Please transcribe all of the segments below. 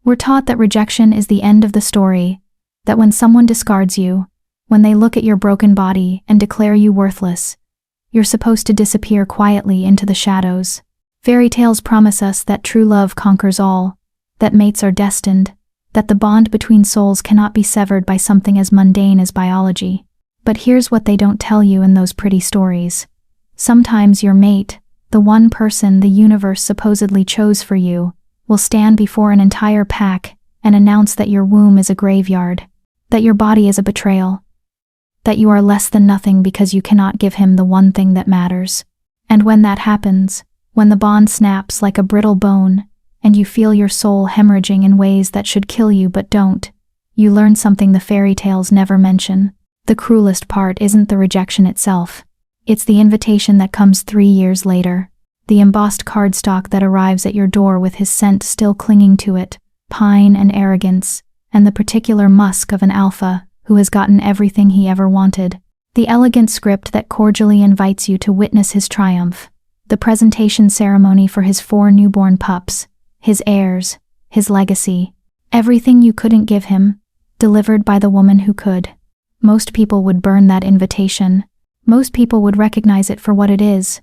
We're taught that rejection is the end of the story, that when someone discards you, when they look at your broken body and declare you worthless, you're supposed to disappear quietly into the shadows. Fairy tales promise us that true love conquers all, that mates are destined, that the bond between souls cannot be severed by something as mundane as biology. But here's what they don't tell you in those pretty stories. Sometimes your mate, the one person the universe supposedly chose for you, will stand before an entire pack and announce that your womb is a graveyard, that your body is a betrayal, that you are less than nothing because you cannot give him the one thing that matters. And when that happens, when the bond snaps like a brittle bone, and you feel your soul hemorrhaging in ways that should kill you but don't, you learn something the fairy tales never mention. The cruelest part isn't the rejection itself. It's the invitation that comes 3 years later, the embossed cardstock that arrives at your door with his scent still clinging to it, pine and arrogance, and the particular musk of an alpha who has gotten everything he ever wanted. The elegant script that cordially invites you to witness his triumph. The presentation ceremony for his 4 newborn pups, his heirs, his legacy. Everything you couldn't give him, delivered by the woman who could. Most people would burn that invitation. Most people would recognize it for what it is.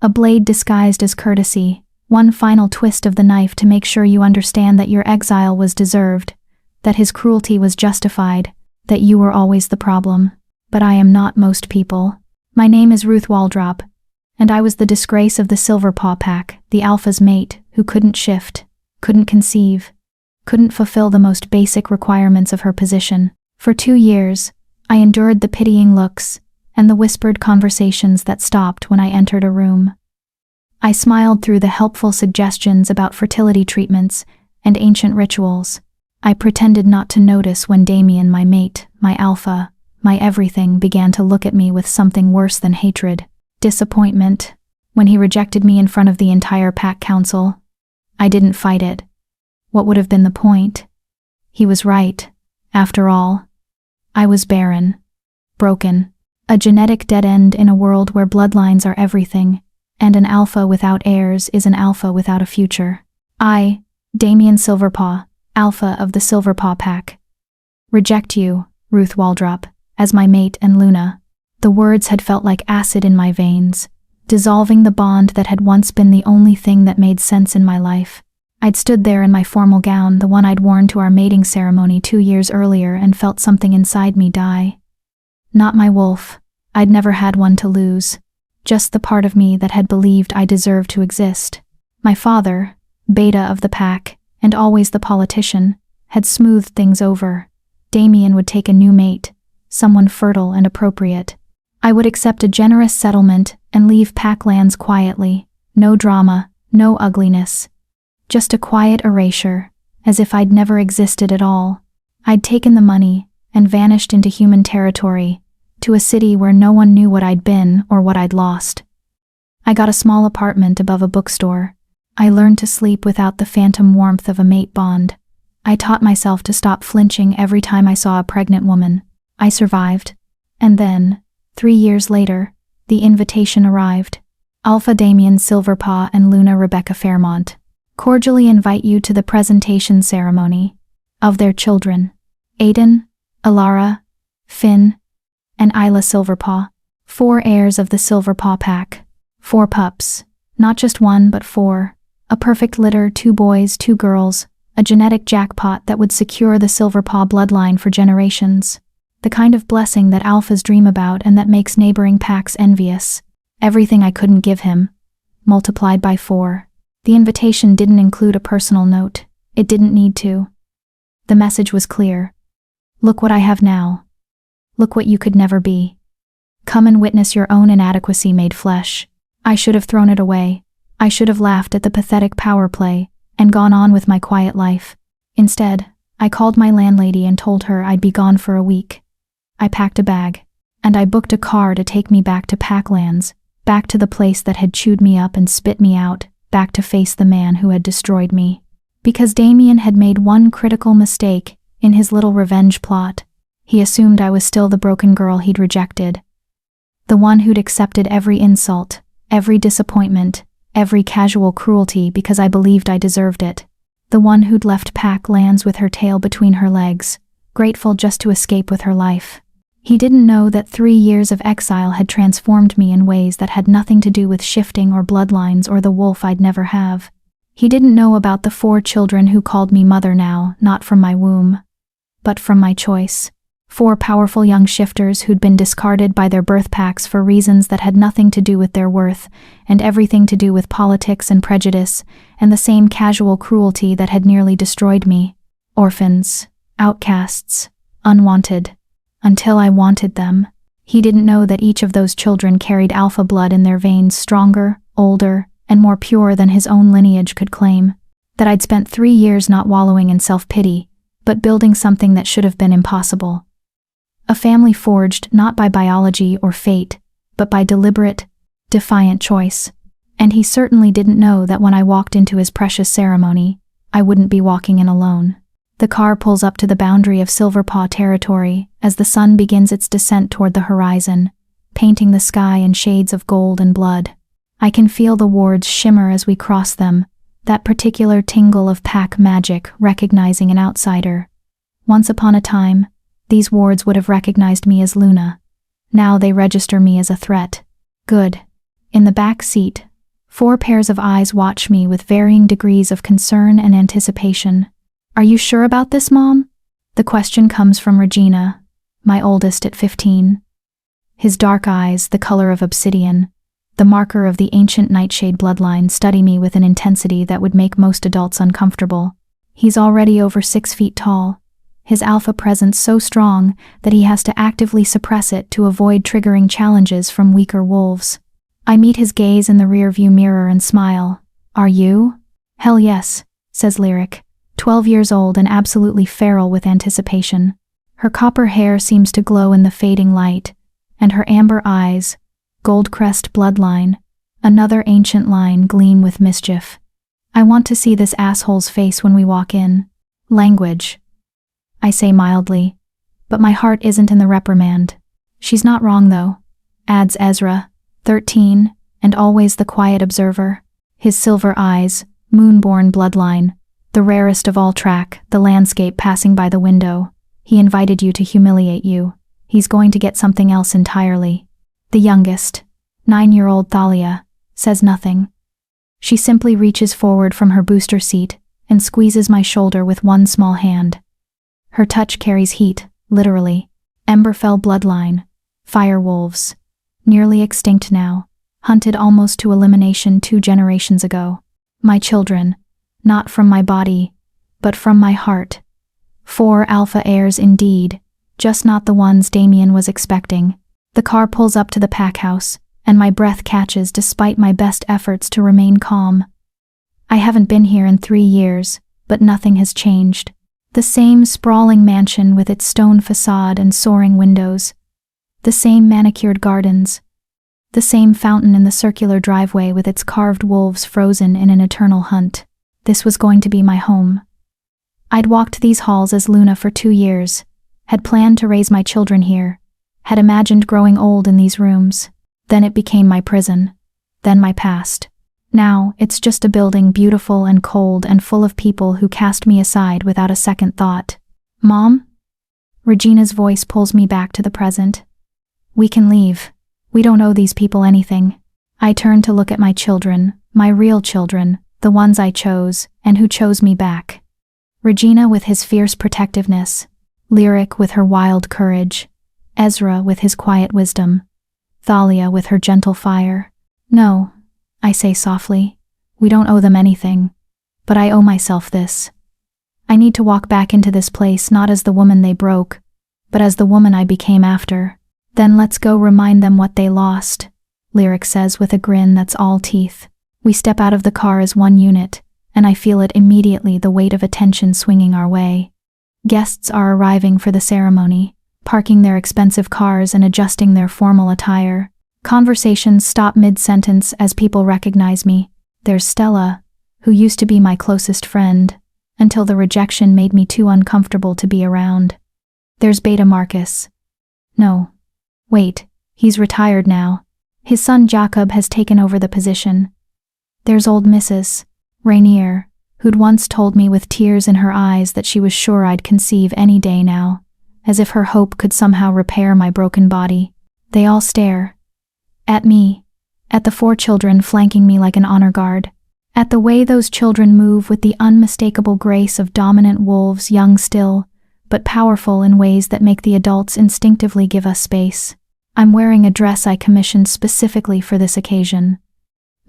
A blade disguised as courtesy, one final twist of the knife to make sure you understand that your exile was deserved, that his cruelty was justified, that you were always the problem. But I am not most people. My name is Ruth Waldrop, and I was the disgrace of the Silver Paw Pack, the alpha's mate, who couldn't shift, couldn't conceive, couldn't fulfill the most basic requirements of her position. For 2 years, I endured the pitying looks and the whispered conversations that stopped when I entered a room. I smiled through the helpful suggestions about fertility treatments and ancient rituals. I pretended not to notice when Damien, my mate, my alpha, my everything, began to look at me with something worse than hatred, disappointment. When he rejected me in front of the entire pack council, I didn't fight it. What would have been the point? He was right. After all, I was barren, broken, a genetic dead end in a world where bloodlines are everything, and an alpha without heirs is an alpha without a future. I, Damien Silverpaw, alpha of the Silver Paw Pack, reject you, Ruth Waldrop, as my mate and Luna. The words had felt like acid in my veins, dissolving the bond that had once been the only thing that made sense in my life. I'd stood there in my formal gown, the one I'd worn to our mating ceremony 2 years earlier, and felt something inside me die. Not my wolf. I'd never had one to lose. Just the part of me that had believed I deserved to exist. My father, beta of the pack, and always the politician, had smoothed things over. Damien would take a new mate, someone fertile and appropriate. I would accept a generous settlement and leave pack lands quietly. No drama, no ugliness. Just a quiet erasure, as if I'd never existed at all. I'd taken the money and vanished into human territory, to a city where no one knew what I'd been or what I'd lost. I got a small apartment above a bookstore. I learned to sleep without the phantom warmth of a mate bond. I taught myself to stop flinching every time I saw a pregnant woman. I survived. And then, 3 years later, the invitation arrived. Alpha Damien Silverpaw and Luna Rebecca Fairmont cordially invite you to the presentation ceremony of their children, Aiden, Alara, Finn, and Isla Silverpaw, 4 heirs of the Silver Paw Pack, 4 pups, not just 1 but 4, a perfect litter, 2 boys, 2 girls, a genetic jackpot that would secure the Silverpaw bloodline for generations, the kind of blessing that alphas dream about and that makes neighboring packs envious. Everything I couldn't give him, multiplied by 4. The invitation didn't include a personal note. It didn't need to. The message was clear. Look what I have now. Look what you could never be. Come and witness your own inadequacy made flesh. I should have thrown it away. I should have laughed at the pathetic power play and gone on with my quiet life. Instead, I called my landlady and told her I'd be gone for a week. I packed a bag, and I booked a car to take me back to Packlands, back to the place that had chewed me up and spit me out, back to face the man who had destroyed me. Because Damien had made one critical mistake in his little revenge plot. He assumed I was still the broken girl he'd rejected. The one who'd accepted every insult, every disappointment, every casual cruelty because I believed I deserved it. The one who'd left pack lands with her tail between her legs, grateful just to escape with her life. He didn't know that 3 years of exile had transformed me in ways that had nothing to do with shifting or bloodlines or the wolf I'd never have. He didn't know about the 4 children who called me mother now, not from my womb, but from my choice. 4 powerful young shifters who'd been discarded by their birth packs for reasons that had nothing to do with their worth, and everything to do with politics and prejudice, and the same casual cruelty that had nearly destroyed me. Orphans, outcasts, unwanted. Until I wanted them. He didn't know that each of those children carried alpha blood in their veins, stronger, older, and more pure than his own lineage could claim. That I'd spent 3 years not wallowing in self-pity, but building something that should have been impossible. A family forged not by biology or fate, but by deliberate, defiant choice. And he certainly didn't know that when I walked into his precious ceremony, I wouldn't be walking in alone. The car pulls up to the boundary of Silverpaw territory as the sun begins its descent toward the horizon, painting the sky in shades of gold and blood. I can feel the wards shimmer as we cross them, that particular tingle of pack magic recognizing an outsider. Once upon a time, these wards would have recognized me as Luna. Now they register me as a threat. Good. In the back seat, 4 pairs of eyes watch me with varying degrees of concern and anticipation. Are you sure about this, Mom? The question comes from Regina, my oldest at 15. His dark eyes, the color of obsidian, the marker of the ancient nightshade bloodline, study me with an intensity that would make most adults uncomfortable. He's already over 6 feet tall, his alpha presence so strong that he has to actively suppress it to avoid triggering challenges from weaker wolves. I meet his gaze in the rearview mirror and smile. Are you? Hell yes, says Lyric, 12 years old and absolutely feral with anticipation. Her copper hair seems to glow in the fading light, and her amber eyes, Goldcrest bloodline, another ancient line, gleam with mischief. I want to see this asshole's face when we walk in. Language, I say mildly, but my heart isn't in the reprimand. She's not wrong though, adds Ezra, 13, and always the quiet observer. His silver eyes, moonborn bloodline, the rarest of all track, the landscape passing by the window. He invited you to humiliate you. He's going to get something else entirely. The youngest, 9-year-old Thalia, says nothing. She simply reaches forward from her booster seat and squeezes my shoulder with one small hand. Her touch carries heat, literally. Emberfell bloodline, fire wolves, nearly extinct now, hunted almost to elimination 2 generations ago. My children, not from my body, but from my heart. 4 alpha heirs indeed, just not the ones Damien was expecting. The car pulls up to the pack house, and my breath catches despite my best efforts to remain calm. I haven't been here in 3 years, but nothing has changed. The same sprawling mansion with its stone facade and soaring windows. The same manicured gardens. The same fountain in the circular driveway with its carved wolves frozen in an eternal hunt. This was going to be my home. I'd walked these halls as Luna for 2 years, had planned to raise my children here, had imagined growing old in these rooms. Then it became my prison, then my past. Now, it's just a building beautiful and cold and full of people who cast me aside without a second thought. Mom? Regina's voice pulls me back to the present. We can leave. We don't owe these people anything. I turn to look at my children, my real children, the ones I chose, and who chose me back. Regina with his fierce protectiveness, Lyric with her wild courage, Ezra with his quiet wisdom, Thalia with her gentle fire. No, I say softly, we don't owe them anything, but I owe myself this. I need to walk back into this place not as the woman they broke, but as the woman I became after. Then let's go remind them what they lost, Lyric says with a grin that's all teeth. We step out of the car as one unit, and I feel it immediately, the weight of attention swinging our way. Guests are arriving for the ceremony, parking their expensive cars and adjusting their formal attire. Conversations stop mid-sentence as people recognize me. There's Stella, who used to be my closest friend, until the rejection made me too uncomfortable to be around. There's Beta Marcus. No. Wait, he's retired now. His son Jacob has taken over the position. There's old Mrs. Rainier, who'd once told me with tears in her eyes that she was sure I'd conceive any day now, as if her hope could somehow repair my broken body. They all stare. At me. At the 4 children flanking me like an honor guard. At the way those children move with the unmistakable grace of dominant wolves, young still, but powerful in ways that make the adults instinctively give us space. I'm wearing a dress I commissioned specifically for this occasion.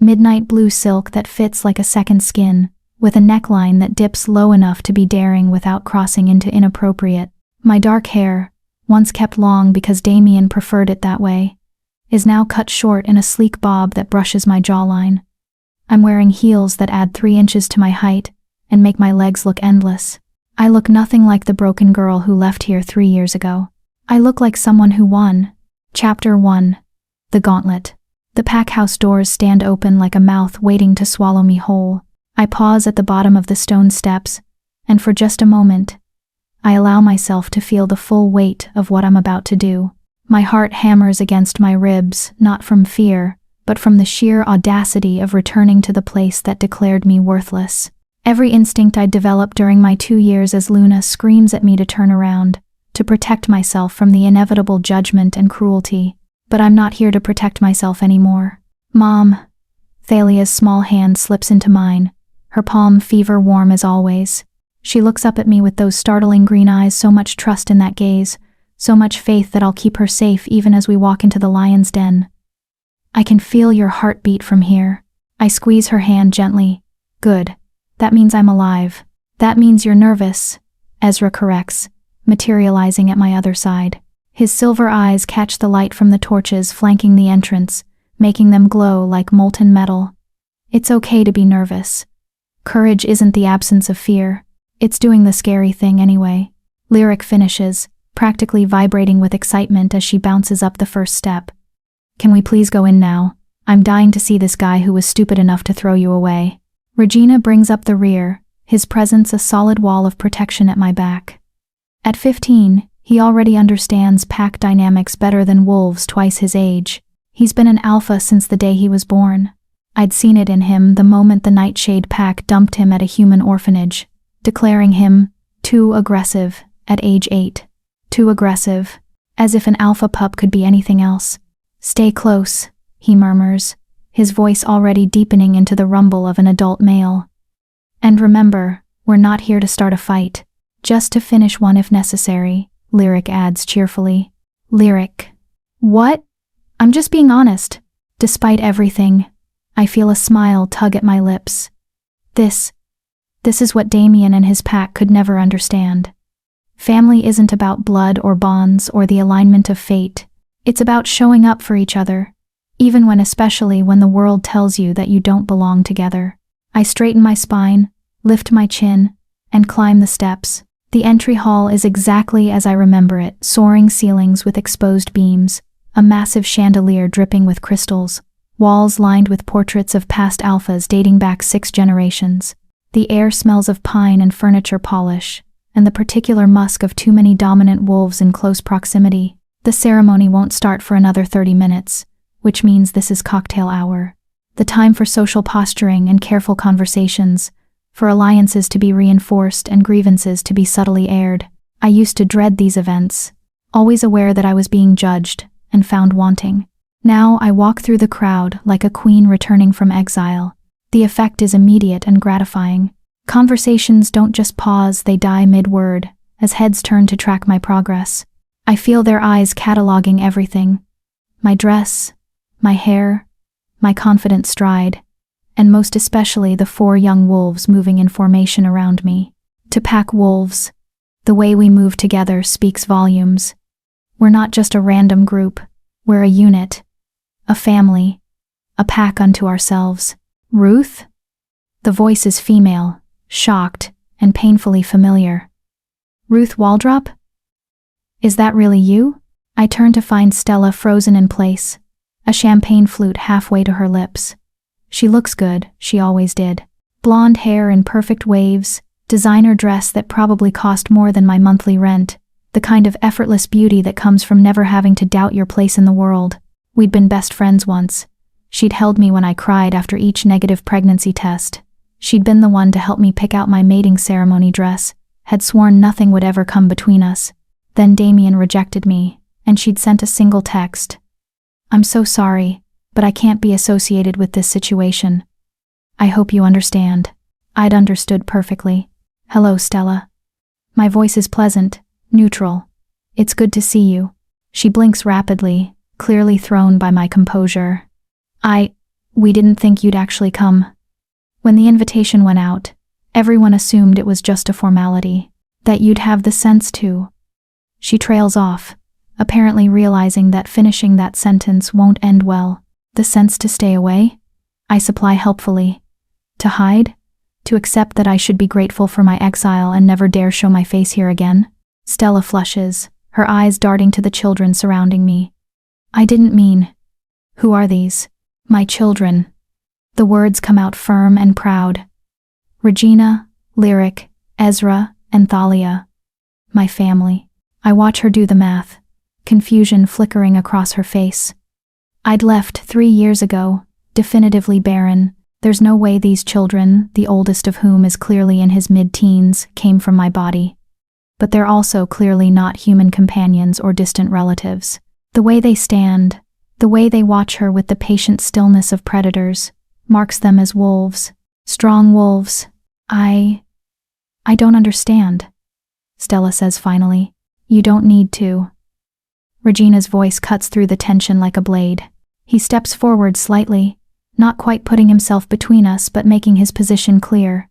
Midnight blue silk that fits like a second skin, with a neckline that dips low enough to be daring without crossing into inappropriate. My dark hair, once kept long because Damien preferred it that way, is now cut short in a sleek bob that brushes my jawline. I'm wearing heels that add 3 inches to my height and make my legs look endless. I look nothing like the broken girl who left here 3 years ago. I look like someone who won. Chapter 1. The Gauntlet. The pack house doors stand open like a mouth waiting to swallow me whole. I pause at the bottom of the stone steps, and for just a moment, I allow myself to feel the full weight of what I'm about to do. My heart hammers against my ribs, not from fear, but from the sheer audacity of returning to the place that declared me worthless. Every instinct I developed during my 2 years as Luna screams at me to turn around, to protect myself from the inevitable judgment and cruelty. But I'm not here to protect myself anymore. Mom. Thalia's small hand slips into mine, her palm fever warm as always. She looks up at me with those startling green eyes, so much trust in that gaze, so much faith that I'll keep her safe even as we walk into the lion's den. I can feel your heartbeat from here. I squeeze her hand gently. Good. That means I'm alive. That means you're nervous, Ezra corrects, materializing at my other side. His silver eyes catch the light from the torches flanking the entrance, making them glow like molten metal. It's okay to be nervous. Courage isn't the absence of fear. It's doing the scary thing anyway. Lyric finishes, practically vibrating with excitement as she bounces up the first step. Can we please go in now? I'm dying to see this guy who was stupid enough to throw you away. Regina brings up the rear, his presence a solid wall of protection at my back. At 15, he already understands pack dynamics better than wolves twice his age. He's been an alpha since the day he was born. I'd seen it in him the moment the Nightshade pack dumped him at a human orphanage, declaring him too aggressive at age 8. Too aggressive, as if an alpha pup could be anything else. Stay close, he murmurs, his voice already deepening into the rumble of an adult male. And remember, we're not here to start a fight, just to finish one if necessary, Lyric adds cheerfully. Lyric. What? I'm just being honest. Despite everything, I feel a smile tug at my lips. This is what Damien and his pack could never understand. Family isn't about blood or bonds or the alignment of fate. It's about showing up for each other, especially when the world tells you that you don't belong together. I straighten my spine, lift my chin, and climb the steps. The entry hall is exactly as I remember it, soaring ceilings with exposed beams, a massive chandelier dripping with crystals, walls lined with portraits of past alphas dating back 6 generations. The air smells of pine and furniture polish, and the particular musk of too many dominant wolves in close proximity. The ceremony won't start for another 30 minutes, which means this is cocktail hour. The time for social posturing and careful conversations, for alliances to be reinforced and grievances to be subtly aired. I used to dread these events, always aware that I was being judged and found wanting. Now I walk through the crowd like a queen returning from exile. The effect is immediate and gratifying. Conversations don't just pause, they die mid-word, as heads turn to track my progress. I feel their eyes cataloging everything. My dress, my hair, my confident stride, and most especially the 4 young wolves moving in formation around me. To pack wolves, the way we move together speaks volumes. We're not just a random group, we're a unit, a family, a pack unto ourselves. Ruth? The voice is female, shocked, and painfully familiar. Ruth Waldrop? Is that really you? I turn to find Stella frozen in place, a champagne flute halfway to her lips. She looks good, she always did. Blonde hair in perfect waves, designer dress that probably cost more than my monthly rent, the kind of effortless beauty that comes from never having to doubt your place in the world. We'd been best friends once. She'd held me when I cried after each negative pregnancy test, She'd been the one to help me pick out my mating ceremony dress, had sworn nothing would ever come between us. Then Damien rejected me, and she'd sent a single text. "I'm so sorry, but I can't be associated with this situation. I hope you understand." I'd understood perfectly. "Hello, Stella." My voice is pleasant, neutral. "It's good to see you." She blinks rapidly, clearly thrown by my composure. We didn't think you'd actually come." When the invitation went out, everyone assumed it was just a formality, that you'd have the sense to. She trails off, apparently realizing that finishing that sentence won't end well. "The sense to stay away?" I supply helpfully. "To hide? To accept that I should be grateful for my exile and never dare show my face here again?" Stella flushes, her eyes darting to the children surrounding me. "I didn't mean." "Who are these?" "My children." The words come out firm and proud. "Regina, Lyric, Ezra, and Thalia. My family." I watch her do the math, confusion flickering across her face. "I'd left 3 years ago, definitively barren. There's no way these children, the oldest of whom is clearly in his mid-teens, came from my body. But they're also clearly not human companions or distant relatives. The way they stand, the way they watch her with the patient stillness of predators, marks them as wolves. Strong wolves. I don't understand," Stella says finally. "You don't need to." Regina's voice cuts through the tension like a blade. He steps forward slightly, not quite putting himself between us but making his position clear.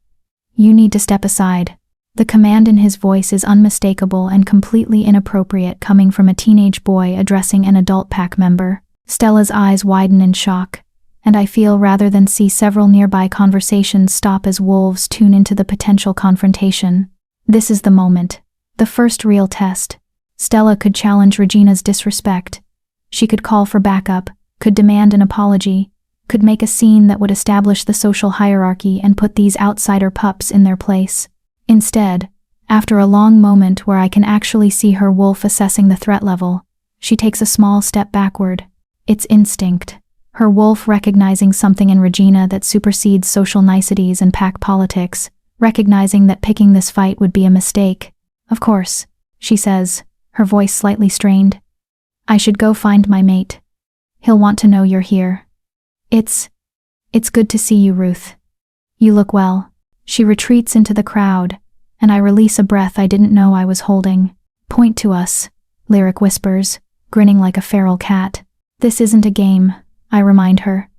"You need to step aside." The command in his voice is unmistakable and completely inappropriate coming from a teenage boy addressing an adult pack member. Stella's eyes widen in shock, and I feel rather than see several nearby conversations stop as wolves tune into the potential confrontation. This is the moment, the first real test. Stella could challenge Regina's disrespect. She could call for backup, could demand an apology, could make a scene that would establish the social hierarchy and put these outsider pups in their place. Instead, after a long moment where I can actually see her wolf assessing the threat level, she takes a small step backward. It's instinct. Her wolf recognizing something in Regina that supersedes social niceties and pack politics, recognizing that picking this fight would be a mistake. "Of course," she says, her voice slightly strained. "I should go find my mate. He'll want to know you're here. It's good to see you, Ruth. You look well." She retreats into the crowd, and I release a breath I didn't know I was holding. "Point to us," Lyric whispers, grinning like a feral cat. "This isn't a game," I remind her,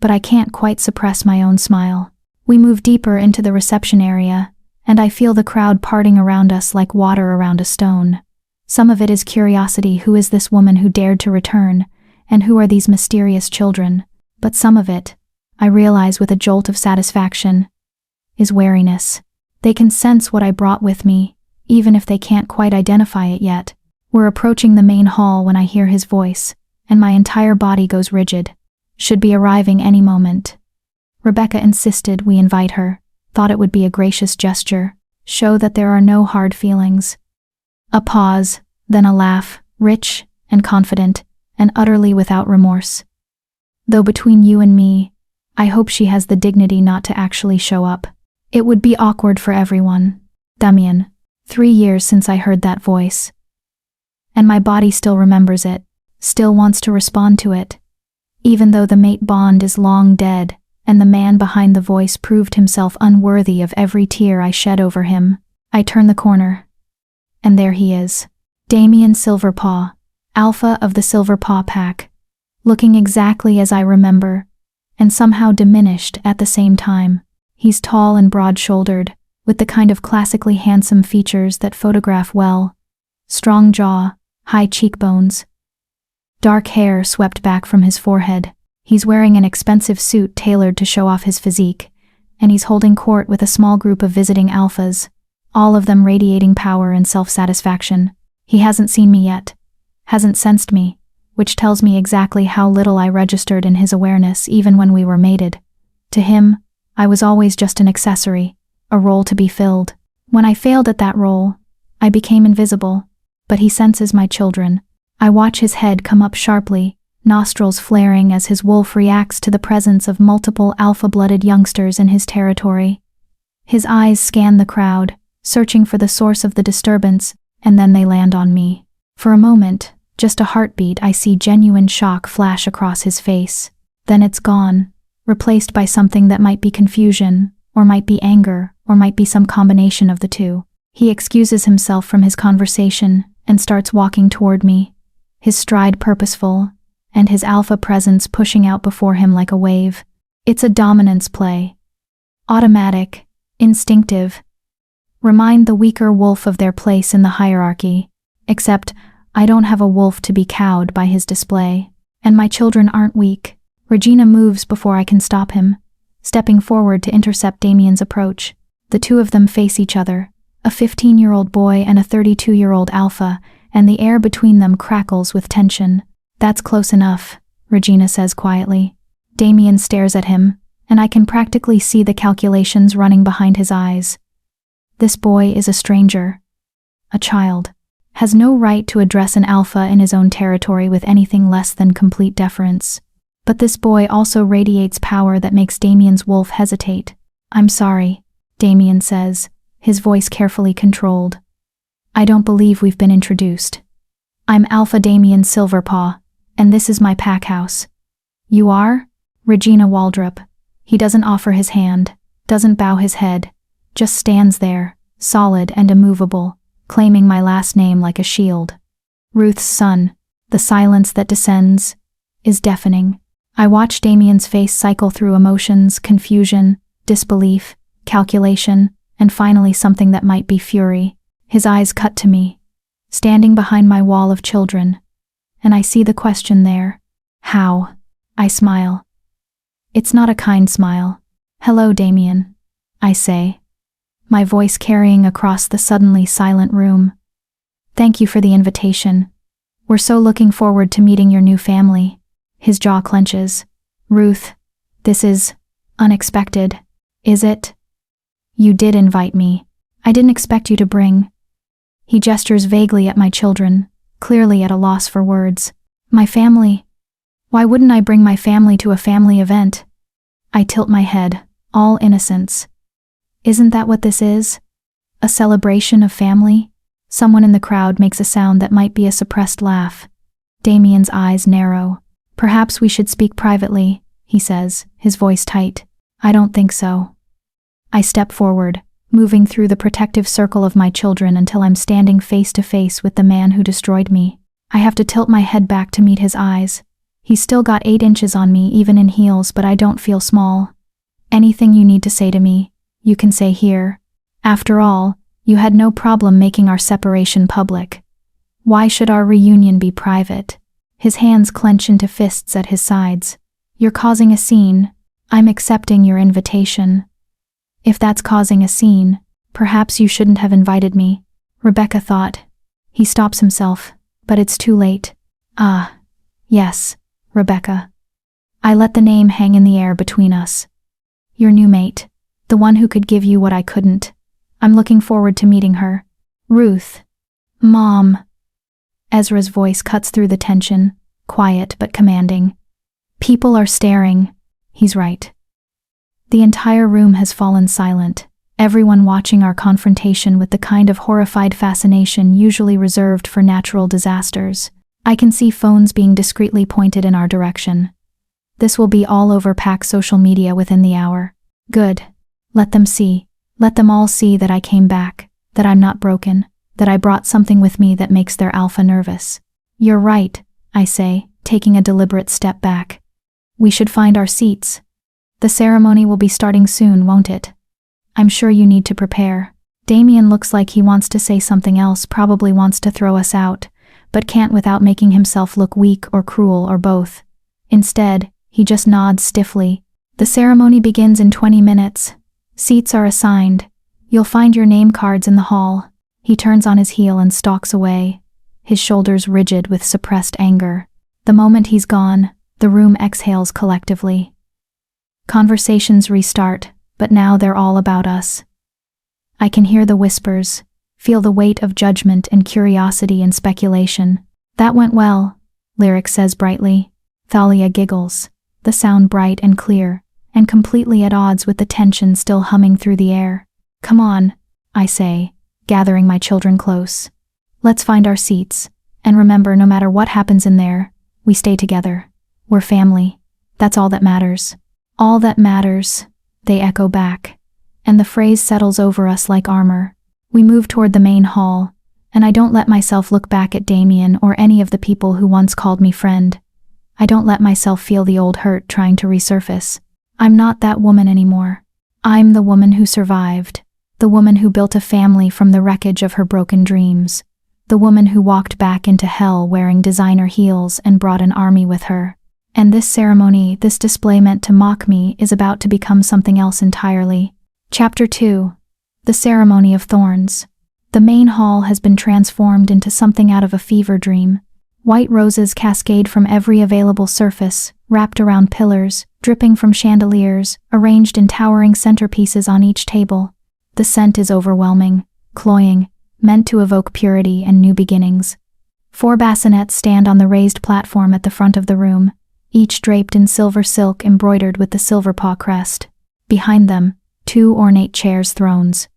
but I can't quite suppress my own smile. We move deeper into the reception area, and I feel the crowd parting around us like water around a stone. Some of it is curiosity, who is this woman who dared to return, and who are these mysterious children? But some of it, I realize with a jolt of satisfaction, is wariness. They can sense what I brought with me, even if they can't quite identify it yet. We're approaching the main hall when I hear his voice, and my entire body goes rigid. Should be arriving any moment. Rebecca insisted we invite her, thought it would be a gracious gesture, show that there are no hard feelings. A pause, then a laugh, rich and confident, and utterly without remorse. "Though between you and me, I hope she has the dignity not to actually show up. It would be awkward for everyone." Damien. 3 years since I heard that voice. And my body still remembers it, still wants to respond to it. Even though the mate bond is long dead, and the man behind the voice proved himself unworthy of every tear I shed over him, I turn the corner. And there he is. Damien Silverpaw, alpha of the Silverpaw pack, looking exactly as I remember, and somehow diminished at the same time. He's tall and broad-shouldered, with the kind of classically handsome features that photograph well. Strong jaw, high cheekbones. Dark hair swept back from his forehead. He's wearing an expensive suit tailored to show off his physique, and he's holding court with a small group of visiting alphas, all of them radiating power and self-satisfaction. He hasn't seen me yet, hasn't sensed me, which tells me exactly how little I registered in his awareness even when we were mated. To him, I was always just an accessory, a role to be filled. When I failed at that role, I became invisible, but he senses my children. I watch his head come up sharply, nostrils flaring as his wolf reacts to the presence of multiple alpha-blooded youngsters in his territory. His eyes scan the crowd, searching for the source of the disturbance, and then they land on me. For a moment, just a heartbeat, I see genuine shock flash across his face. Then it's gone, replaced by something that might be confusion, or might be anger, or might be some combination of the two. He excuses himself from his conversation and starts walking toward me, his stride purposeful, and his alpha presence pushing out before him like a wave. It's a dominance play. Automatic, instinctive. Remind the weaker wolf of their place in the hierarchy. Except, I don't have a wolf to be cowed by his display. And my children aren't weak. Regina moves before I can stop him, stepping forward to intercept Damien's approach. The two of them face each other, a 15-year-old boy and a 32-year-old alpha, and the air between them crackles with tension. "That's close enough," Regina says quietly. Damien stares at him, and I can practically see the calculations running behind his eyes. This boy is a stranger. A child. Has no right to address an alpha in his own territory with anything less than complete deference. But this boy also radiates power that makes Damien's wolf hesitate. "I'm sorry," Damien says, his voice carefully controlled. "I don't believe we've been introduced. I'm Alpha Damien Silverpaw, and this is my pack house." "You are?" Regina Waldrop. He doesn't offer his hand, doesn't bow his head, just stands there, solid and immovable, claiming my last name like a shield. Ruth's son. The silence that descends is deafening. I watch Damien's face cycle through emotions, confusion, disbelief, calculation, and finally something that might be fury. His eyes cut to me, standing behind my wall of children, and I see the question there. "How?" I smile. It's not a kind smile. "Hello, Damien," I say, my voice carrying across the suddenly silent room. "Thank you for the invitation. We're so looking forward to meeting your new family." His jaw clenches. "Ruth, this is unexpected, is it?" "You did invite me. I didn't expect you to bring." He gestures vaguely at my children, clearly at a loss for words. "My family? Why wouldn't I bring my family to a family event?" I tilt my head, all innocence. "Isn't that what this is? A celebration of family?" Someone in the crowd makes a sound that might be a suppressed laugh. Damien's eyes narrow. "Perhaps we should speak privately," he says, his voice tight. "I don't think so." I step forward, moving through the protective circle of my children until I'm standing face to face with the man who destroyed me. I have to tilt my head back to meet his eyes. He's still got 8 inches on me, even in heels, but I don't feel small. "Anything you need to say to me, you can say here. After all, you had no problem making our separation public. Why should our reunion be private?" His hands clench into fists at his sides. "You're causing a scene. I'm accepting your invitation." "If that's causing a scene, perhaps you shouldn't have invited me," Rebecca thought. He stops himself, but it's too late. "Ah, yes, Rebecca." I let the name hang in the air between us. "Your new mate, the one who could give you what I couldn't. I'm looking forward to meeting her." "Ruth." "Mom." Ezra's voice cuts through the tension, quiet but commanding. "People are staring." He's right. The entire room has fallen silent, everyone watching our confrontation with the kind of horrified fascination usually reserved for natural disasters. I can see phones being discreetly pointed in our direction. This will be all over Pack social media within the hour. Good. Let them see. Let them all see that I came back, that I'm not broken, that I brought something with me that makes their alpha nervous. "You're right," I say, taking a deliberate step back. "We should find our seats. The ceremony will be starting soon, won't it? I'm sure you need to prepare." Damien looks like he wants to say something else, probably wants to throw us out, but can't without making himself look weak or cruel or both. Instead, he just nods stiffly. "The ceremony begins in 20 minutes. Seats are assigned. You'll find your name cards in the hall." He turns on his heel and stalks away, his shoulders rigid with suppressed anger. The moment he's gone, the room exhales collectively. Conversations restart, but now they're all about us. I can hear the whispers, feel the weight of judgment and curiosity and speculation. "That went well," Lyric says brightly. Thalia giggles, the sound bright and clear, and completely at odds with the tension still humming through the air. Come on, I say, gathering my children close. Let's find our seats, and remember, no matter what happens in there, we stay together. We're family. That's all that matters. All that matters, they echo back, and the phrase settles over us like armor. We move toward the main hall, and I don't let myself look back at Damien or any of the people who once called me friend. I don't let myself feel the old hurt trying to resurface. I'm not that woman anymore. I'm the woman who survived, the woman who built a family from the wreckage of her broken dreams, the woman who walked back into hell wearing designer heels and brought an army with her. And this ceremony, this display meant to mock me, is about to become something else entirely. Chapter 2. The Ceremony of Thorns. The main hall has been transformed into something out of a fever dream. White roses cascade from every available surface, wrapped around pillars, dripping from chandeliers, arranged in towering centerpieces on each table. The scent is overwhelming, cloying, meant to evoke purity and new beginnings. 4 bassinets stand on the raised platform at the front of the room, each draped in silver silk embroidered with the silver paw crest. Behind them, 2 ornate chairs, thrones.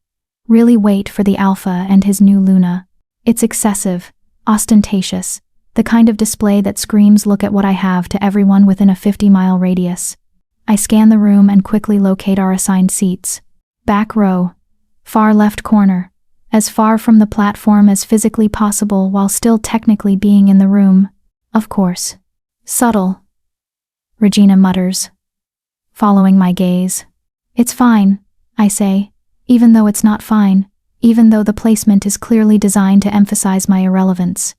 Really wait for the Alpha and his new Luna. It's excessive, ostentatious, the kind of display that screams "look at what I have" to everyone within a 50-mile radius. I scan the room and quickly locate our assigned seats. Back row. Far left corner. As far from the platform as physically possible while still technically being in the room. Of course. Subtle. Regina mutters, following my gaze. It's fine, I say, even though it's not fine, even though the placement is clearly designed to emphasize my irrelevance.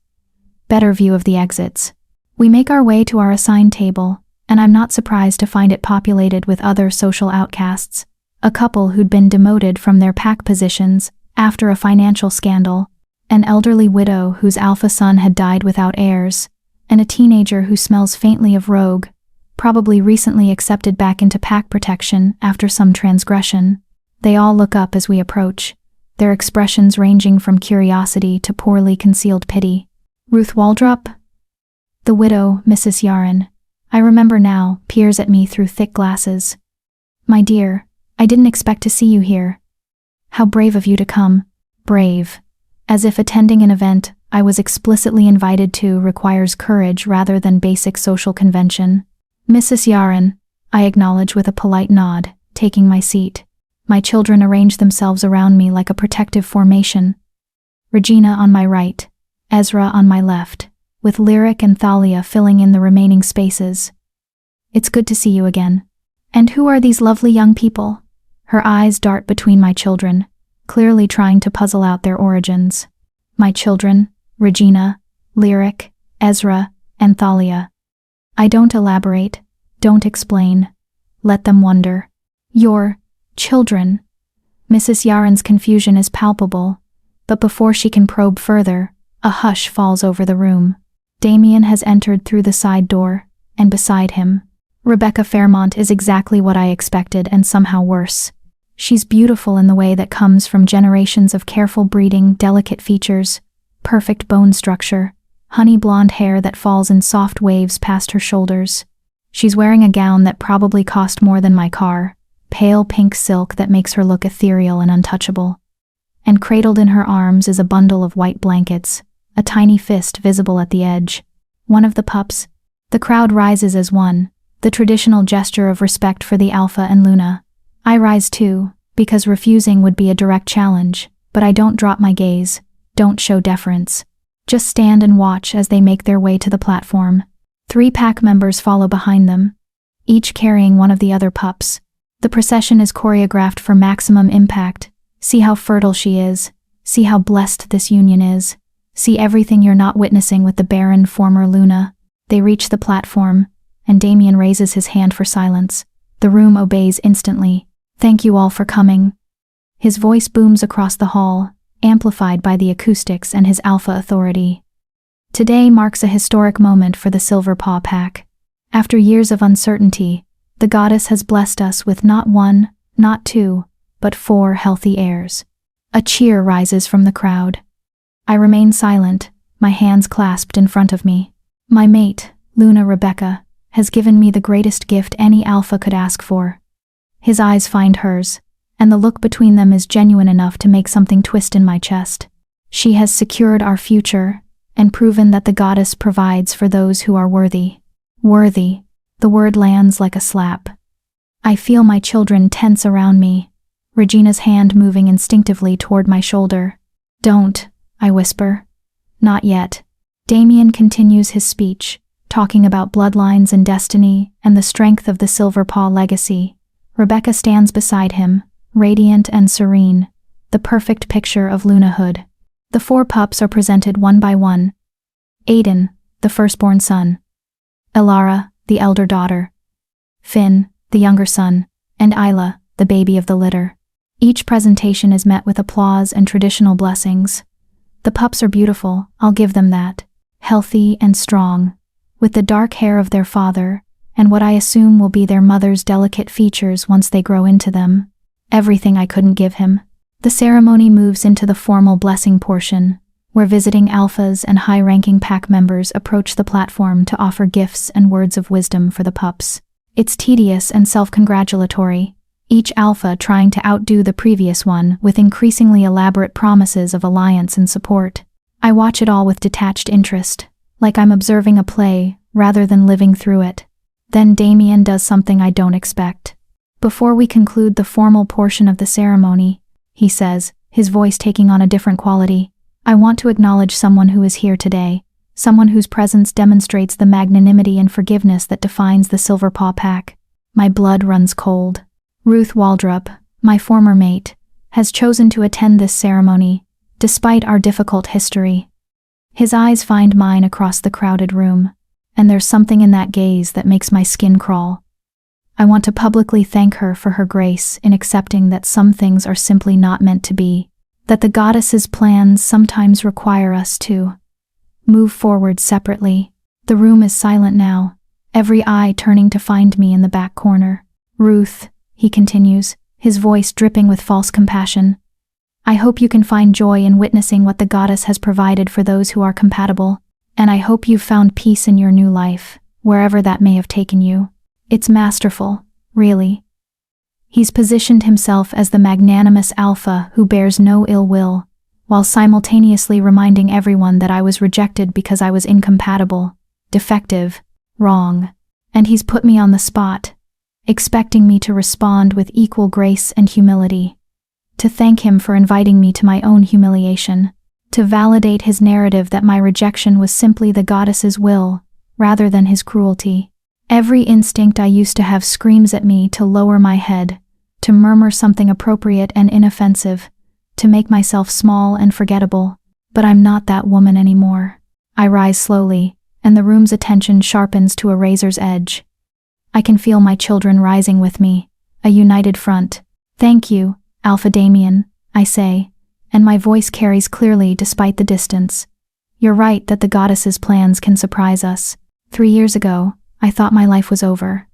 Better view of the exits. We make our way to our assigned table, and I'm not surprised to find it populated with other social outcasts, a couple who'd been demoted from their pack positions after a financial scandal, an elderly widow whose alpha son had died without heirs, and a teenager who smells faintly of rogue, probably recently accepted back into pack protection after some transgression. They all look up as we approach, their expressions ranging from curiosity to poorly concealed pity. Ruth Waldrop? The widow, Mrs. Yaren, I remember now, peers at me through thick glasses. My dear, I didn't expect to see you here. How brave of you to come. Brave. As if attending an event I was explicitly invited to requires courage rather than basic social convention. Mrs. Yaren, I acknowledge with a polite nod, taking my seat. My children arrange themselves around me like a protective formation. Regina on my right, Ezra on my left, with Lyric and Thalia filling in the remaining spaces. It's good to see you again. And who are these lovely young people? Her eyes dart between my children, clearly trying to puzzle out their origins. My children, Regina, Lyric, Ezra, and Thalia. I don't elaborate, don't explain. Let them wonder. Your children. Mrs. Yaren's confusion is palpable, but before she can probe further, a hush falls over the room. Damien has entered through the side door, and beside him, Rebecca Fairmont is exactly what I expected and somehow worse. She's beautiful in the way that comes from generations of careful breeding, delicate features, perfect bone structure, honey blonde hair that falls in soft waves past her shoulders. She's wearing a gown that probably cost more than my car, pale pink silk that makes her look ethereal and untouchable. And cradled in her arms is a bundle of white blankets, a tiny fist visible at the edge. One of the pups. The crowd rises as one, the traditional gesture of respect for the Alpha and Luna. I rise too, because refusing would be a direct challenge, but I don't drop my gaze, don't show deference. Just stand and watch as they make their way to the platform. 3 pack members follow behind them, each carrying one of the other pups. The procession is choreographed for maximum impact. See how fertile she is. See how blessed this union is. See everything you're not witnessing with the Barren former Luna. They reach the platform, and Damien raises his hand for silence. The room obeys instantly. Thank you all for coming. His voice booms across the hall, amplified by the acoustics and his alpha authority. Today marks a historic moment for the Silver Paw Pack. After years of uncertainty, the goddess has blessed us with not 1, not 2, but 4 healthy heirs. A cheer rises from the crowd. I remain silent, my hands clasped in front of me. My mate, Luna Rebecca, has given me the greatest gift any alpha could ask for. His eyes find hers, and the look between them is genuine enough to make something twist in my chest. She has secured our future, and proven that the goddess provides for those who are worthy. Worthy. The word lands like a slap. I feel my children tense around me, Regina's hand moving instinctively toward my shoulder. Don't, I whisper. Not yet. Damien continues his speech, talking about bloodlines and destiny and the strength of the Silverpaw legacy. Rebecca stands beside him, radiant and serene, the perfect picture of lunahood. The 4 pups are presented one by one. Aiden, the firstborn son. Elara, the elder daughter. Finn, the younger son, and Isla, the baby of the litter. Each presentation is met with applause and traditional blessings. The pups are beautiful, I'll give them that. Healthy and strong, with the dark hair of their father, and what I assume will be their mother's delicate features once they grow into them. Everything I couldn't give him. The ceremony moves into the formal blessing portion, where visiting alphas and high-ranking pack members approach the platform to offer gifts and words of wisdom for the pups. It's tedious and self-congratulatory, each alpha trying to outdo the previous one with increasingly elaborate promises of alliance and support. I watch it all with detached interest, like I'm observing a play rather than living through it. Then Damien does something I don't expect. Before we conclude the formal portion of the ceremony, he says, his voice taking on a different quality, I want to acknowledge someone who is here today, someone whose presence demonstrates the magnanimity and forgiveness that defines the Silverpaw pack. My blood runs cold. Ruth Waldrop, my former mate, has chosen to attend this ceremony, despite our difficult history. His eyes find mine across the crowded room, and there's something in that gaze that makes my skin crawl. I want to publicly thank her for her grace in accepting that some things are simply not meant to be, that the goddess's plans sometimes require us to move forward separately. The room is silent now, every eye turning to find me in the back corner. Ruth, he continues, his voice dripping with false compassion. I hope you can find joy in witnessing what the goddess has provided for those who are compatible, and I hope you've found peace in your new life, wherever that may have taken you. It's masterful, really. He's positioned himself as the magnanimous alpha who bears no ill will, while simultaneously reminding everyone that I was rejected because I was incompatible, defective, wrong, and he's put me on the spot, expecting me to respond with equal grace and humility, to thank him for inviting me to my own humiliation, to validate his narrative that my rejection was simply the goddess's will, rather than his cruelty. Every instinct I used to have screams at me to lower my head, to murmur something appropriate and inoffensive, to make myself small and forgettable. But I'm not that woman anymore. I rise slowly, and the room's attention sharpens to a razor's edge. I can feel my children rising with me, a united front. Thank you, Alpha Damien, I say, and my voice carries clearly despite the distance. You're right that the goddess's plans can surprise us. 3 years ago, I thought my life was over.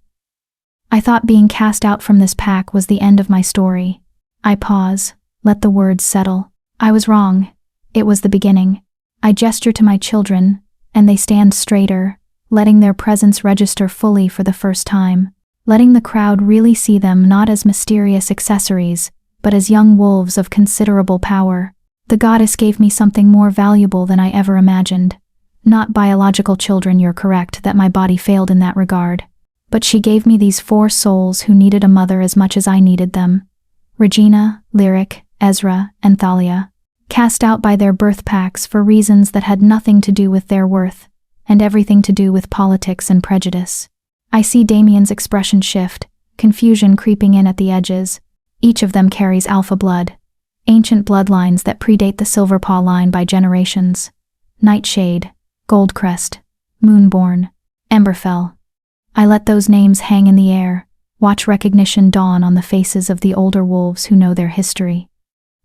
I thought being cast out from this pack was the end of my story. I pause, let the words settle. I was wrong. It was the beginning. I gesture to my children, and they stand straighter, letting their presence register fully for the first time, letting the crowd really see them not as mysterious accessories, but as young wolves of considerable power. The goddess gave me something more valuable than I ever imagined. Not biological children, you're correct that my body failed in that regard. But she gave me these 4 souls who needed a mother as much as I needed them. Regina, Lyric, Ezra, and Thalia. Cast out by their birth packs for reasons that had nothing to do with their worth, and everything to do with politics and prejudice. I see Damien's expression shift, confusion creeping in at the edges. Each of them carries alpha blood, ancient bloodlines that predate the Silverpaw line by generations. Nightshade, Goldcrest, Moonborn, Emberfell. I let those names hang in the air, watch recognition dawn on the faces of the older wolves who know their history.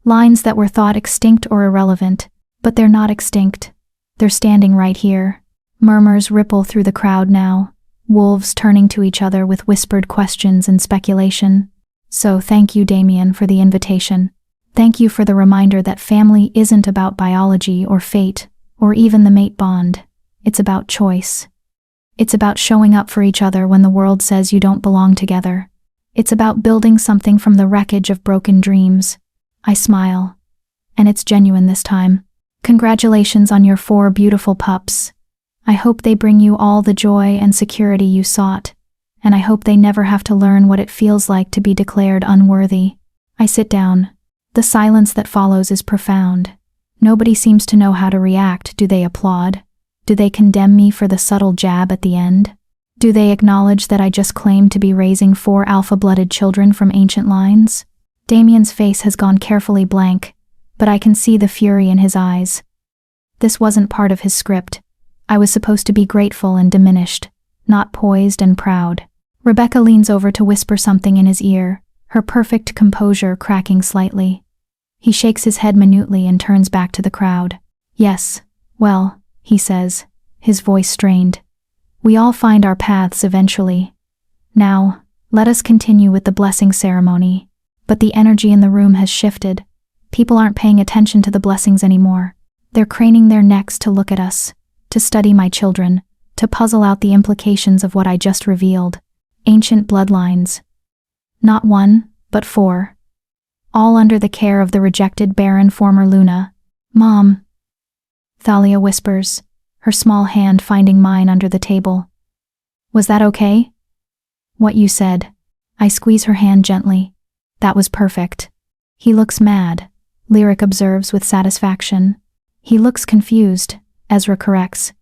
Lines that were thought extinct or irrelevant, but they're not extinct. They're standing right here. Murmurs ripple through the crowd now, wolves turning to each other with whispered questions and speculation. So thank you, Damien, for the invitation. Thank you for the reminder that family isn't about biology or fate, or even the mate bond. It's about choice. It's about showing up for each other when the world says you don't belong together. It's about building something from the wreckage of broken dreams. I smile. And it's genuine this time. Congratulations on your 4 beautiful pups. I hope they bring you all the joy and security you sought. And I hope they never have to learn what it feels like to be declared unworthy. I sit down. The silence that follows is profound. Nobody seems to know how to react. Do they applaud? Do they condemn me for the subtle jab at the end? Do they acknowledge that I just claimed to be raising 4 alpha-blooded children from ancient lines? Damien's face has gone carefully blank, but I can see the fury in his eyes. This wasn't part of his script. I was supposed to be grateful and diminished, not poised and proud. Rebecca leans over to whisper something in his ear, her perfect composure cracking slightly. He shakes his head minutely and turns back to the crowd. Yes, well, he says, his voice strained. We all find our paths eventually. Now, let us continue with the blessing ceremony. But the energy in the room has shifted. People aren't paying attention to the blessings anymore. They're craning their necks to look at us, to study my children, to puzzle out the implications of what I just revealed. Ancient bloodlines. Not 1, but 4. All under the care of the rejected Barren former Luna. Mom. Thalia whispers, her small hand finding mine under the table. Was that okay? What you said. I squeeze her hand gently. That was perfect. He looks mad, Lyric observes with satisfaction. He looks confused, Ezra corrects.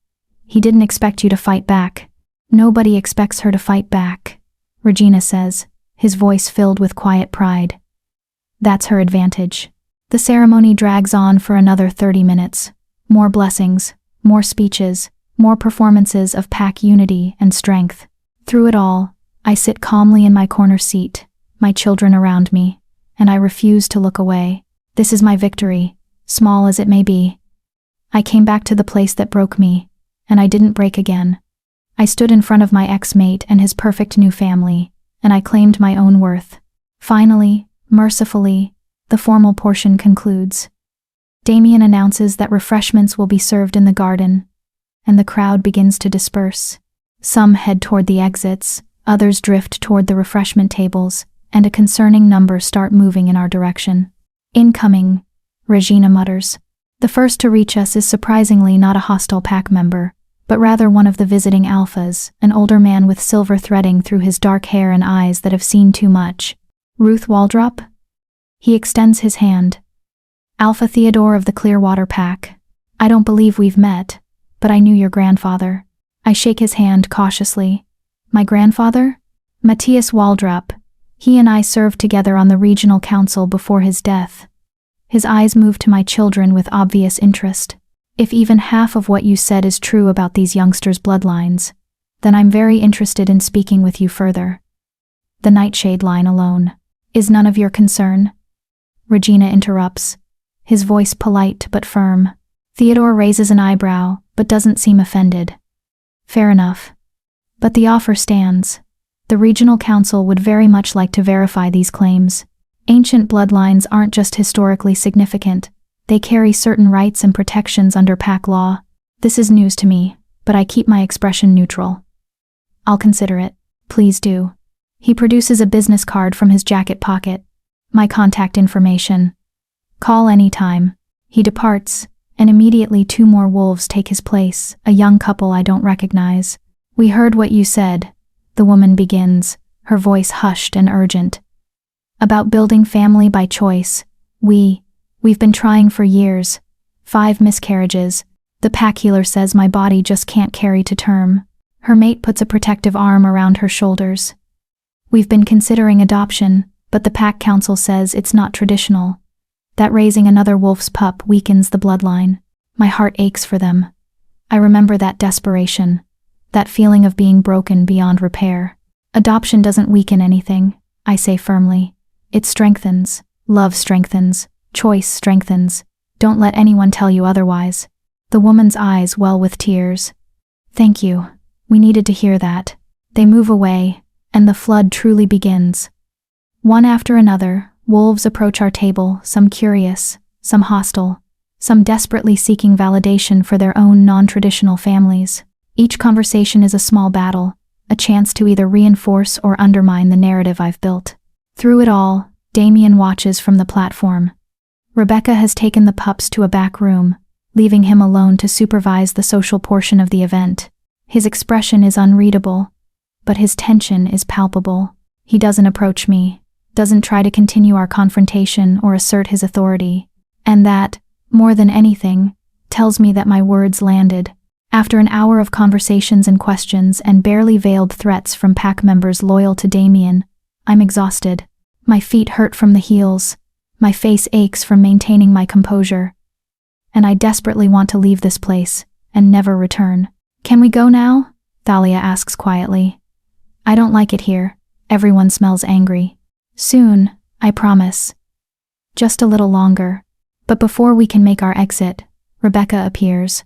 He didn't expect you to fight back. Nobody expects her to fight back, Regina says, his voice filled with quiet pride. That's her advantage. The ceremony drags on for another 30 minutes. More blessings, more speeches, more performances of pack unity and strength. Through it all, I sit calmly in my corner seat, my children around me, and I refuse to look away. This is my victory, small as it may be. I came back to the place that broke me, and I didn't break again. I stood in front of my ex-mate and his perfect new family, and I claimed my own worth. Finally, mercifully, the formal portion concludes. Damien announces that refreshments will be served in the garden, and the crowd begins to disperse. Some head toward the exits, others drift toward the refreshment tables, and a concerning number start moving in our direction. Incoming, Regina mutters. The first to reach us is surprisingly not a hostile pack member, but rather one of the visiting alphas, an older man with silver threading through his dark hair and eyes that have seen too much. Ruth Waldrop? He extends his hand. Alpha Theodore of the Clearwater Pack. I don't believe we've met, but I knew your grandfather. I shake his hand cautiously. My grandfather? Matthias Waldrop. He and I served together on the regional council before his death. His eyes move to my children with obvious interest. If even half of what you said is true about these youngsters' bloodlines, then I'm very interested in speaking with you further. The Nightshade line alone is none of your concern. Regina interrupts, his voice polite but firm. Theodore raises an eyebrow, but doesn't seem offended. Fair enough. But the offer stands. The regional council would very much like to verify these claims. Ancient bloodlines aren't just historically significant. They carry certain rights and protections under pack law. This is news to me, but I keep my expression neutral. I'll consider it. Please do. He produces a business card from his jacket pocket. My contact information. Call any time. He departs, and immediately 2 more wolves take his place, a young couple I don't recognize. We heard what you said, the woman begins, her voice hushed and urgent. About building family by choice. We've been trying for years. 5 miscarriages. The pack healer says my body just can't carry to term. Her mate puts a protective arm around her shoulders. We've been considering adoption, but the pack council says it's not traditional. That raising another wolf's pup weakens the bloodline. My heart aches for them. I remember that desperation, that feeling of being broken beyond repair. Adoption doesn't weaken anything, I say firmly. It strengthens. Love strengthens. Choice strengthens. Don't let anyone tell you otherwise. The woman's eyes well with tears. Thank you. We needed to hear that. They move away, and the flood truly begins. One after another, wolves approach our table, some curious, some hostile, some desperately seeking validation for their own non-traditional families. Each conversation is a small battle, a chance to either reinforce or undermine the narrative I've built. Through it all, Damien watches from the platform. Rebecca has taken the pups to a back room, leaving him alone to supervise the social portion of the event. His expression is unreadable, but his tension is palpable. He doesn't approach me, doesn't try to continue our confrontation or assert his authority, and that, more than anything, tells me that my words landed. After an hour of conversations and questions and barely veiled threats from pack members loyal to Damien, I'm exhausted. My feet hurt from the heels, my face aches from maintaining my composure, and I desperately want to leave this place and never return. "Can we go now?" Thalia asks quietly. "I don't like it here. Everyone smells angry." "Soon, I promise. Just a little longer." But before we can make our exit, Rebecca appears.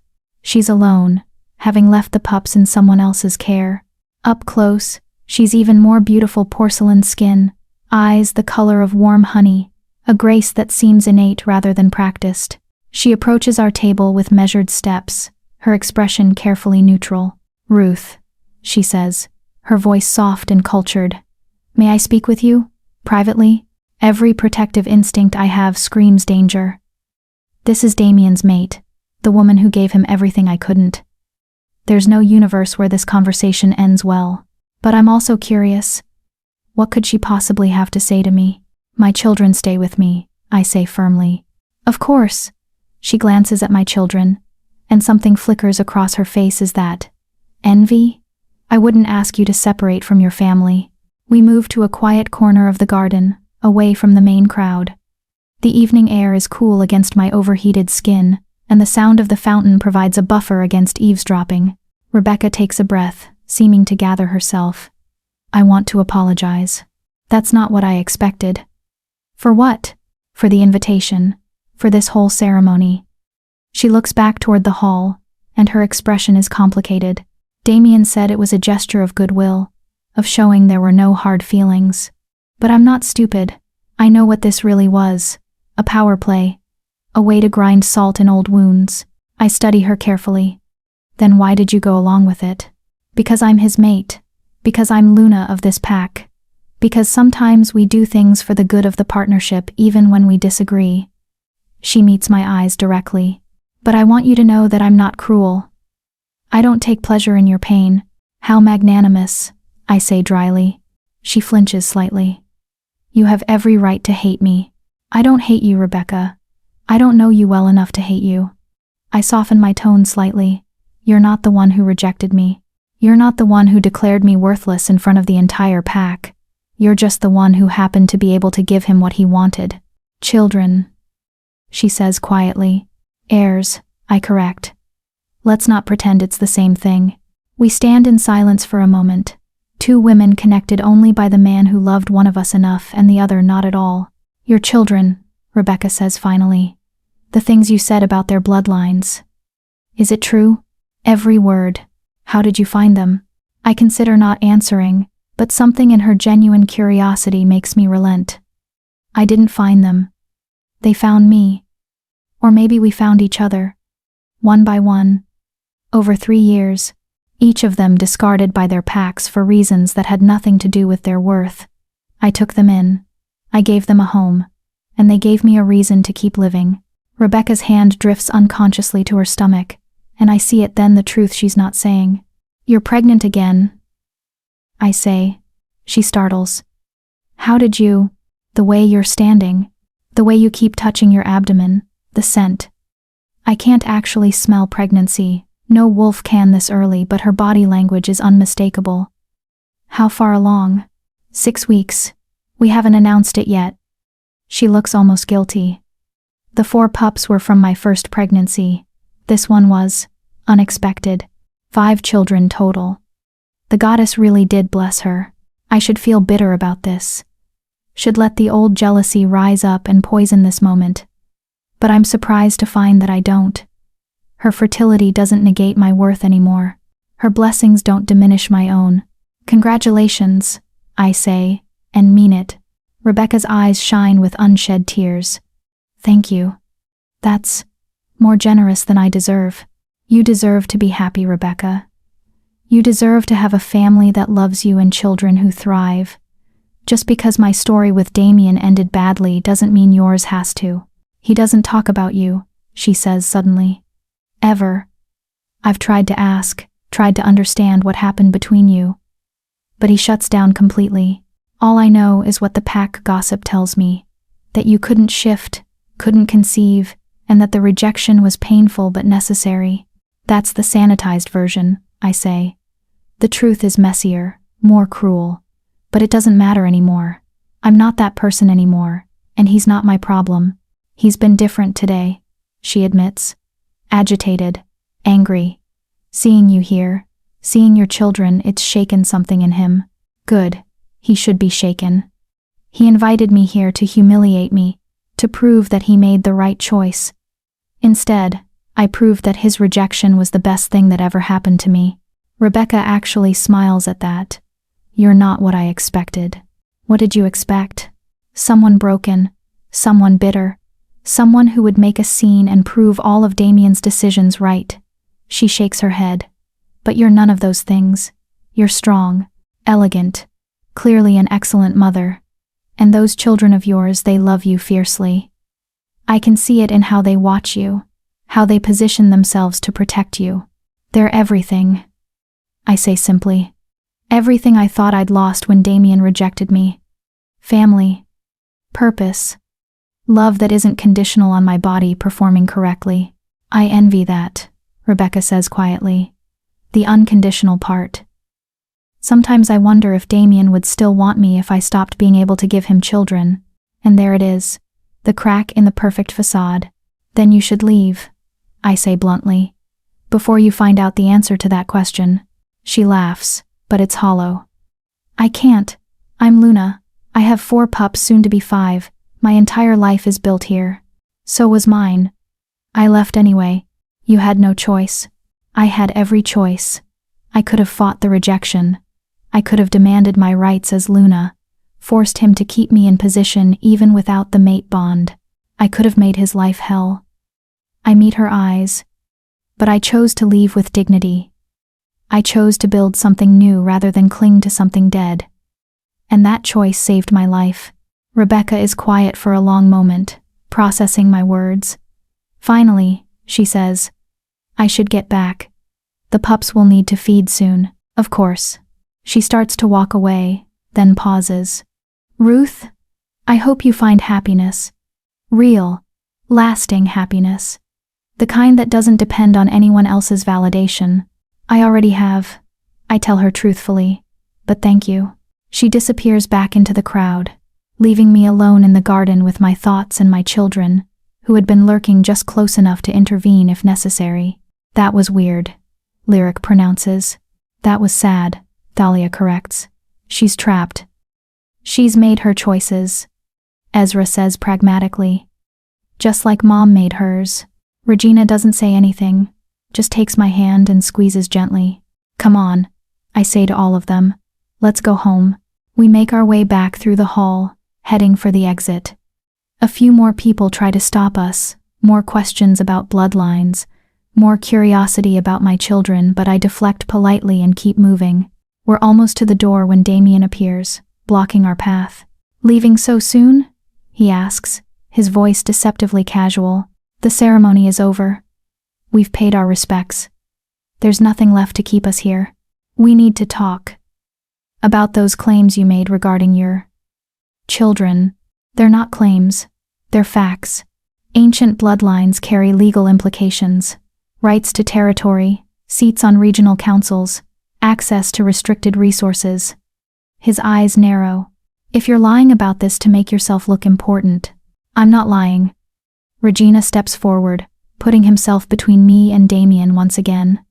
She's alone, having left the pups in someone else's care. Up close, she's even more beautiful porcelain skin, eyes the color of warm honey, a grace that seems innate rather than practiced. She approaches our table with measured steps, her expression carefully neutral. "Ruth," she says, her voice soft and cultured. "May I speak with you? Privately?" Every protective instinct I have screams danger. This is Damien's mate, the woman who gave him everything I couldn't. There's no universe where this conversation ends well. But I'm also curious. What could she possibly have to say to me? "My children stay with me," I say firmly. "Of course." She glances at my children, and something flickers across her face. Is that envy? "I wouldn't ask you to separate from your family." We move to a quiet corner of the garden, away from the main crowd. The evening air is cool against my overheated skin, and the sound of the fountain provides a buffer against eavesdropping. Rebecca takes a breath, seeming to gather herself. "I want to apologize. That's not what I expected." "For what?" "For the invitation. For this whole ceremony." She looks back toward the hall, and her expression is complicated. Damien said it was a gesture of goodwill, of showing there were no hard feelings. But I'm not stupid. I know what this really was. A power play. A way to grind salt in old wounds. I study her carefully. "Then why did you go along with it?" "Because I'm his mate. Because I'm Luna of this pack. Because sometimes we do things for the good of the partnership even when we disagree." She meets my eyes directly. "But I want you to know that I'm not cruel. I don't take pleasure in your pain." "How magnanimous," I say dryly. She flinches slightly. "You have every right to hate me." "I don't hate you, Rebecca. I don't know you well enough to hate you." I soften my tone slightly. "You're not the one who rejected me. You're not the one who declared me worthless in front of the entire pack. You're just the one who happened to be able to give him what he wanted. Children," she says quietly. "Heirs," I correct. Let's not pretend it's the same thing. We stand in silence for a moment. Two women connected only by the man who loved one of us enough and the other not at all. "Your children," Rebecca says finally. "The things you said about their bloodlines. Is it true?" "Every word." "How did you find them?" I consider not answering, but something in her genuine curiosity makes me relent. "I didn't find them. They found me. Or maybe we found each other. One by one. Over 3 years. Each of them discarded by their packs for reasons that had nothing to do with their worth. I took them in. I gave them a home. And they gave me a reason to keep living." Rebecca's hand drifts unconsciously to her stomach, and I see it then the truth she's not saying. "You're pregnant again," I say. She startles. "How did you?" "The way you're standing. The way you keep touching your abdomen. The scent." I can't actually smell pregnancy. No wolf can this early, but her body language is unmistakable. "How far along?" 6 weeks. We haven't announced it yet." She looks almost guilty. "The 4 pups were from my first pregnancy. This one was unexpected. 5 children total. The goddess really did bless her. I should feel bitter about this. Should let the old jealousy rise up and poison this moment. But I'm surprised to find that I don't. Her fertility doesn't negate my worth anymore. Her blessings don't diminish my own. "Congratulations," I say, and mean it. Rebecca's eyes shine with unshed tears. "Thank you. That's more generous than I deserve." "You deserve to be happy, Rebecca. You deserve to have a family that loves you and children who thrive. Just because my story with Damien ended badly doesn't mean yours has to. He doesn't talk about you, she says suddenly. Ever. I've tried to ask, tried to understand what happened between you. But he shuts down completely. All I know is what the pack gossip tells me, that you couldn't shift, couldn't conceive, and that the rejection was painful but necessary. That's the sanitized version, I say. The truth is messier, more cruel. But it doesn't matter anymore. I'm not that person anymore, and he's not my problem. He's been different today, she admits. Agitated, angry. Seeing you here, seeing your children, it's shaken something in him. Good. He should be shaken. He invited me here to humiliate me, to prove that he made the right choice. Instead, I proved that his rejection was the best thing that ever happened to me. Rebecca actually smiles at that. You're not what I expected. What did you expect? Someone broken, someone bitter, someone who would make a scene and prove all of Damien's decisions right. She shakes her head. But you're none of those things. You're strong, elegant, clearly an excellent mother. And those children of yours, they love you fiercely. I can see it in how they watch you, how they position themselves to protect you. They're everything. I say simply. Everything I thought I'd lost when Damien rejected me. Family. Purpose. Love that isn't conditional on my body performing correctly. I envy that, Rebecca says quietly. The unconditional part. Sometimes I wonder if Damien would still want me if I stopped being able to give him children. And there it is, the crack in the perfect facade. Then you should leave, I say bluntly. Before you find out the answer to that question. She laughs, but it's hollow. I can't. I'm Luna. I have 4 pups, soon to be 5. My entire life is built here. So was mine. I left anyway. You had no choice. I had every choice. I could have fought the rejection. I could have demanded my rights as Luna, forced him to keep me in position even without the mate bond. I could have made his life hell. I meet her eyes. But I chose to leave with dignity. I chose to build something new rather than cling to something dead. And that choice saved my life. Rebecca is quiet for a long moment, processing my words. Finally, she says, I should get back. The pups will need to feed soon, of course. She starts to walk away, then pauses. Ruth, I hope you find happiness. Real, lasting happiness. The kind that doesn't depend on anyone else's validation. I already have, I tell her truthfully, but thank you. She disappears back into the crowd, leaving me alone in the garden with my thoughts and my children, who had been lurking just close enough to intervene if necessary. That was weird, Lyric pronounces. That was sad, Thalia corrects. She's trapped. She's made her choices, Ezra says pragmatically. Just like Mom made hers. Regina doesn't say anything, just takes my hand and squeezes gently. Come on, I say to all of them. Let's go home. We make our way back through the hall, heading for the exit. A few more people try to stop us, more questions about bloodlines, more curiosity about my children, but I deflect politely and keep moving. We're almost to the door when Damien appears, blocking our path. Leaving so soon? He asks, his voice deceptively casual. The ceremony is over. We've paid our respects. There's nothing left to keep us here. We need to talk. About those claims you made regarding your children. They're not claims. They're facts. Ancient bloodlines carry legal implications. Rights to territory, seats on regional councils, access to restricted resources. His eyes narrow. If you're lying about this to make yourself look important, I'm not lying. Regina steps forward, putting himself between me and Damien once again.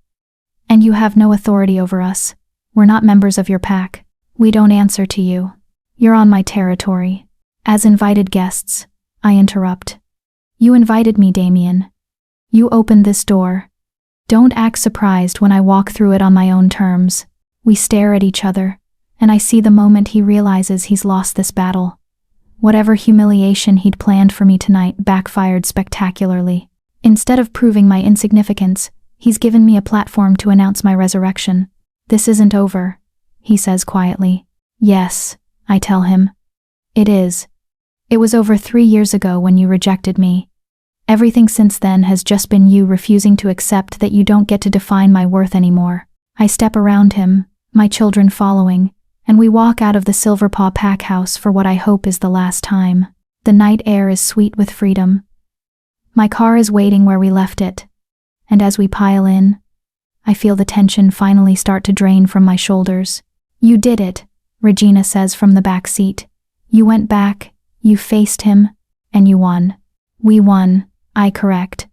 And you have no authority over us. We're not members of your pack. We don't answer to you. You're on my territory. As invited guests, I interrupt. You invited me, Damien. You opened this door. Don't act surprised when I walk through it on my own terms. We stare at each other, and I see the moment he realizes he's lost this battle. Whatever humiliation he'd planned for me tonight backfired spectacularly. Instead of proving my insignificance, he's given me a platform to announce my resurrection. This isn't over, he says quietly. Yes, I tell him. It is. It was over 3 years ago when you rejected me. Everything since then has just been you refusing to accept that you don't get to define my worth anymore. I step around him, my children following, and we walk out of the Silverpaw pack house for what I hope is the last time. The night air is sweet with freedom. My car is waiting where we left it, and as we pile in, I feel the tension finally start to drain from my shoulders. You did it, Regina says from the back seat. You went back, you faced him, and you won. We won, I correct.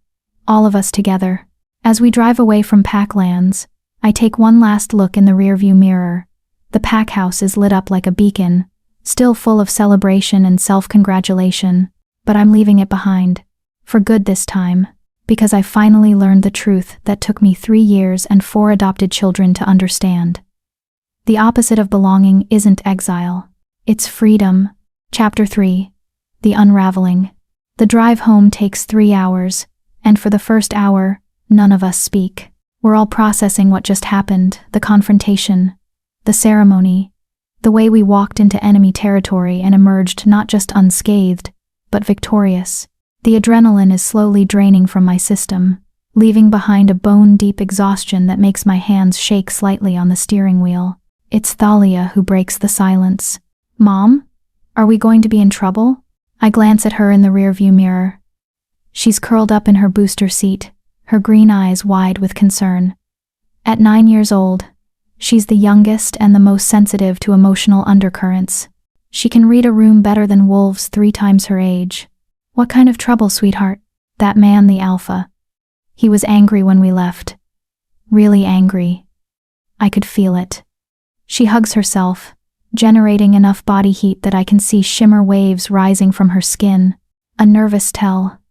All of us together. As we drive away from Packlands, I take one last look in the rearview mirror. The pack house is lit up like a beacon, still full of celebration and self-congratulation, but I'm leaving it behind. For good this time, because I finally learned the truth that took me 3 years and 4 adopted children to understand. The opposite of belonging isn't exile. It's freedom. Chapter 3. The Unraveling. The drive home takes 3 hours, and for the first hour, none of us speak. We're all processing what just happened, the confrontation, the ceremony, the way we walked into enemy territory and emerged not just unscathed, but victorious. The adrenaline is slowly draining from my system, leaving behind a bone-deep exhaustion that makes my hands shake slightly on the steering wheel. It's Thalia who breaks the silence. Mom? Are we going to be in trouble? I glance at her in the rearview mirror. She's curled up in her booster seat, her green eyes wide with concern. At 9 years old, she's the youngest and the most sensitive to emotional undercurrents. She can read a room better than wolves 3 times her age. What kind of trouble, sweetheart? That man, the alpha. He was angry when we left. Really angry. I could feel it. She hugs herself, generating enough body heat that I can see shimmer waves rising from her skin. A nervous tell.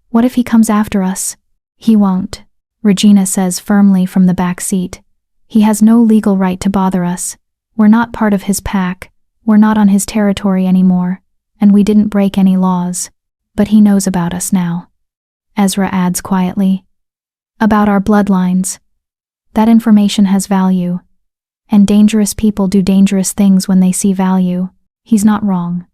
What if he comes after us? He won't, Regina says firmly from the back seat. He has no legal right to bother us. We're not part of his pack, we're not on his territory anymore, and we didn't break any laws. But he knows about us now. Ezra adds quietly. About our bloodlines. That information has value. And dangerous people do dangerous things when they see value. He's not wrong.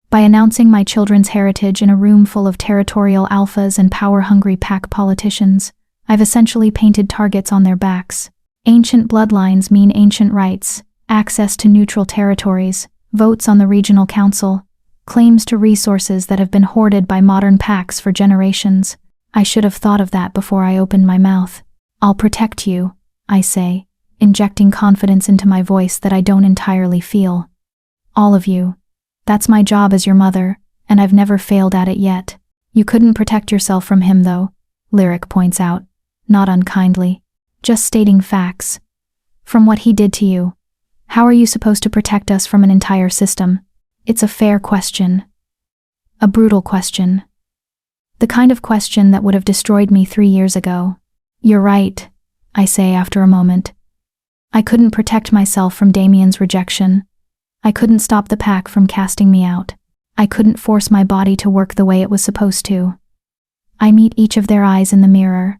By announcing my children's heritage in a room full of territorial alphas and power-hungry pack politicians, I've essentially painted targets on their backs. Ancient bloodlines mean ancient rights, access to neutral territories, votes on the regional council, claims to resources that have been hoarded by modern packs for generations. I should have thought of that before I opened my mouth. I'll protect you, I say, injecting confidence into my voice that I don't entirely feel. All of you. That's my job as your mother, and I've never failed at it yet. You couldn't protect yourself from him though, Lyric points out, not unkindly. Just stating facts. From what he did to you. How are you supposed to protect us from an entire system? It's a fair question. A brutal question. The kind of question that would have destroyed me 3 years ago. You're right, I say after a moment. I couldn't protect myself from Damien's rejection. I couldn't stop the pack from casting me out. I couldn't force my body to work the way it was supposed to. I meet each of their eyes in the mirror.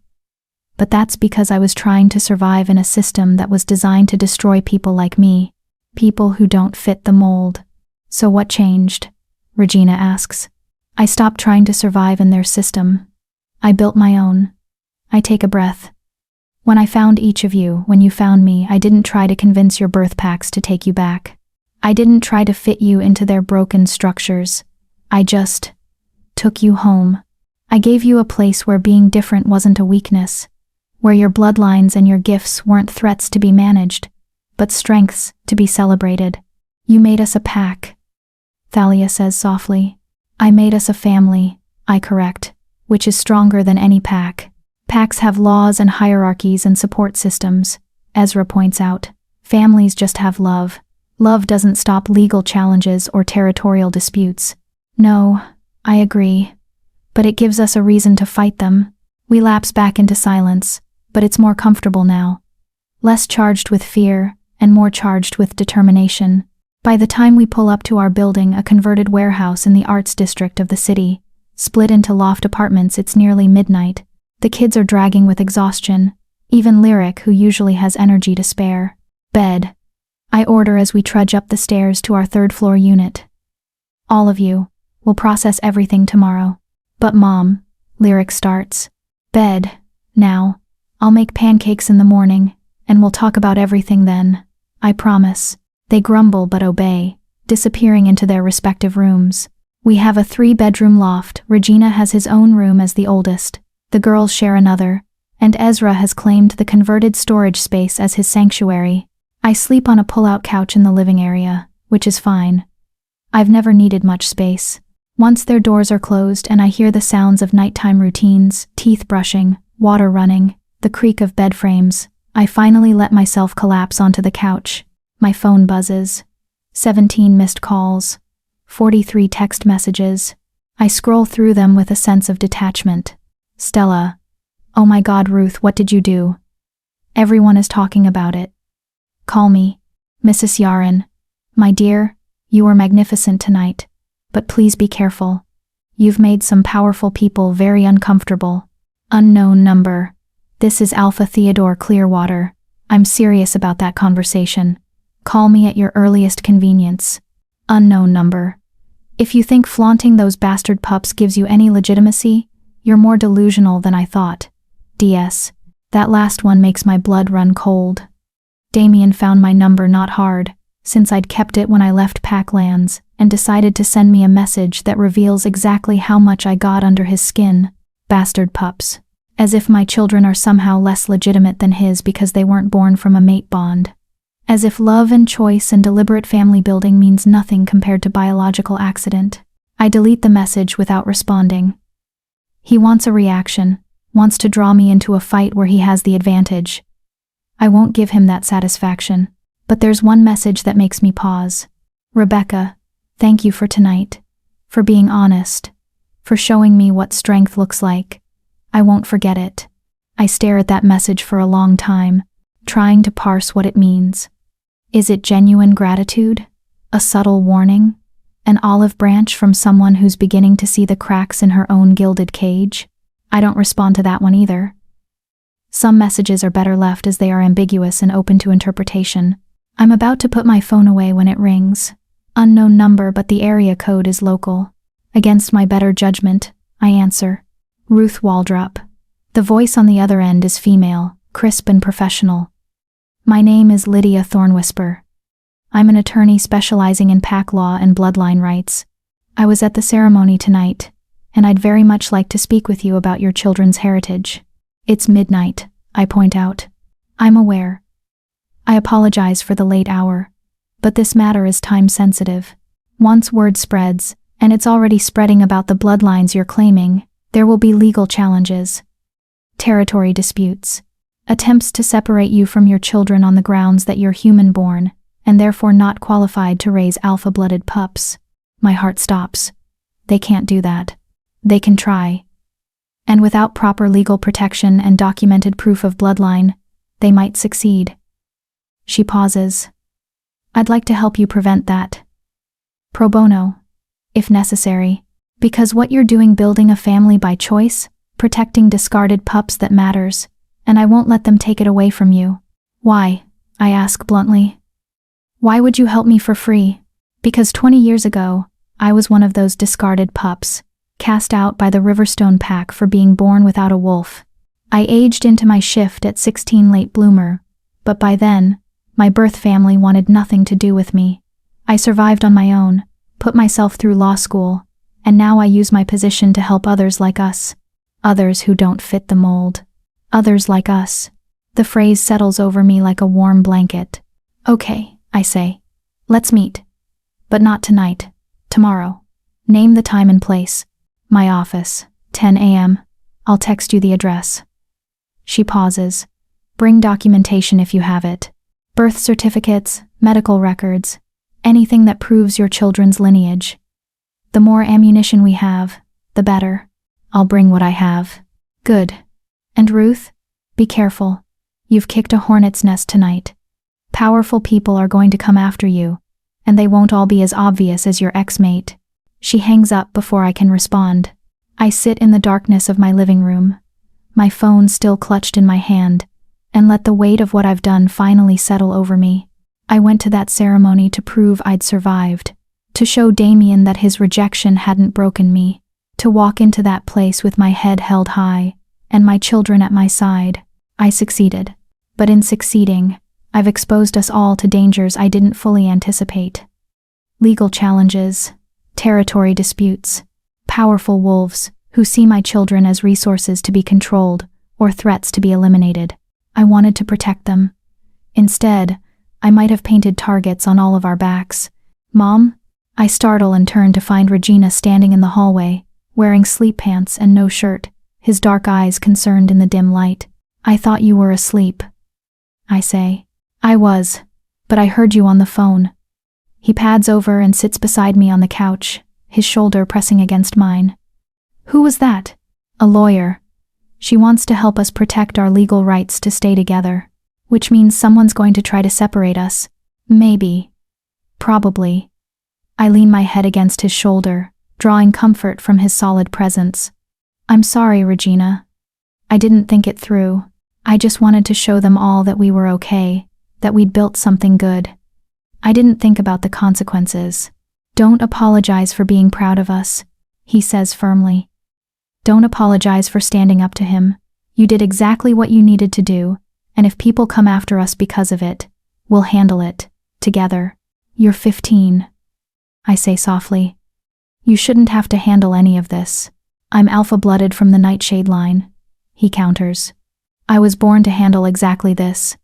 But that's because I was trying to survive in a system that was designed to destroy people like me, people who don't fit the mold. So what changed? Regina asks. I stopped trying to survive in their system. I built my own. I take a breath. When I found each of you, when you found me, I didn't try to convince your birth packs to take you back. I didn't try to fit you into their broken structures. I just took you home. I gave you a place where being different wasn't a weakness, where your bloodlines and your gifts weren't threats to be managed, but strengths to be celebrated. You made us a pack, Thalia says softly. I made us a family, I correct, which is stronger than any pack. Packs have laws and hierarchies and support systems, Ezra points out. Families just have love. Love doesn't stop legal challenges or territorial disputes. No, I agree. But it gives us a reason to fight them. We lapse back into silence, but it's more comfortable now. Less charged with fear, and more charged with determination. By the time we pull up to our building, a converted warehouse in the arts district of the city, split into loft apartments, it's nearly midnight. The kids are dragging with exhaustion, even Lyric, who usually has energy to spare. Bed. I order as we trudge up the stairs to our third-floor unit. All of you. We'll process everything tomorrow. But Mom, Lyric starts. Bed. Now. I'll make pancakes in the morning, and we'll talk about everything then. I promise. They grumble but obey, disappearing into their respective rooms. We have a 3-bedroom loft. Regina has his own room as the oldest. The girls share another, and Ezra has claimed the converted storage space as his sanctuary. I sleep on a pull-out couch in the living area, which is fine. I've never needed much space. Once their doors are closed and I hear the sounds of nighttime routines, teeth brushing, water running, the creak of bed frames, I finally let myself collapse onto the couch. My phone buzzes. 17 missed calls. 43 text messages. I scroll through them with a sense of detachment. Stella. Oh my God, Ruth, what did you do? Everyone is talking about it. Call me. Mrs. Yaren. My dear, you were magnificent tonight, but please be careful. You've made some powerful people very uncomfortable. Unknown number. This is Alpha Theodore Clearwater. I'm serious about that conversation. Call me at your earliest convenience. Unknown number. If you think flaunting those bastard pups gives you any legitimacy, you're more delusional than I thought. DS. That last one makes my blood run cold. Damien found my number not hard, since I'd kept it when I left Packlands, and decided to send me a message that reveals exactly how much I got under his skin. Bastard pups. As if my children are somehow less legitimate than his because they weren't born from a mate bond. As if love and choice and deliberate family building means nothing compared to biological accident. I delete the message without responding. He wants a reaction, wants to draw me into a fight where he has the advantage. I won't give him that satisfaction, but there's one message that makes me pause. Rebecca, thank you for tonight, for being honest, for showing me what strength looks like. I won't forget it. I stare at that message for a long time, trying to parse what it means. Is it genuine gratitude? A subtle warning? An olive branch from someone who's beginning to see the cracks in her own gilded cage? I don't respond to that one either. Some messages are better left as they are ambiguous and open to interpretation. I'm about to put my phone away when it rings. Unknown number, but the area code is local. Against my better judgment, I answer. Ruth Waldrop. The voice on the other end is female, crisp and professional. My name is Lydia Thornwhisper. I'm an attorney specializing in pack law and bloodline rights. I was at the ceremony tonight, and I'd very much like to speak with you about your children's heritage. It's midnight, I point out. I'm aware. I apologize for the late hour, but this matter is time-sensitive. Once word spreads, and it's already spreading about the bloodlines you're claiming, there will be legal challenges, territory disputes, attempts to separate you from your children on the grounds that you're human-born, and therefore not qualified to raise alpha-blooded pups. My heart stops. They can't do that. They can try. And without proper legal protection and documented proof of bloodline, they might succeed. She pauses. I'd like to help you prevent that. Pro bono, if necessary. Because what you're doing building a family by choice, protecting discarded pups that matters, and I won't let them take it away from you. Why? I ask bluntly. Why would you help me for free? Because 20 years ago, I was one of those discarded pups, cast out by the Riverstone pack for being born without a wolf. I aged into my shift at 16 late bloomer, but by then, my birth family wanted nothing to do with me. I survived on my own, put myself through law school, and now I use my position to help others like us. Others who don't fit the mold. Others like us. The phrase settles over me like a warm blanket. Okay, I say. Let's meet. But not tonight. Tomorrow. Name the time and place. My office. 10 a.m. I'll text you the address. She pauses. Bring documentation if you have it. Birth certificates, medical records, anything that proves your children's lineage. The more ammunition we have, the better. I'll bring what I have. Good. And Ruth, be careful. You've kicked a hornet's nest tonight. Powerful people are going to come after you, and they won't all be as obvious as your ex-mate. She hangs up before I can respond. I sit in the darkness of my living room, my phone still clutched in my hand, and let the weight of what I've done finally settle over me. I went to that ceremony to prove I'd survived, to show Damien that his rejection hadn't broken me, to walk into that place with my head held high, and my children at my side. I succeeded. But in succeeding, I've exposed us all to dangers I didn't fully anticipate. Legal challenges, territory disputes, powerful wolves who see my children as resources to be controlled or threats to be eliminated. I wanted to protect them. Instead, I might have painted targets on all of our backs. Mom? I startle and turn to find Regina standing in the hallway, wearing sleep pants and no shirt, his dark eyes concerned in the dim light. I thought you were asleep. I say. I was, but I heard you on the phone. He pads over and sits beside me on the couch, his shoulder pressing against mine. Who was that? A lawyer. She wants to help us protect our legal rights to stay together, which means someone's going to try to separate us. Maybe. Probably. I lean my head against his shoulder, drawing comfort from his solid presence. I'm sorry, Regina. I didn't think it through. I just wanted to show them all that we were okay, that we'd built something good. I didn't think about the consequences. Don't apologize for being proud of us, he says firmly. Don't apologize for standing up to him. You did exactly what you needed to do, and if people come after us because of it, we'll handle it, together. You're 15. I say softly. You shouldn't have to handle any of this. I'm alpha-blooded from the Nightshade line, he counters. I was born to handle exactly this.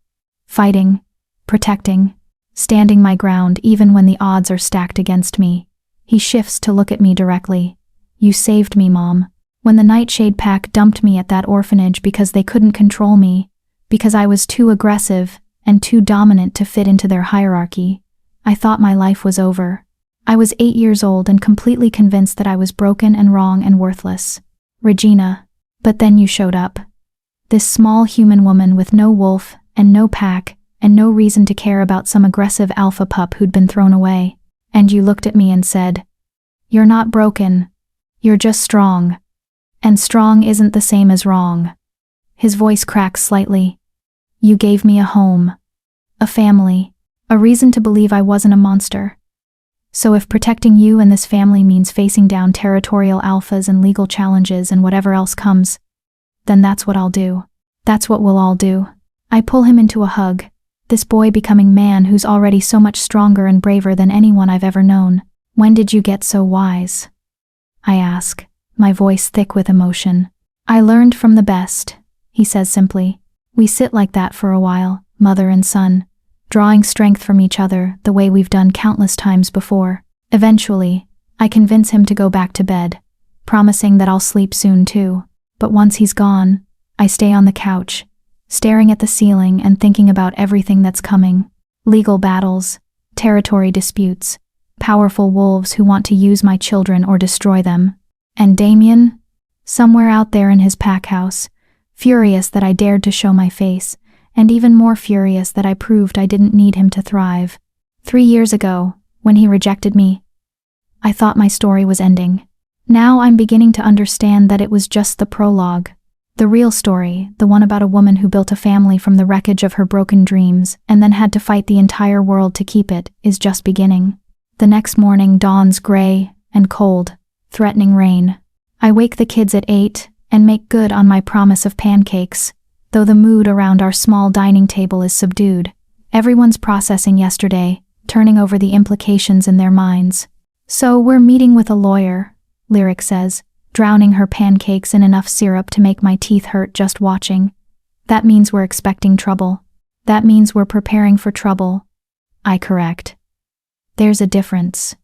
Fighting, protecting, standing my ground even when the odds are stacked against me. He shifts to look at me directly. You saved me, Mom. When the Nightshade pack dumped me at that orphanage because they couldn't control me, because I was too aggressive and too dominant to fit into their hierarchy, I thought my life was over. I was 8 years old and completely convinced that I was broken and wrong and worthless. Regina. But then you showed up. This small human woman with no wolf and no pack and no reason to care about some aggressive alpha pup who'd been thrown away. And you looked at me and said, "You're not broken. You're just strong. And strong isn't the same as wrong." His voice cracks slightly. You gave me a home, a family, a reason to believe I wasn't a monster. So if protecting you and this family means facing down territorial alphas and legal challenges and whatever else comes, then that's what I'll do. That's what we'll all do. I pull him into a hug, this boy becoming man who's already so much stronger and braver than anyone I've ever known. When did you get so wise? I ask, my voice thick with emotion. I learned from the best, he says simply. We sit like that for a while, mother and son, drawing strength from each other the way we've done countless times before. Eventually, I convince him to go back to bed, promising that I'll sleep soon too. But once he's gone, I stay on the couch, staring at the ceiling and thinking about everything that's coming. Legal battles, territory disputes, powerful wolves who want to use my children or destroy them. And Damien, somewhere out there in his pack house, furious that I dared to show my face, and even more furious that I proved I didn't need him to thrive. 3 years ago, when he rejected me, I thought my story was ending. Now I'm beginning to understand that it was just the prologue. The real story, the one about a woman who built a family from the wreckage of her broken dreams and then had to fight the entire world to keep it, is just beginning. The next morning dawns gray and cold, threatening rain. I wake the kids at 8 and make good on my promise of pancakes, though the mood around our small dining table is subdued. Everyone's processing yesterday, turning over the implications in their minds. So we're meeting with a lawyer, Lyric says, drowning her pancakes in enough syrup to make my teeth hurt just watching. That means we're expecting trouble. That means we're preparing for trouble. I correct. There's a difference.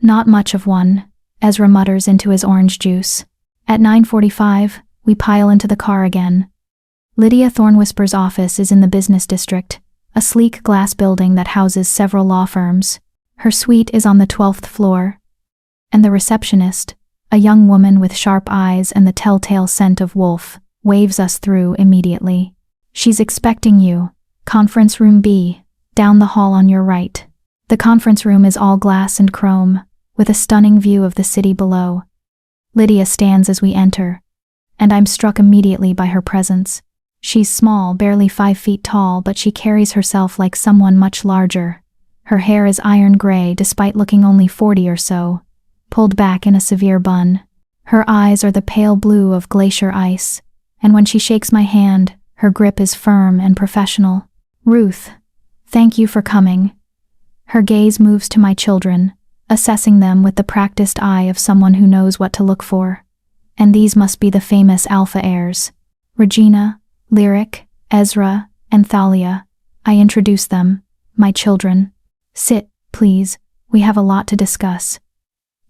Not much of one, Ezra mutters into his orange juice. At 9:45, we pile into the car again. Lydia Thornwhisper's office is in the business district, a sleek glass building that houses several law firms. Her suite is on the 12th floor. And the receptionist, a young woman with sharp eyes and the telltale scent of wolf, waves us through immediately. She's expecting you. Conference room B, down the hall on your right. The conference room is all glass and chrome, with a stunning view of the city below. Lydia stands as we enter, and I'm struck immediately by her presence. She's small, barely 5 feet tall, but she carries herself like someone much larger. Her hair is iron gray despite looking only 40 or so, pulled back in a severe bun. Her eyes are the pale blue of glacier ice, and when she shakes my hand, her grip is firm and professional. Ruth, thank you for coming. Her gaze moves to my children, assessing them with the practiced eye of someone who knows what to look for. And these must be the famous alpha heirs. Regina, Lyric, Ezra, and Thalia. I introduce them, my children. Sit, please, we have a lot to discuss.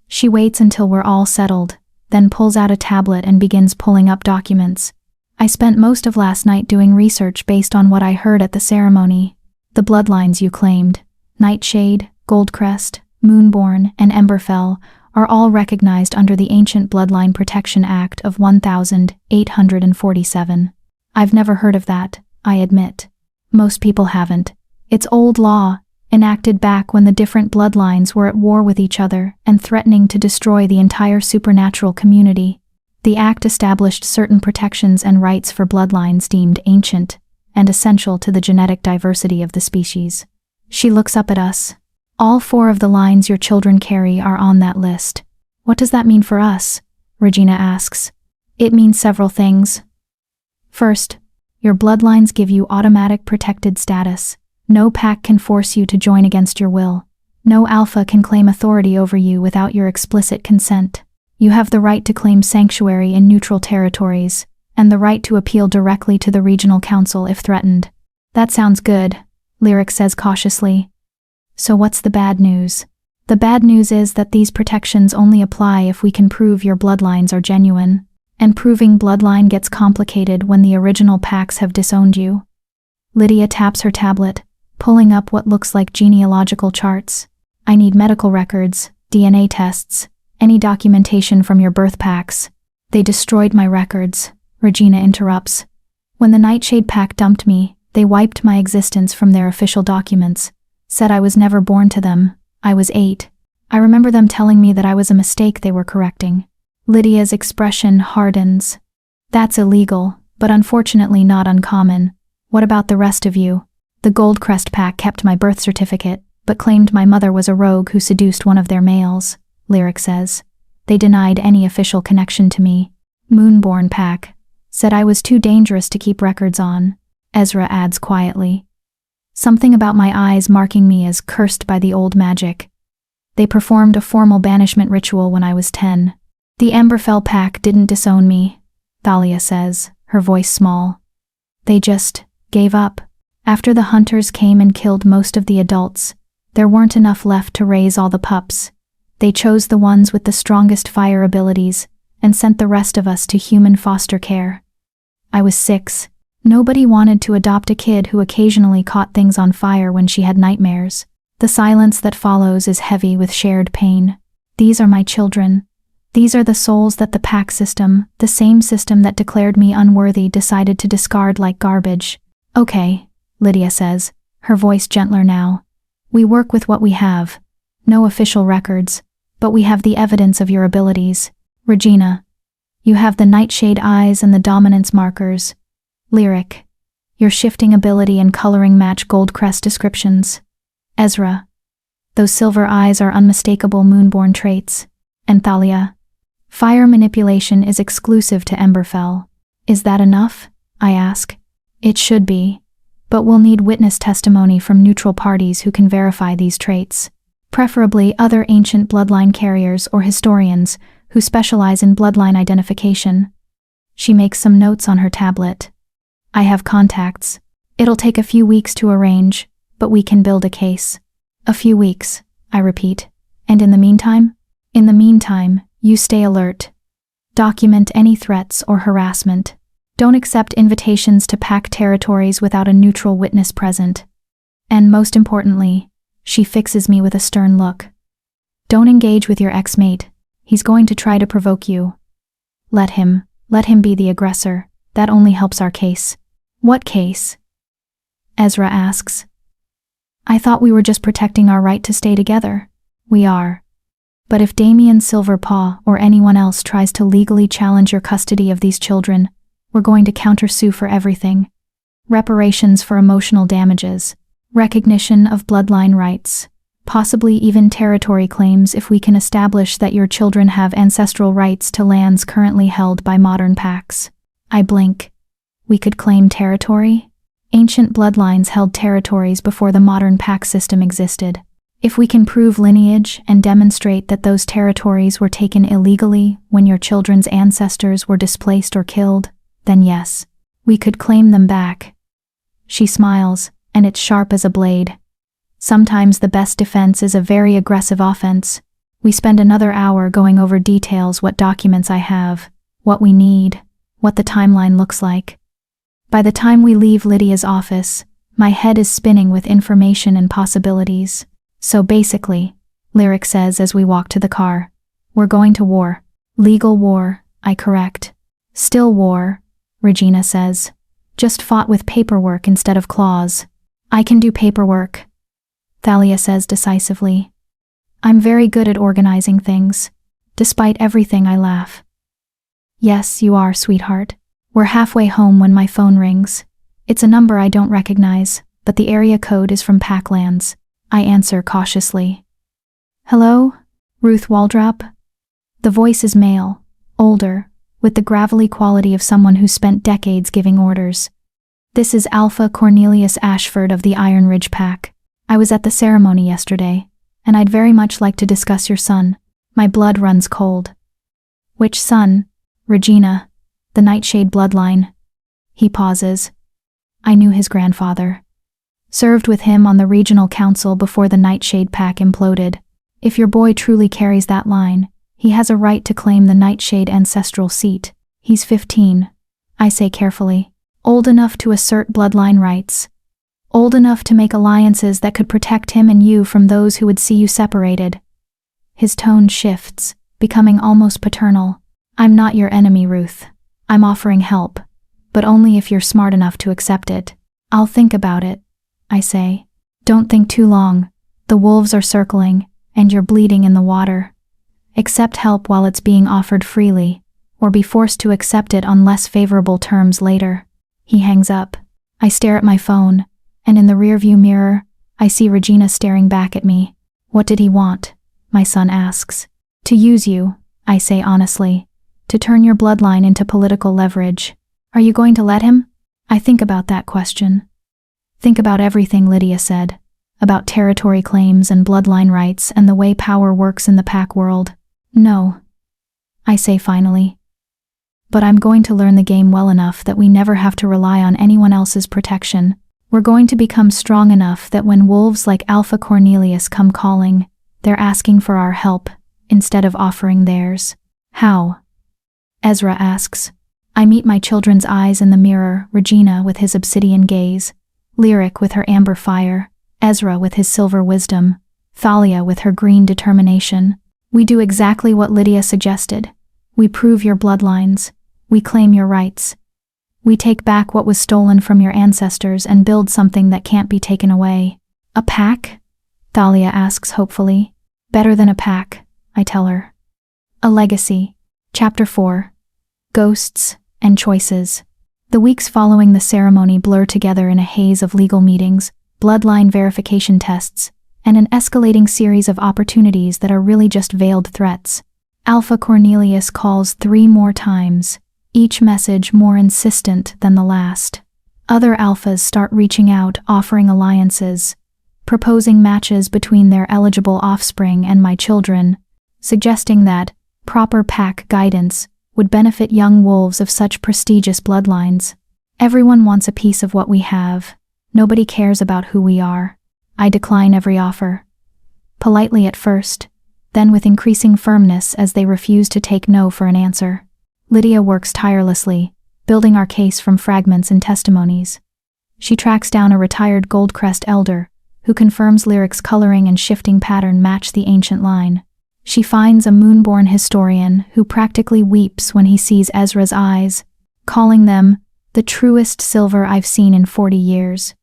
She waits until we're all settled, then pulls out a tablet and begins pulling up documents. I spent most of last night doing research based on what I heard at the ceremony. The bloodlines you claimed, Nightshade, Goldcrest, Moonborn, and Emberfell, are all recognized under the Ancient Bloodline Protection Act of 1847. I've never heard of that, I admit. Most people haven't. It's old law, enacted back when the different bloodlines were at war with each other and threatening to destroy the entire supernatural community. The act established certain protections and rights for bloodlines deemed ancient and essential to the genetic diversity of the species. She looks up at us. All 4 of the lines your children carry are on that list. What does that mean for us? Regina asks. It means several things. First, your bloodlines give you automatic protected status. No pack can force you to join against your will. No alpha can claim authority over you without your explicit consent. You have the right to claim sanctuary in neutral territories, and the right to appeal directly to the regional council if threatened. That sounds good, Lyric says cautiously. So what's the bad news? The bad news is that these protections only apply if we can prove your bloodlines are genuine, and proving bloodline gets complicated when the original packs have disowned you. Lydia taps her tablet, pulling up what looks like genealogical charts. I need medical records, DNA tests, any documentation from your birth packs. They destroyed my records, Regina interrupts. When the Nightshade pack dumped me, they wiped my existence from their official documents, said I was never born to them. I was 8. I remember them telling me that I was a mistake they were correcting. Lydia's expression hardens. That's illegal, but unfortunately not uncommon. What about the rest of you? The Goldcrest pack kept my birth certificate, but claimed my mother was a rogue who seduced one of their males, Lyric says. They denied any official connection to me. Moonborn pack said I was too dangerous to keep records on, Ezra adds quietly. Something about my eyes marking me as cursed by the old magic. They performed a formal banishment ritual when I was 10. The Emberfell pack didn't disown me, Thalia says, her voice small. They just gave up. After the hunters came and killed most of the adults, there weren't enough left to raise all the pups. They chose the ones with the strongest fire abilities and sent the rest of us to human foster care. I was 6. Nobody wanted to adopt a kid who occasionally caught things on fire when she had nightmares. The silence that follows is heavy with shared pain. These are my children. These are the souls that the pack system, the same system that declared me unworthy, decided to discard like garbage. Okay, Lydia says, her voice gentler now. We work with what we have. No official records, but we have the evidence of your abilities. Regina, you have the Nightshade eyes and the dominance markers. Lyric, your shifting ability and coloring match Goldcrest descriptions. Ezra, those silver eyes are unmistakable Moonborn traits. And Thalia, fire manipulation is exclusive to Emberfell. Is that enough? I ask. It should be, but we'll need witness testimony from neutral parties who can verify these traits. Preferably other ancient bloodline carriers or historians who specialize in bloodline identification. She makes some notes on her tablet. I have contacts. It'll take a few weeks to arrange, but we can build a case. A few weeks, I repeat. And in the meantime? In the meantime, you stay alert. Document any threats or harassment. Don't accept invitations to pack territories without a neutral witness present. And most importantly, she fixes me with a stern look. Don't engage with your ex-mate. He's going to try to provoke you. Let him be the aggressor. That only helps our case. What case? Ezra asks. I thought we were just protecting our right to stay together. We are. But if Damien Silverpaw or anyone else tries to legally challenge your custody of these children, We're going to countersue for everything. Reparations for emotional damages, recognition of bloodline rights, possibly even territory claims if we can establish that your children have ancestral rights to lands currently held by modern packs. I blink. We could claim territory? Ancient bloodlines held territories before the modern pack system existed. If we can prove lineage and demonstrate that those territories were taken illegally when your children's ancestors were displaced or killed, then yes, we could claim them back. She smiles, and it's sharp as a blade. Sometimes the best defense is a very aggressive offense. We spend another hour going over details, what documents I have, what we need, what the timeline looks like. By the time we leave Lydia's office, my head is spinning with information and possibilities. So basically, Lyric says as we walk to the car, we're going to war. Legal war, I correct. Still war, Regina says. Just fought with paperwork instead of claws. I can do paperwork, Thalia says decisively. I'm very good at organizing things. Despite everything, I laugh. Yes, you are, sweetheart. We're halfway home when my phone rings. It's a number I don't recognize, but the area code is from Packlands. I answer cautiously. Hello? Ruth Waldrop? The voice is male, older, with the gravelly quality of someone who spent decades giving orders. This is Alpha Cornelius Ashford of the Iron Ridge Pack. I was at the ceremony yesterday, and I'd very much like to discuss your son. My blood runs cold. Which son? Regina. The Nightshade bloodline. He pauses. I knew his grandfather. Served with him on the regional council before the Nightshade Pack imploded. If your boy truly carries that line, he has a right to claim the Nightshade ancestral seat. He's 15, I say carefully. Old enough to assert bloodline rights. Old enough to make alliances that could protect him and you from those who would see you separated. His tone shifts, becoming almost paternal. I'm not your enemy, Ruth. I'm offering help, but only if you're smart enough to accept it. I'll think about it, I say. Don't think too long. The wolves are circling, and you're bleeding in the water. Accept help while it's being offered freely, or be forced to accept it on less favorable terms later. He hangs up. I stare at my phone, and in the rearview mirror, I see Regina staring back at me. What did he want? My son asks. To use you, I say honestly. To turn your bloodline into political leverage. Are you going to let him? I think about that question. Think about everything Lydia said. About territory claims and bloodline rights and the way power works in the pack world. No, I say finally. But I'm going to learn the game well enough that we never have to rely on anyone else's protection. We're going to become strong enough that when wolves like Alpha Cornelius come calling, they're asking for our help instead of offering theirs. How? Ezra asks. I meet my children's eyes in the mirror, Regina with his obsidian gaze, Lyric with her amber fire, Ezra with his silver wisdom, Thalia with her green determination. We do exactly what Lydia suggested. We prove your bloodlines. We claim your rights. We take back what was stolen from your ancestors and build something that can't be taken away. A pack? Thalia asks hopefully. Better than a pack, I tell her. A legacy. Chapter 4. Ghosts and Choices. The weeks following the ceremony blur together in a haze of legal meetings, bloodline verification tests, and an escalating series of opportunities that are really just veiled threats. Alpha Cornelius calls 3 more times, each message more insistent than the last. Other alphas start reaching out, offering alliances, proposing matches between their eligible offspring and my children, suggesting that proper pack guidance would benefit young wolves of such prestigious bloodlines. Everyone wants a piece of what we have. Nobody cares about who we are. I decline every offer. Politely at first, then with increasing firmness as they refuse to take no for an answer. Lydia works tirelessly, building our case from fragments and testimonies. She tracks down a retired Goldcrest elder, who confirms Lyric's coloring and shifting pattern match the ancient line. She finds a moonborn historian who practically weeps when he sees Ezra's eyes, calling them the truest silver I've seen in 40 years.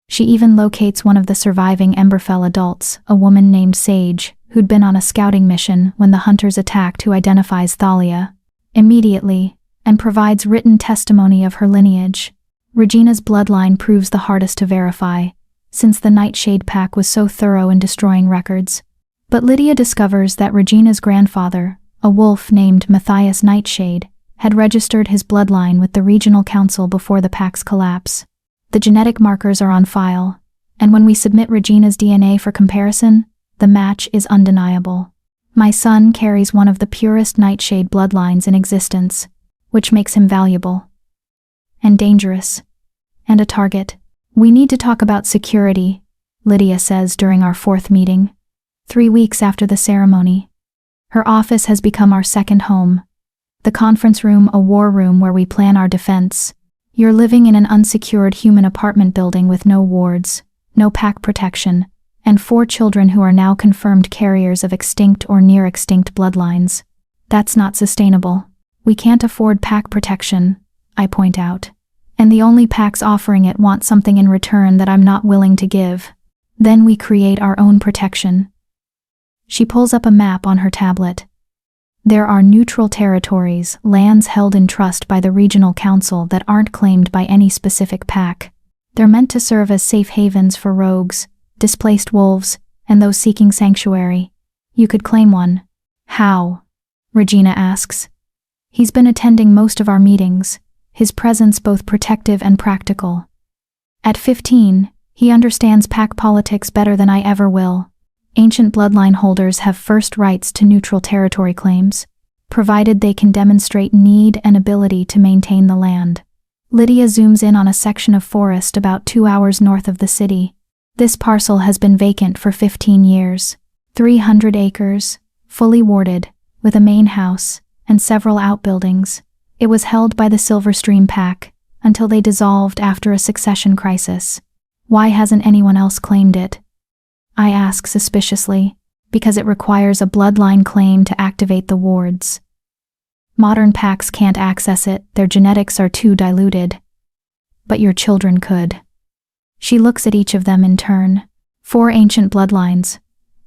She even locates one of the surviving Emberfell adults, a woman named Sage, who'd been on a scouting mission when the hunters attacked, who identifies Thalia. Immediately, and provides written testimony of her lineage. Regina's bloodline proves the hardest to verify, since the Nightshade Pack was so thorough in destroying records. But Lydia discovers that Regina's grandfather, a wolf named Matthias Nightshade, had registered his bloodline with the regional council before the pack's collapse. The genetic markers are on file, and when we submit Regina's DNA for comparison, the match is undeniable. My son carries one of the purest Nightshade bloodlines in existence, which makes him valuable and dangerous, and a target. We need to talk about security, Lydia says during our 4th meeting, 3 weeks after the ceremony. Her office has become our second home. The conference room, a war room where we plan our defense. You're living in an unsecured human apartment building with no wards, no pack protection, and 4 children who are now confirmed carriers of extinct or near-extinct bloodlines. That's not sustainable. We can't afford pack protection, I point out. And the only packs offering it want something in return that I'm not willing to give. Then we create our own protection. She pulls up a map on her tablet. There are neutral territories, lands held in trust by the regional council that aren't claimed by any specific pack. They're meant to serve as safe havens for rogues, displaced wolves, and those seeking sanctuary. You could claim one. How? Regina asks. He's been attending most of our meetings, his presence both protective and practical. At 15, he understands pack politics better than I ever will. Ancient bloodline holders have first rights to neutral territory claims, provided they can demonstrate need and ability to maintain the land. Lydia zooms in on a section of forest about 2 hours north of the city. This parcel has been vacant for 15 years. 300 acres, fully warded, with a main house and several outbuildings. It was held by the Silverstream Pack until they dissolved after a succession crisis. Why hasn't anyone else claimed it? I ask suspiciously. Because it requires a bloodline claim to activate the wards. Modern packs can't access it, their genetics are too diluted. But your children could. She looks at each of them in turn. 4 ancient bloodlines.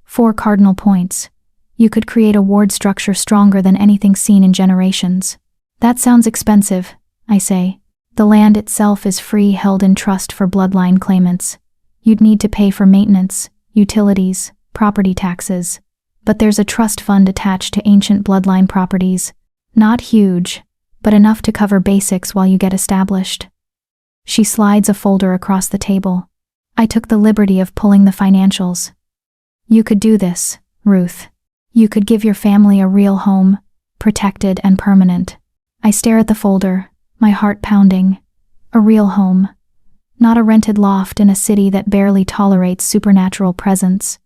4 cardinal points. You could create a ward structure stronger than anything seen in generations. That sounds expensive, I say. The land itself is free, held in trust for bloodline claimants. You'd need to pay for maintenance, utilities, property taxes. But there's a trust fund attached to ancient bloodline properties. Not huge, but enough to cover basics while you get established. She slides a folder across the table. I took the liberty of pulling the financials. You could do this, Ruth. You could give your family a real home, protected and permanent. I stare at the folder, my heart pounding. A real home. Not a rented loft in a city that barely tolerates supernatural presence.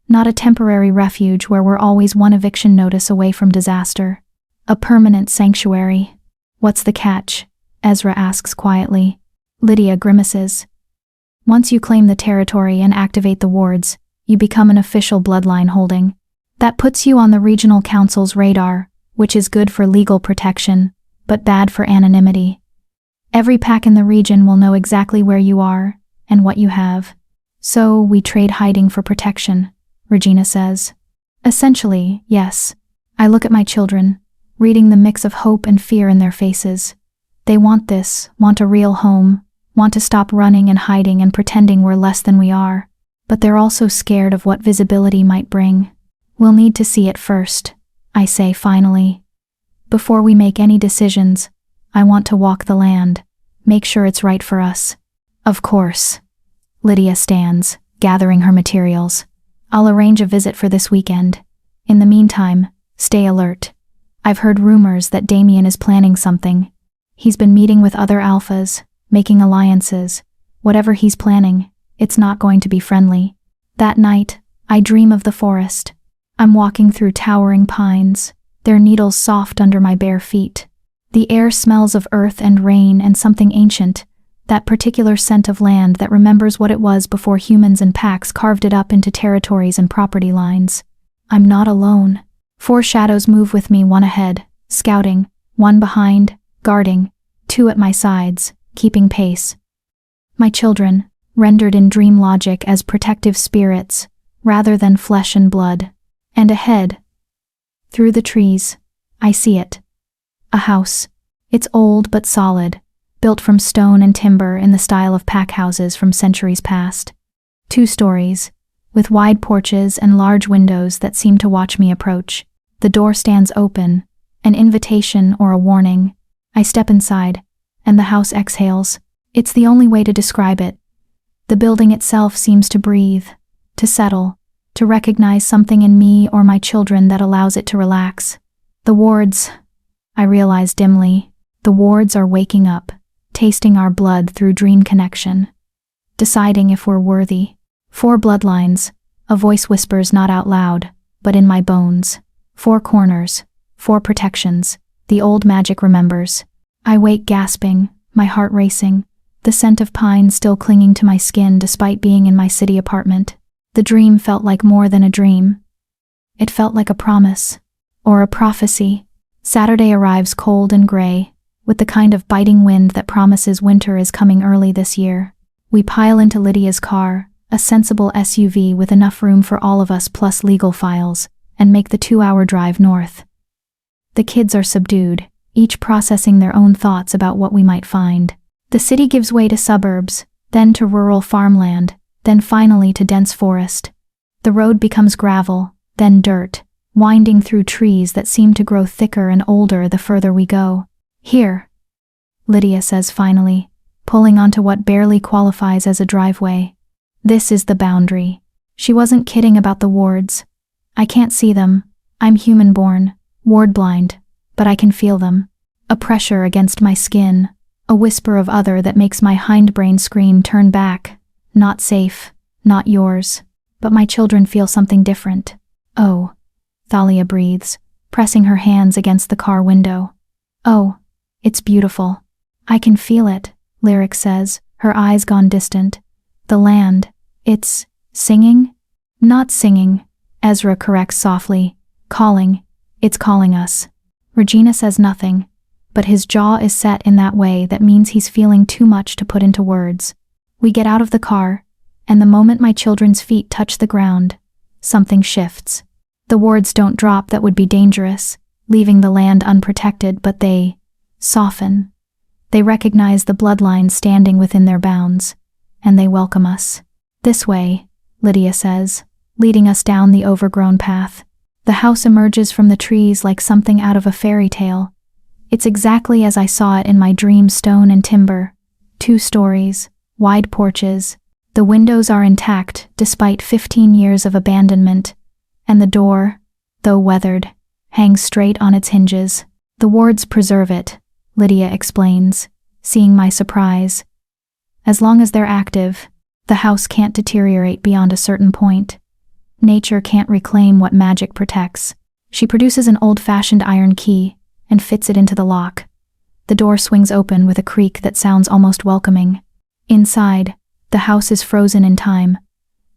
Not a temporary refuge where we're always one eviction notice away from disaster. A permanent sanctuary. What's the catch? Ezra asks quietly. Lydia grimaces. Once you claim the territory and activate the wards, you become an official bloodline holding. That puts you on the regional council's radar, which is good for legal protection, but bad for anonymity. Every pack in the region will know exactly where you are and what you have. So we trade hiding for protection, Regina says. Essentially, yes. I look at my children, reading the mix of hope and fear in their faces. They want this, want a real home, want to stop running and hiding and pretending we're less than we are. But they're also scared of what visibility might bring. We'll need to see it first, I say finally. Before we make any decisions, I want to walk the land, make sure it's right for us. Of course. Lydia stands, gathering her materials. I'll arrange a visit for this weekend. In the meantime, stay alert. I've heard rumors that Damien is planning something. He's been meeting with other alphas, making alliances. Whatever he's planning, it's not going to be friendly. That night, I dream of the forest. I'm walking through towering pines, their needles soft under my bare feet. The air smells of earth and rain and something ancient, that particular scent of land that remembers what it was before humans and packs carved it up into territories and property lines. I'm not alone. 4 shadows move with me, one ahead, scouting, one behind, guarding, 2 at my sides, keeping pace. My children, rendered in dream logic as protective spirits, rather than flesh and blood. And ahead, through the trees, I see it. A house. It's old but solid, built from stone and timber in the style of pack houses from centuries past. 2 stories, with wide porches and large windows that seem to watch me approach. The door stands open, an invitation or a warning. I step inside, and the house exhales. It's the only way to describe it. The building itself seems to breathe, to settle, to recognize something in me or my children that allows it to relax. The wards, I realize dimly, the wards are waking up, tasting our blood through dream connection, deciding if we're worthy. 4 bloodlines, a voice whispers not out loud, but in my bones. 4 corners, 4 protections, the old magic remembers. I wake gasping, my heart racing, the scent of pine still clinging to my skin despite being in my city apartment. The dream felt like more than a dream. It felt like a promise, or a prophecy. Saturday arrives cold and gray, with the kind of biting wind that promises winter is coming early this year. We pile into Lydia's car, a sensible SUV with enough room for all of us plus legal files, and make the 2-hour drive north. The kids are subdued, each processing their own thoughts about what we might find. The city gives way to suburbs, then to rural farmland, then finally to dense forest. The road becomes gravel, then dirt, winding through trees that seem to grow thicker and older the further we go. Here, Lydia says finally, pulling onto what barely qualifies as a driveway. This is the boundary. She wasn't kidding about the wards. I can't see them. I'm human-born, ward-blind, but I can feel them. A pressure against my skin, a whisper of other that makes my hindbrain scream turn back. Not safe, not yours, but my children feel something different. Oh, Thalia breathes, pressing her hands against the car window. Oh, it's beautiful. I can feel it, Lyric says, her eyes gone distant. The land, it's singing? Not singing, Ezra corrects softly. Calling, it's calling us. Regina says nothing, but his jaw is set in that way that means he's feeling too much to put into words. We get out of the car, and the moment my children's feet touch the ground, something shifts. The wards don't drop that would be dangerous, leaving the land unprotected, but they soften. They recognize the bloodline standing within their bounds, and they welcome us. This way, Lydia says, leading us down the overgrown path. The house emerges from the trees like something out of a fairy tale. It's exactly as I saw it in my dream, stone and timber. 2 stories, wide porches. The windows are intact despite 15 years of abandonment, and the door, though weathered, hangs straight on its hinges. The wards preserve it, Lydia explains, seeing my surprise. As long as they're active, the house can't deteriorate beyond a certain point. Nature can't reclaim what magic protects. She produces an old-fashioned iron key and fits it into the lock. The door swings open with a creak that sounds almost welcoming. Inside, the house is frozen in time.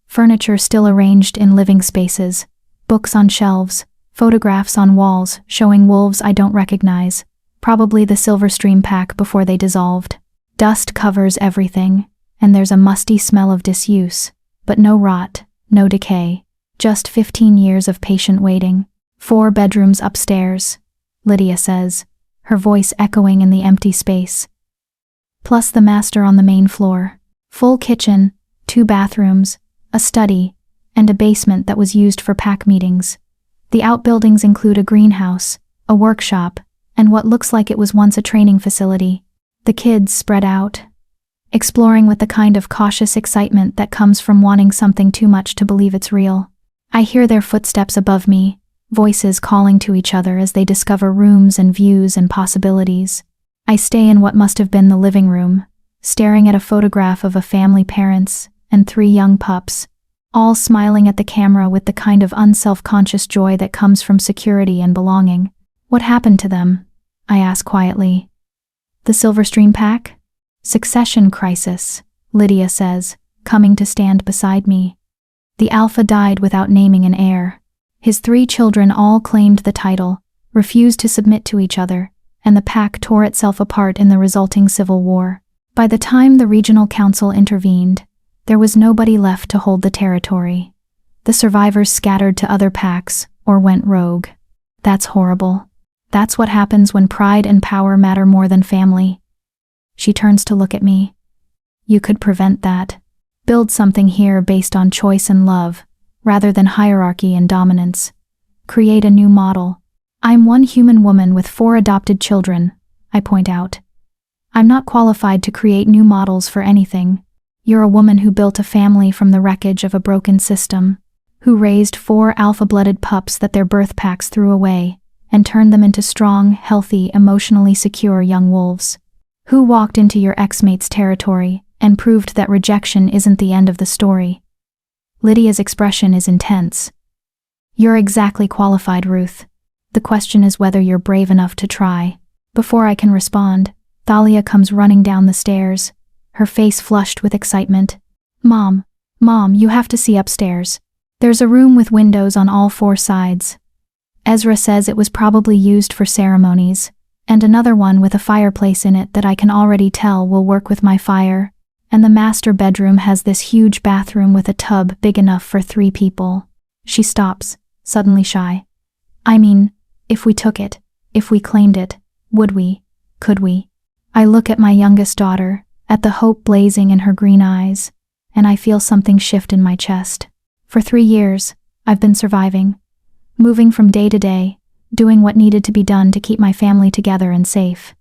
Furniture still arranged in living spaces, books on shelves, photographs on walls showing wolves I don't recognize, probably the Silverstream pack before they dissolved. Dust covers everything, and there's a musty smell of disuse, but no rot, no decay, just 15 years of patient waiting. 4 bedrooms upstairs, Lydia says, her voice echoing in the empty space. Plus the master on the main floor. Full kitchen, 2 bathrooms, a study, and a basement that was used for pack meetings. The outbuildings include a greenhouse, a workshop, and what looks like it was once a training facility. The kids spread out, exploring with the kind of cautious excitement that comes from wanting something too much to believe it's real. I hear their footsteps above me, voices calling to each other as they discover rooms and views and possibilities. I stay in what must have been the living room, staring at a photograph of a family, parents, and 3 young pups, all smiling at the camera with the kind of unself-conscious joy that comes from security and belonging. What happened to them? I ask quietly. The Silverstream pack? Succession crisis, Lydia says, coming to stand beside me. The alpha died without naming an heir. His 3 children all claimed the title, refused to submit to each other, and the pack tore itself apart in the resulting civil war. By the time the regional council intervened, there was nobody left to hold the territory. The survivors scattered to other packs or went rogue. That's horrible. That's what happens when pride and power matter more than family. She turns to look at me. You could prevent that. Build something here based on choice and love, rather than hierarchy and dominance. Create a new model. I'm one human woman with 4 adopted children, I point out. I'm not qualified to create new models for anything. You're a woman who built a family from the wreckage of a broken system, who raised 4 alpha-blooded pups that their birth packs threw away, and turned them into strong, healthy, emotionally secure young wolves, who walked into your ex-mate's territory and proved that rejection isn't the end of the story. Lydia's expression is intense. You're exactly qualified, Ruth. The question is whether you're brave enough to try. Before I can respond, Thalia comes running down the stairs, her face flushed with excitement. Mom, you have to see upstairs. There's a room with windows on all 4 sides. Ezra says it was probably used for ceremonies, and another one with a fireplace in it that I can already tell will work with my fire, and the master bedroom has this huge bathroom with a tub big enough for 3 people. She stops, suddenly shy. I mean, if we took it, if we claimed it, would we, could we? I look at my youngest daughter, at the hope blazing in her green eyes, and I feel something shift in my chest. For 3 years, I've been surviving, moving from day to day, doing what needed to be done to keep my family together and safe.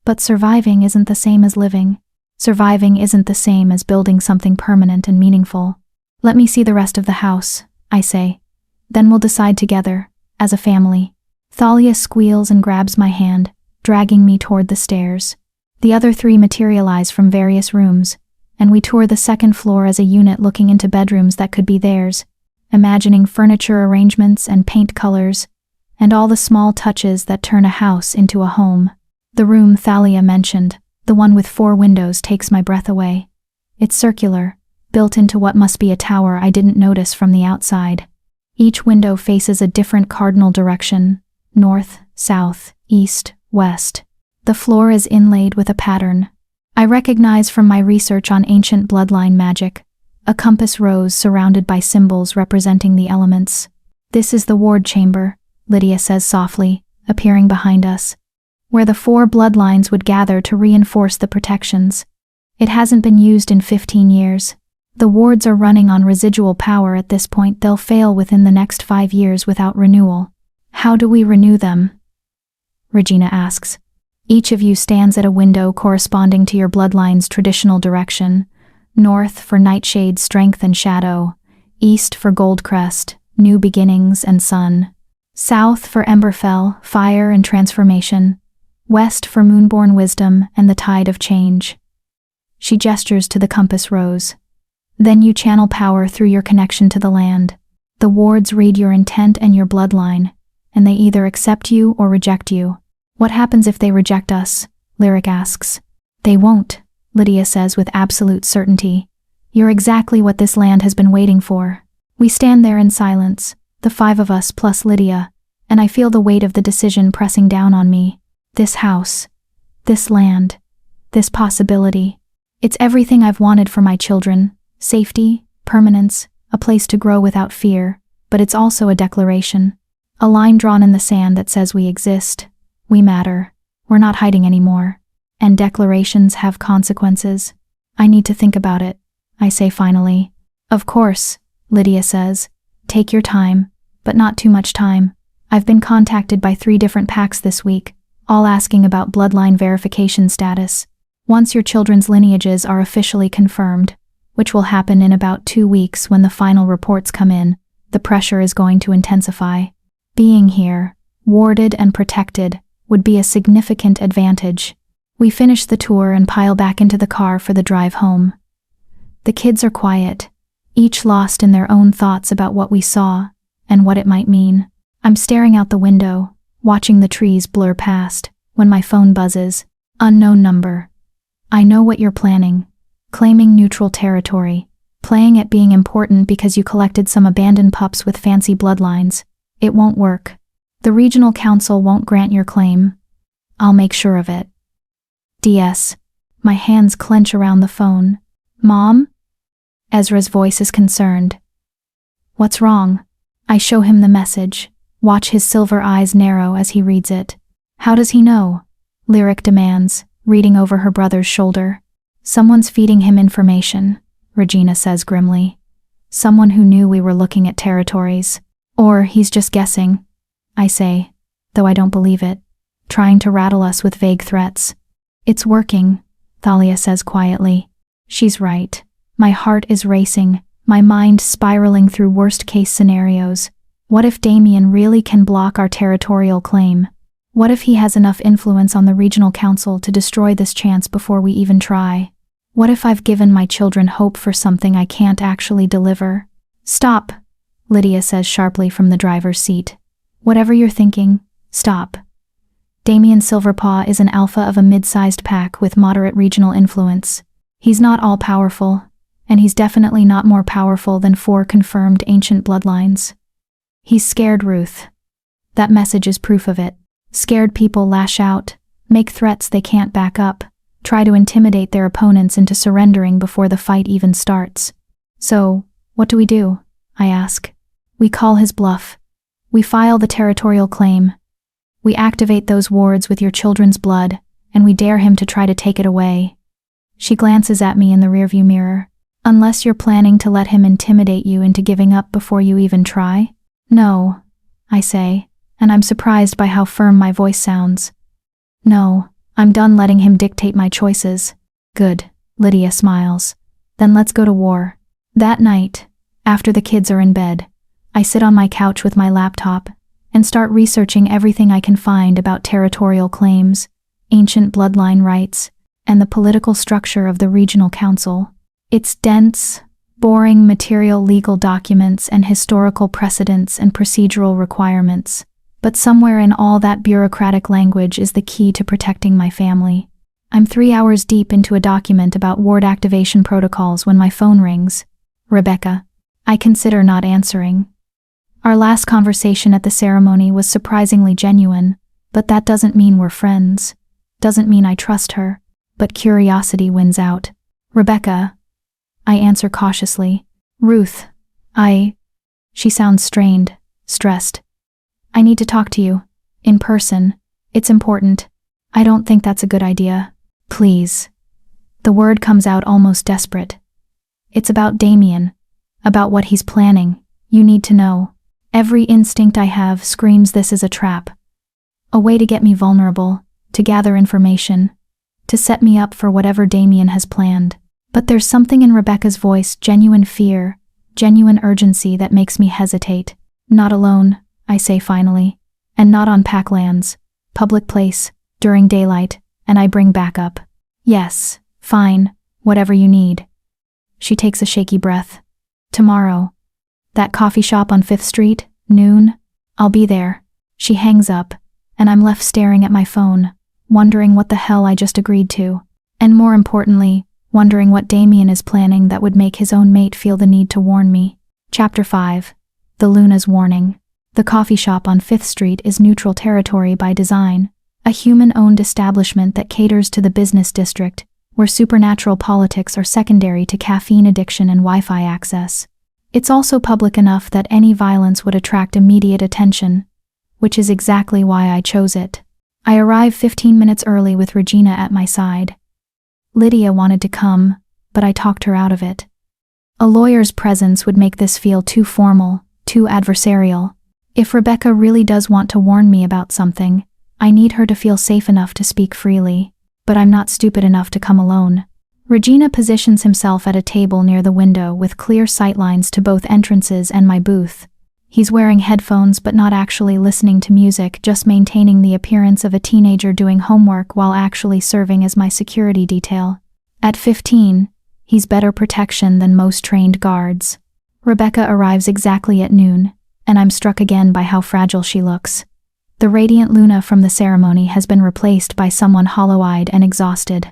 But surviving isn't the same as living. Surviving isn't the same as building something permanent and meaningful. Let me see the rest of the house, I say. Then we'll decide together, as a family. Thalia squeals and grabs my hand, dragging me toward the stairs. The other 3 materialize from various rooms, and we tour the 2nd floor as a unit looking into bedrooms that could be theirs, imagining furniture arrangements and paint colors, and all the small touches that turn a house into a home. The room Thalia mentioned, the one with 4 windows, takes my breath away. It's circular, built into what must be a tower I didn't notice from the outside. Each window faces a different cardinal direction: north, south, east, west. The floor is inlaid with a pattern I recognize from my research on ancient bloodline magic, a compass rose surrounded by symbols representing the elements. This is the ward chamber, Lydia says softly, appearing behind us, where the 4 bloodlines would gather to reinforce the protections. It hasn't been used in 15 years. The wards are running on residual power at this point. They'll fail within the next 5 years without renewal. How do we renew them? Regina asks. Each of you stands at a window corresponding to your bloodline's traditional direction: north for nightshade, strength and shadow; east for goldcrest, new beginnings and sun; south for emberfell, fire and transformation; west for moonborn wisdom and the tide of change. She gestures to the compass rose. Then you channel power through your connection to the land. The wards read your intent and your bloodline, and they either accept you or reject you. What happens if they reject us? Lyric asks. They won't, Lydia says with absolute certainty. You're exactly what this land has been waiting for. We stand there in silence, the 5 of us plus Lydia, and I feel the weight of the decision pressing down on me. This house, this land, this possibility. It's everything I've wanted for my children: safety, permanence, a place to grow without fear, but it's also a declaration. A line drawn in the sand that says we exist. We matter. We're not hiding anymore. And declarations have consequences. I need to think about it, I say finally. Of course, Lydia says. Take your time, but not too much time. I've been contacted by 3 different packs this week, all asking about bloodline verification status. Once your children's lineages are officially confirmed, which will happen in about 2 weeks when the final reports come in, the pressure is going to intensify. Being here, warded and protected, would be a significant advantage. We finish the tour and pile back into the car for the drive home. The kids are quiet, each lost in their own thoughts about what we saw and what it might mean. I'm staring out the window, watching the trees blur past, when my phone buzzes. Unknown number. I know what you're planning. Claiming neutral territory. Playing at being important because you collected some abandoned pups with fancy bloodlines. It won't work. The regional council won't grant your claim. I'll make sure of it. DS. My hands clench around the phone. Mom? Ezra's voice is concerned. What's wrong? I show him the message. Watch his silver eyes narrow as he reads it. How does he know? Lyric demands, reading over her brother's shoulder. Someone's feeding him information, Regina says grimly. Someone who knew we were looking at territories. Or he's just guessing, I say, though I don't believe it, trying to rattle us with vague threats. It's working, Thalia says quietly. She's right. My heart is racing, my mind spiraling through worst-case scenarios. What if Damien really can block our territorial claim? What if he has enough influence on the regional council to destroy this chance before we even try? What if I've given my children hope for something I can't actually deliver? Stop, Lydia says sharply from the driver's seat. Whatever you're thinking, stop. Damien Silverpaw is an alpha of a mid-sized pack with moderate regional influence. He's not all-powerful, and he's definitely not more powerful than 4 confirmed ancient bloodlines. He's scared, Ruth. That message is proof of it. Scared people lash out, make threats they can't back up, try to intimidate their opponents into surrendering before the fight even starts. So, what do? I ask. We call his bluff. We file the territorial claim. We activate those wards with your children's blood, and we dare him to try to take it away. She glances at me in the rearview mirror. Unless you're planning to let him intimidate you into giving up before you even try? No, I say, and I'm surprised by how firm my voice sounds. No, I'm done letting him dictate my choices. Good, Lydia smiles. Then let's go to war. That night, after the kids are in bed, I sit on my couch with my laptop and start researching everything I can find about territorial claims, ancient bloodline rights, and the political structure of the regional council. It's dense, boring material, legal documents and historical precedents and procedural requirements, but somewhere in all that bureaucratic language is the key to protecting my family. I'm 3 hours deep into a document about ward activation protocols when my phone rings. Rebecca. I consider not answering. Our last conversation at the ceremony was surprisingly genuine, but that doesn't mean we're friends. Doesn't mean I trust her, but curiosity wins out. Rebecca. I answer cautiously. Ruth. She sounds strained, stressed. I need to talk to you. In person. It's important. I don't think that's a good idea. Please. The word comes out almost desperate. It's about Damien. About what he's planning. You need to know. Every instinct I have screams this is a trap. A way to get me vulnerable, to gather information, to set me up for whatever Damien has planned. But there's something in Rebecca's voice, genuine fear, genuine urgency that makes me hesitate. Not alone, I say finally, and not on Packlands, public place, during daylight, and I bring backup. Yes, fine, whatever you need. She takes a shaky breath. Tomorrow. That coffee shop on 5th Street, noon? I'll be there. She hangs up, and I'm left staring at my phone, wondering what the hell I just agreed to. And more importantly, wondering what Damien is planning that would make his own mate feel the need to warn me. Chapter 5. The Luna's Warning. The coffee shop on 5th Street is neutral territory by design, a human-owned establishment that caters to the business district, where supernatural politics are secondary to caffeine addiction and Wi-Fi access. It's also public enough that any violence would attract immediate attention, which is exactly why I chose it. I arrive 15 minutes early with Regina at my side. Lydia wanted to come, but I talked her out of it. A lawyer's presence would make this feel too formal, too adversarial. If Rebecca really does want to warn me about something, I need her to feel safe enough to speak freely, but I'm not stupid enough to come alone. Regina positions himself at a table near the window with clear sightlines to both entrances and my booth. He's wearing headphones but not actually listening to music, just maintaining the appearance of a teenager doing homework while actually serving as my security detail. At 15, he's better protection than most trained guards. Rebecca arrives exactly at noon, and I'm struck again by how fragile she looks. The radiant Luna from the ceremony has been replaced by someone hollow-eyed and exhausted.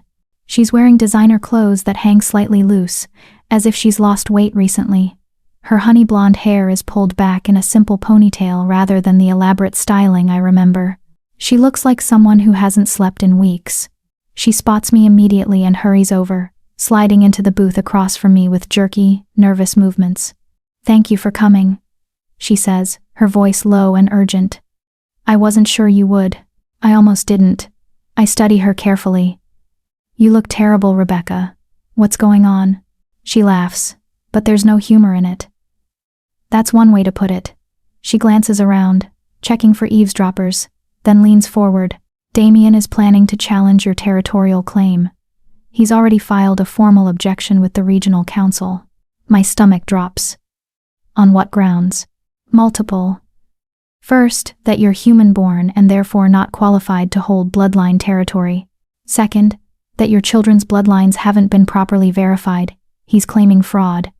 She's wearing designer clothes that hang slightly loose, as if she's lost weight recently. Her honey blonde hair is pulled back in a simple ponytail rather than the elaborate styling I remember. She looks like someone who hasn't slept in weeks. She spots me immediately and hurries over, sliding into the booth across from me with jerky, nervous movements. "Thank you for coming," she says, her voice low and urgent. "I wasn't sure you would." I almost didn't. I study her carefully. You look terrible, Rebecca. What's going on? She laughs, but there's no humor in it. That's one way to put it. She glances around, checking for eavesdroppers, then leans forward. Damien is planning to challenge your territorial claim. He's already filed a formal objection with the regional council. My stomach drops. On what grounds? Multiple. First, that you're human-born and therefore not qualified to hold bloodline territory. Second, that your children's bloodlines haven't been properly verified. He's claiming fraud.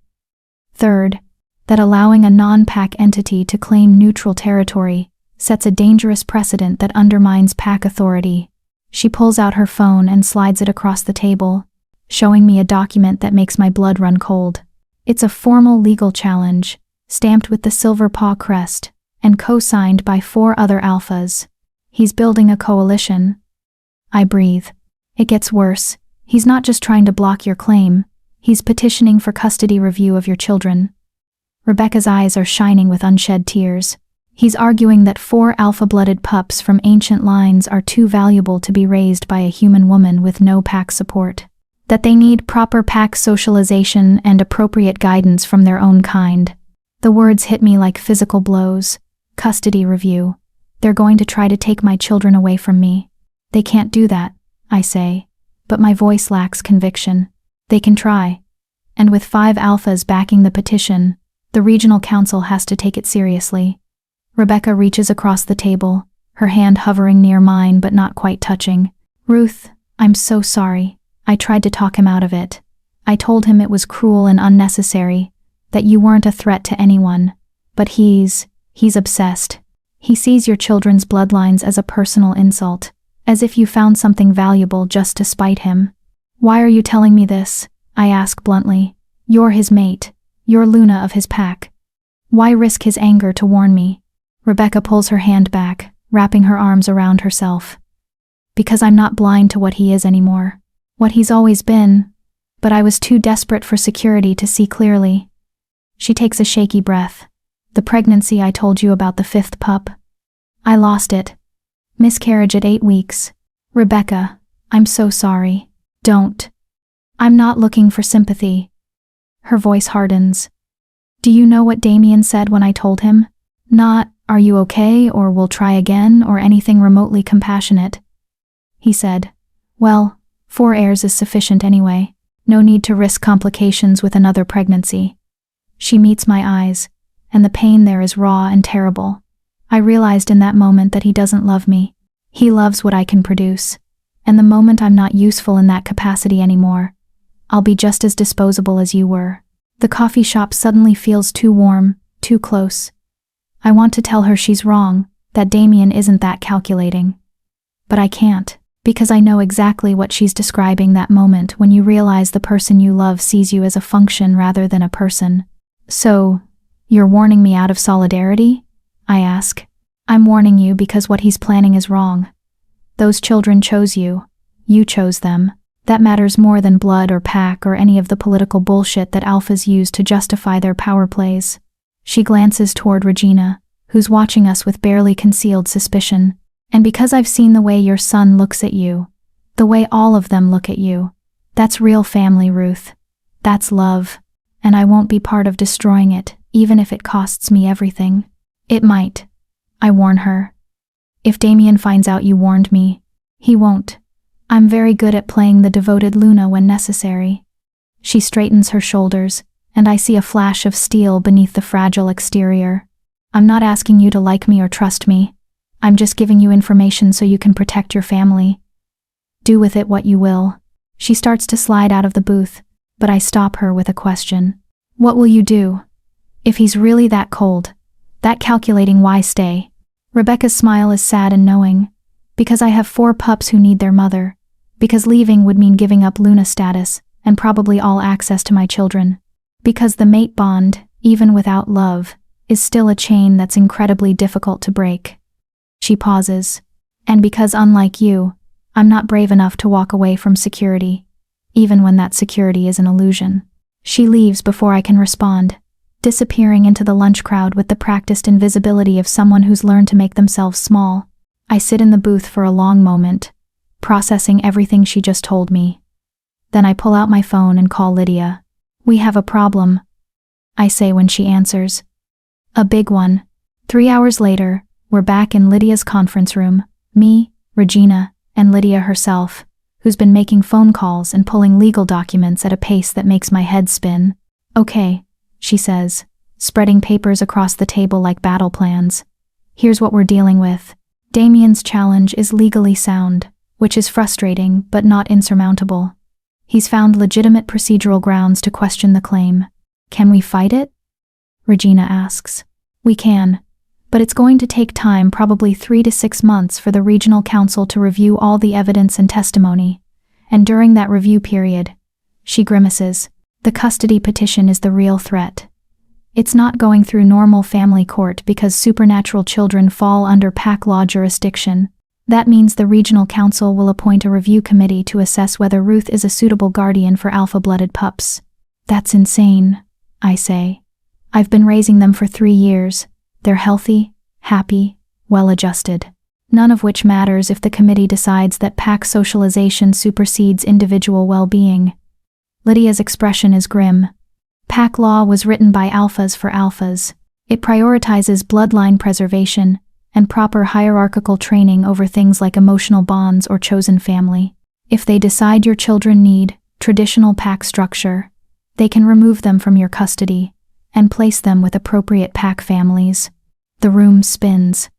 Third, that allowing a non-pack entity to claim neutral territory sets a dangerous precedent that undermines pack authority. She pulls out her phone and slides it across the table, showing me a document that makes my blood run cold. It's a formal legal challenge, stamped with the silver paw crest, and co-signed by 4 other alphas. He's building a coalition. I breathe. It gets worse. He's not just trying to block your claim, he's petitioning for custody review of your children. Rebecca's eyes are shining with unshed tears. He's arguing that 4 alpha-blooded pups from ancient lines are too valuable to be raised by a human woman with no pack support. That they need proper pack socialization and appropriate guidance from their own kind. The words hit me like physical blows. Custody review. They're going to try to take my children away from me. They can't do that, I say, but my voice lacks conviction. They can try. And with 5 alphas backing the petition, the regional council has to take it seriously. Rebecca reaches across the table, her hand hovering near mine but not quite touching. Ruth, I'm so sorry. I tried to talk him out of it. I told him it was cruel and unnecessary, that you weren't a threat to anyone. But he's obsessed. He sees your children's bloodlines as a personal insult, as if you found something valuable just to spite him. Why are you telling me this? I ask bluntly. You're his mate. You're Luna of his pack. Why risk his anger to warn me? Rebecca pulls her hand back, wrapping her arms around herself. Because I'm not blind to what he is anymore. What he's always been, but I was too desperate for security to see clearly. She takes a shaky breath. The pregnancy I told you about, the 5th pup. I lost it. Miscarriage at 8 weeks. Rebecca, I'm so sorry. Don't. I'm not looking for sympathy. Her voice hardens. Do you know what Damien said when I told him? Not, are you okay, or we'll try again, or anything remotely compassionate. He said, well, 4 heirs is sufficient anyway. No need to risk complications with another pregnancy. She meets my eyes, and the pain there is raw and terrible. I realized in that moment that he doesn't love me. He loves what I can produce. And the moment I'm not useful in that capacity anymore, I'll be just as disposable as you were. The coffee shop suddenly feels too warm, too close. I want to tell her she's wrong, that Damien isn't that calculating. But I can't, because I know exactly what she's describing, that moment when you realize the person you love sees you as a function rather than a person. So, you're warning me out of solidarity? I ask. I'm warning you because what he's planning is wrong. Those children chose you. You chose them. That matters more than blood or pack or any of the political bullshit that alphas use to justify their power plays. She glances toward Regina, who's watching us with barely concealed suspicion. And because I've seen the way your son looks at you, the way all of them look at you, that's real family, Ruth. That's love. And I won't be part of destroying it, even if it costs me everything. It might. I warn her. If Damien finds out you warned me, he won't. I'm very good at playing the devoted Luna when necessary. She straightens her shoulders, and I see a flash of steel beneath the fragile exterior. I'm not asking you to like me or trust me. I'm just giving you information so you can protect your family. Do with it what you will. She starts to slide out of the booth, but I stop her with a question. What will you do? If he's really that cold, that calculating, why stay? Rebecca's smile is sad and knowing. Because I have 4 pups who need their mother. Because leaving would mean giving up Luna status, and probably all access to my children. Because the mate bond, even without love, is still a chain that's incredibly difficult to break. She pauses. And because, unlike you, I'm not brave enough to walk away from security, even when that security is an illusion. She leaves before I can respond, disappearing into the lunch crowd with the practiced invisibility of someone who's learned to make themselves small. I sit in the booth for a long moment, processing everything she just told me. Then I pull out my phone and call Lydia. "We have a problem," I say when she answers. "A big one." 3 hours later, we're back in Lydia's conference room, me, Regina, and Lydia herself, who's been making phone calls and pulling legal documents at a pace that makes my head spin. "Okay," she says, spreading papers across the table like battle plans. "Here's what we're dealing with. Damien's challenge is legally sound, which is frustrating but not insurmountable. He's found legitimate procedural grounds to question the claim. Can we fight it?" Regina asks. "We can, but it's going to take time, probably 3 to 6 months, for the regional council to review all the evidence and testimony. And during that review period," she grimaces, "the custody petition is the real threat. It's not going through normal family court because supernatural children fall under PAC law jurisdiction. That means the regional council will appoint a review committee to assess whether Ruth is a suitable guardian for alpha-blooded pups." "That's insane," I say. "I've been raising them for 3 years. They're healthy, happy, well-adjusted. None of which matters if the committee decides that PAC socialization supersedes individual well-being." Lydia's expression is grim. "PAC law was written by alphas for alphas. It prioritizes bloodline preservation and proper hierarchical training over things like emotional bonds or chosen family. If they decide your children need traditional PAC structure, they can remove them from your custody and place them with appropriate PAC families." The room spins.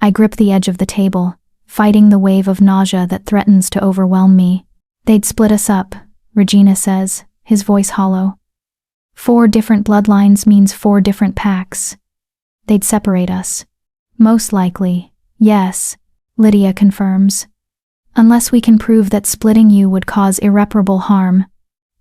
I grip the edge of the table, fighting the wave of nausea that threatens to overwhelm me. "They'd split us up," Regina says, his voice hollow. 4 different bloodlines means 4 different PACs. They'd separate us." "Most likely, yes," Lydia confirms. "Unless we can prove that splitting you would cause irreparable harm,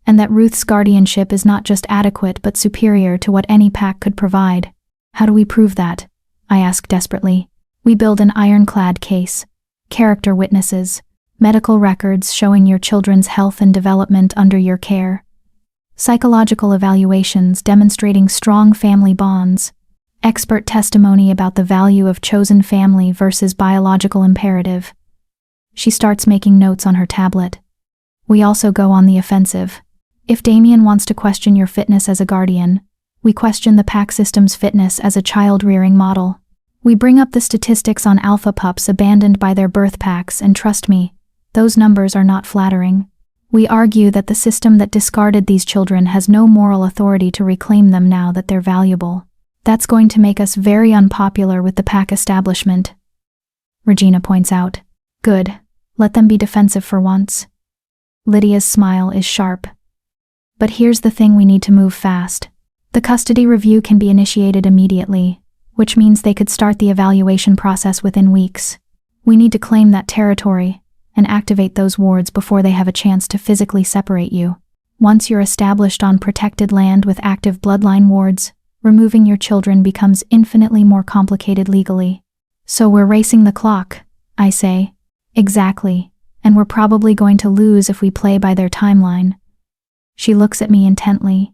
and that Ruth's guardianship is not just adequate but superior to what any PAC could provide." "How do we prove that?" I ask desperately. "We build an ironclad case. Character witnesses, medical records showing your children's health and development under your care, psychological evaluations demonstrating strong family bonds, expert testimony about the value of chosen family versus biological imperative." She starts making notes on her tablet. "We also go on the offensive. If Damien wants to question your fitness as a guardian, we question the PAC system's fitness as a child-rearing model. We bring up the statistics on alpha pups abandoned by their birth PACs, and trust me, those numbers are not flattering. We argue that the system that discarded these children has no moral authority to reclaim them now that they're valuable. That's going to make us very unpopular with the PAC establishment." Regina points out. "Good, let them be defensive for once." Lydia's smile is sharp. "But here's the thing, we need to move fast. The custody review can be initiated immediately, which means they could start the evaluation process within weeks. We need to claim that territory and activate those wards before they have a chance to physically separate you. Once you're established on protected land with active bloodline wards, removing your children becomes infinitely more complicated legally." "So we're racing the clock," I say. "Exactly, and we're probably going to lose if we play by their timeline." She looks at me intently.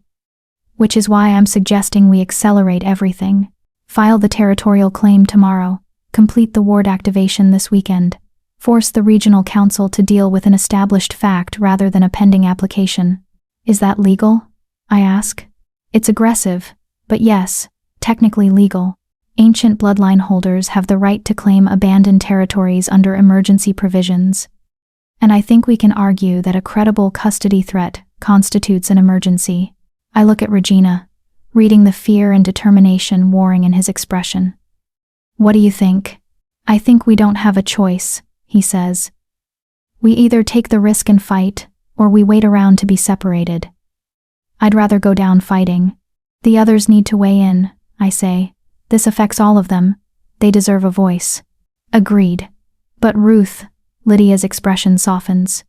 "Which is why I'm suggesting we accelerate everything. File the territorial claim tomorrow, complete the ward activation this weekend, force the regional council to deal with an established fact rather than a pending application." "Is that legal?" I ask. "It's aggressive, but yes, technically legal. Ancient bloodline holders have the right to claim abandoned territories under emergency provisions. And I think we can argue that a credible custody threat constitutes an emergency." I look at Regina, reading the fear and determination warring in his expression. "What do you think?" "I think we don't have a choice," he says. "We either take the risk and fight, or we wait around to be separated. I'd rather go down fighting. The others need to weigh in," I say. "This affects all of them. They deserve a voice." "Agreed. But Ruth," Lydia's expression softens.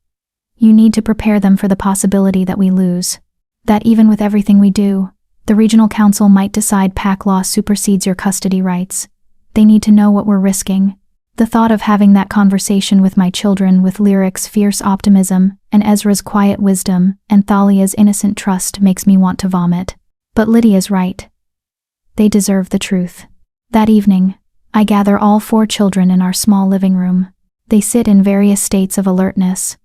"You need to prepare them for the possibility that we lose. That even with everything we do, the regional council might decide PAC law supersedes your custody rights. They need to know what we're risking." The thought of having that conversation with my children, with Lyric's fierce optimism and Ezra's quiet wisdom and Thalia's innocent trust, makes me want to vomit. But Lydia's right. They deserve the truth. That evening, I gather all 4 children in our small living room. They sit in various states of alertness.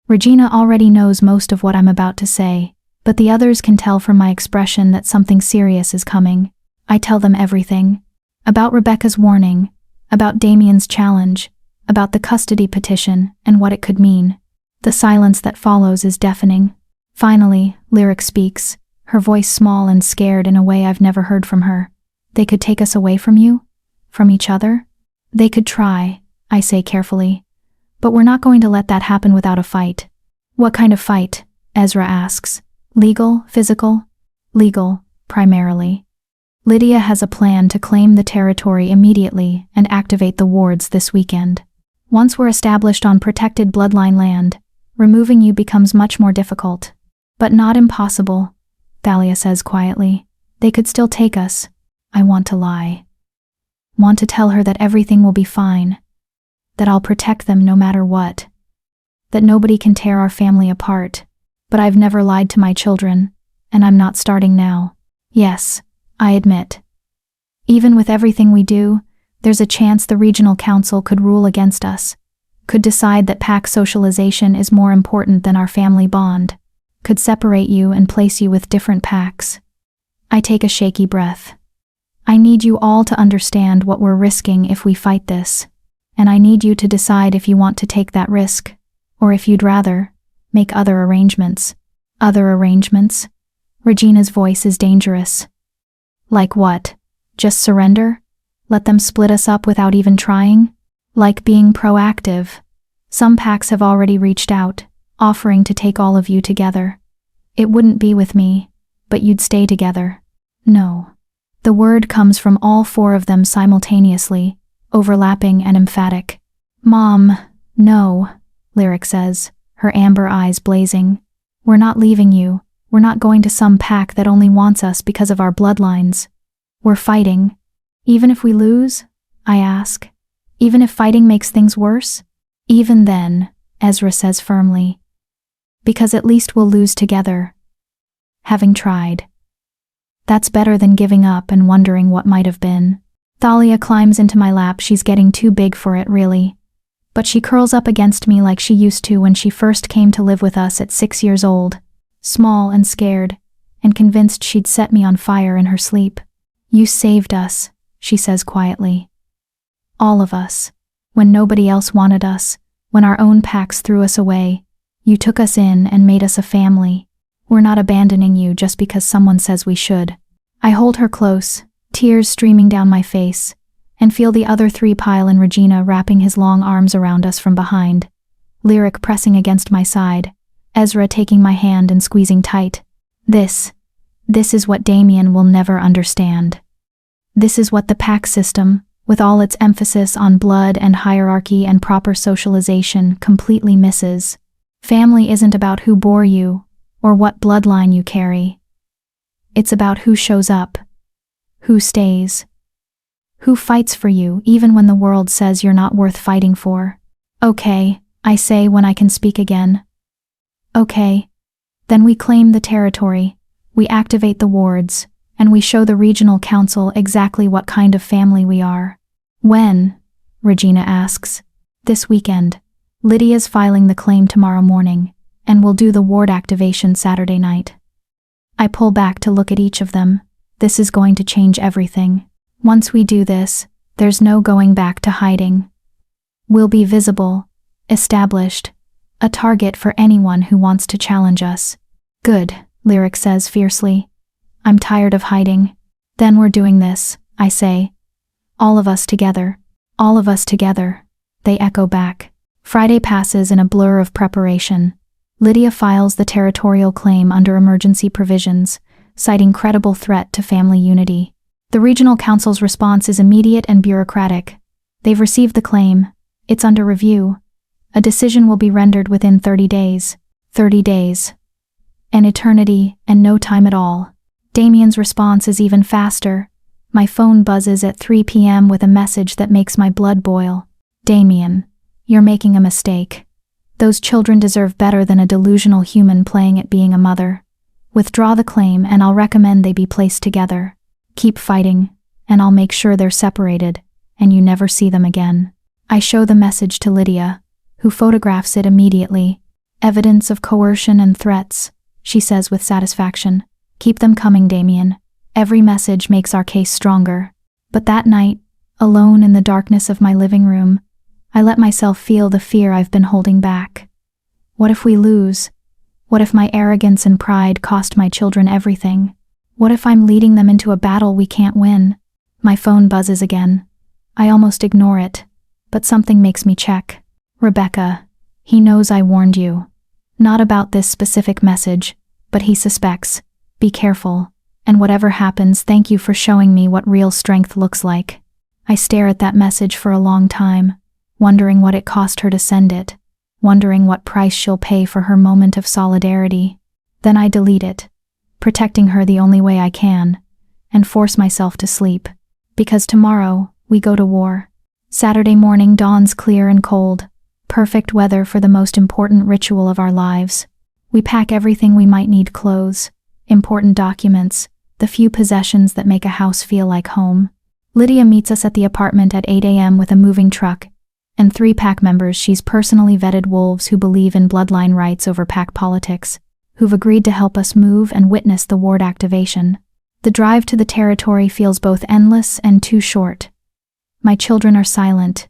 Regina already knows most of what I'm about to say, but the others can tell from my expression that something serious is coming. I tell them everything. About Rebecca's warning, about Damien's challenge, about the custody petition and what it could mean. The silence that follows is deafening. Finally, Lyric speaks, her voice small and scared in a way I've never heard from her. They could take us away from you? From each other? They could try, I say carefully. But we're not going to let that happen without a fight. What kind of fight? Ezra asks. Legal, physical? Legal, primarily. Lydia has a plan to claim the territory immediately and activate the wards this weekend. Once we're established on protected bloodline land, removing you becomes much more difficult. But not impossible, Thalia says quietly. They could still take us. I want to lie. Want to tell her that everything will be fine. That I'll protect them no matter what. That nobody can tear our family apart. But I've never lied to my children, and I'm not starting now. Yes, I admit. Even with everything we do, there's a chance the regional council could rule against us. Could decide that pack socialization is more important than our family bond. Could separate you and place you with different packs. I take a shaky breath. I need you all to understand what we're risking if we fight this. And I need you to decide if you want to take that risk, or if you'd rather make other arrangements. Other arrangements? Regina's voice is dangerous. Like what? Just surrender? Let them split us up without even trying? Like being proactive. Some packs have already reached out, offering to take all of you together. It wouldn't be with me, but you'd stay together. No. The word comes from all 4 of them simultaneously, overlapping and emphatic. Mom, no, Lyric says, her amber eyes blazing. We're not leaving you. We're not going to some pack that only wants us because of our bloodlines. We're fighting. Even if we lose? I ask. Even if fighting makes things worse? Even then, Ezra says firmly. Because at least we'll lose together. Having tried. That's better than giving up and wondering what might have been. Thalia climbs into my lap. She's getting too big for it, really. But she curls up against me like she used to when she first came to live with us at 6 years old, small and scared, and convinced she'd set me on fire in her sleep. You saved us, she says quietly. All of us. When nobody else wanted us, when our own packs threw us away, you took us in and made us a family. We're not abandoning you just because someone says we should. I hold her close, tears streaming down my face, and feel the other 3 pile in Regina wrapping his long arms around us from behind, Lyric pressing against my side, Ezra taking my hand and squeezing tight. This is what Damien will never understand. This is what the pack system, with all its emphasis on blood and hierarchy and proper socialization, completely misses. Family isn't about who bore you, or what bloodline you carry. It's about who shows up, who stays, who fights for you even when the world says you're not worth fighting for. Okay, I say when I can speak again. Okay. Then we claim the territory, we activate the wards, and we show the regional council exactly what kind of family we are. When? Regina asks. This weekend. Lydia's filing the claim tomorrow morning, and we'll do the ward activation Saturday night. I pull back to look at each of them. This is going to change everything. Once we do this, there's no going back to hiding. We'll be visible, established, a target for anyone who wants to challenge us. Good, Lyric says fiercely. I'm tired of hiding. Then we're doing this, I say. All of us together. All of us together. They echo back. Friday passes in a blur of preparation. Lydia files the territorial claim under emergency provisions, citing credible threat to family unity. The regional council's response is immediate and bureaucratic. They've received the claim. It's under review. A decision will be rendered within 30 days. 30 days. An eternity and no time at all. Damien's response is even faster. My phone buzzes at 3 p.m. with a message that makes my blood boil. Damien, you're making a mistake. Those children deserve better than a delusional human playing at being a mother. Withdraw the claim and I'll recommend they be placed together. Keep fighting, and I'll make sure they're separated. and you never see them again. I show the message to Lydia, who photographs it immediately. Evidence of coercion and threats, she says with satisfaction. Keep them coming, Damien. Every message makes our case stronger. But that night, alone in the darkness of my living room, I let myself feel the fear I've been holding back. What if we lose? What if my arrogance and pride cost my children everything? What if I'm leading them into a battle we can't win? My phone buzzes again. I almost ignore it, but something makes me check. Rebecca, he knows I warned you. Not about this specific message, but he suspects. Be careful, and whatever happens, thank you for showing me what real strength looks like. I stare at that message for a long time, wondering what it cost her to send it, wondering what price she'll pay for her moment of solidarity. Then I delete it, protecting her the only way I can, and force myself to sleep. Because tomorrow, we go to war. Saturday morning dawns clear and cold, perfect weather for the most important ritual of our lives. We pack everything we might need: clothes, important documents, the few possessions that make a house feel like home. Lydia meets us at the apartment at 8 a.m. with a moving truck and 3 pack members she's personally vetted, wolves who believe in bloodline rights over pack politics, who've agreed to help us move and witness the ward activation. The drive to the territory feels both endless and too short. My children are silent,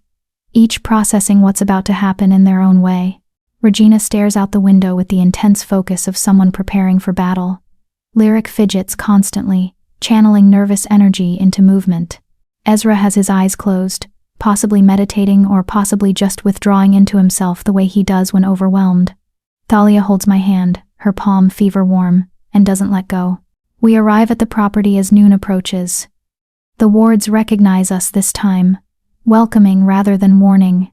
each processing what's about to happen in their own way. Regina stares out the window with the intense focus of someone preparing for battle. Lyric fidgets constantly, channeling nervous energy into movement. Ezra has his eyes closed, possibly meditating or possibly just withdrawing into himself the way he does when overwhelmed. Thalia holds my hand, her palm fever-warm, and doesn't let go. We arrive at the property as noon approaches. The wards recognize us this time, welcoming rather than warning,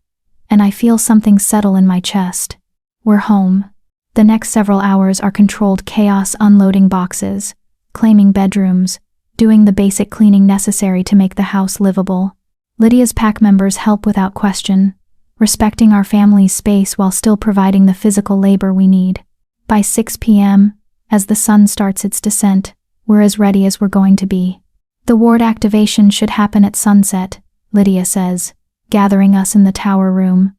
and I feel something settle in my chest. We're home. The next several hours are controlled chaos, unloading boxes, claiming bedrooms, doing the basic cleaning necessary to make the house livable. Lydia's pack members help without question, respecting our family's space while still providing the physical labor we need. By 6 p.m., as the sun starts its descent, we're as ready as we're going to be. The ward activation should happen at sunset, Lydia says, gathering us in the tower room.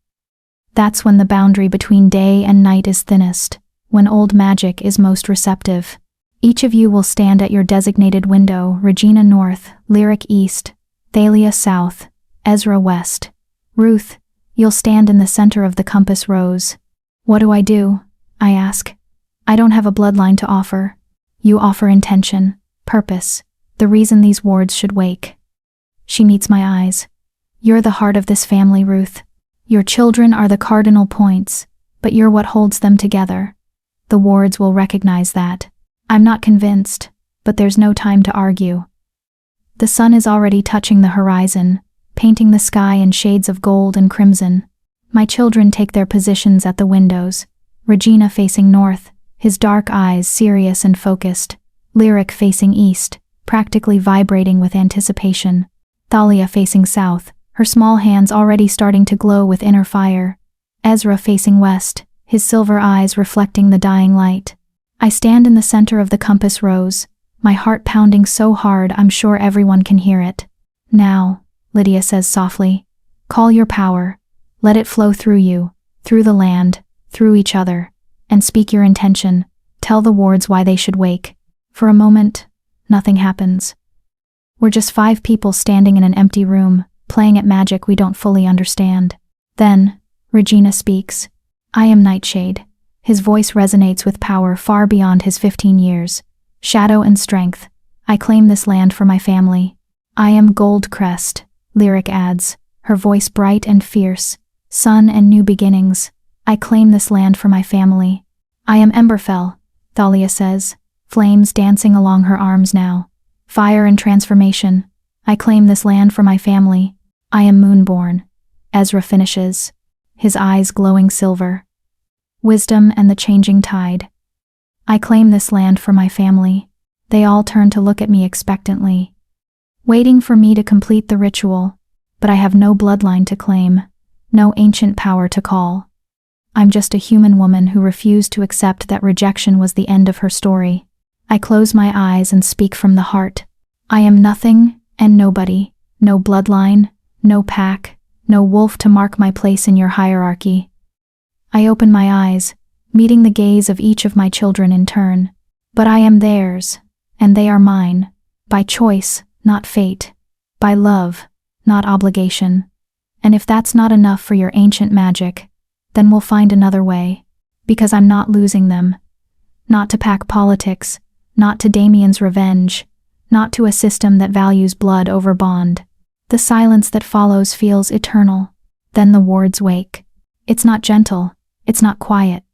That's when the boundary between day and night is thinnest, when old magic is most receptive. Each of you will stand at your designated window: Regina north, Lyric east, Thalia south, Ezra west. Ruth, you'll stand in the center of the compass rose. What do? I ask. I don't have a bloodline to offer. You offer intention, purpose, the reason these wards should wake. She meets my eyes. You're the heart of this family, Ruth. Your children are the cardinal points, but you're what holds them together. The wards will recognize that. I'm not convinced, but there's no time to argue. The sun is already touching the horizon, painting the sky in shades of gold and crimson. My children take their positions at the windows, Regina facing north, his dark eyes serious and focused, Lyric facing east, practically vibrating with anticipation, Thalia facing south, her small hands already starting to glow with inner fire, Ezra facing west, his silver eyes reflecting the dying light. I stand in the center of the compass rose, my heart pounding so hard I'm sure everyone can hear it. Now, Lydia says softly, call your power, let it flow through you, through the land, through each other, and speak your intention. Tell the wards why they should wake. For a moment, nothing happens. We're just 5 people standing in an empty room, playing at magic we don't fully understand. Then, Regina speaks. I am Nightshade. His voice resonates with power far beyond his 15 years. Shadow and strength. I claim this land for my family. I am Goldcrest, Lyric adds, her voice bright and fierce. Sun and new beginnings. I claim this land for my family. I am Emberfell, Thalia says, flames dancing along her arms now. Fire and transformation. I claim this land for my family. I am Moonborn, Ezra finishes, his eyes glowing silver. Wisdom and the changing tide. I claim this land for my family. They all turn to look at me expectantly, waiting for me to complete the ritual, but I have no bloodline to claim, no ancient power to call. I'm just a human woman who refused to accept that rejection was the end of her story. I close my eyes and speak from the heart. I am nothing and nobody, no bloodline, No pack, no wolf to mark my place in your hierarchy. I open my eyes, meeting the gaze of each of my children in turn. But I am theirs, and they are mine, by choice, not fate, by love, not obligation. And if that's not enough for your ancient magic, then we'll find another way, because I'm not losing them. Not to pack politics, not to Damien's revenge, not to a system that values blood over bond. The silence that follows feels eternal. Then the wards wake. It's not gentle, it's not quiet.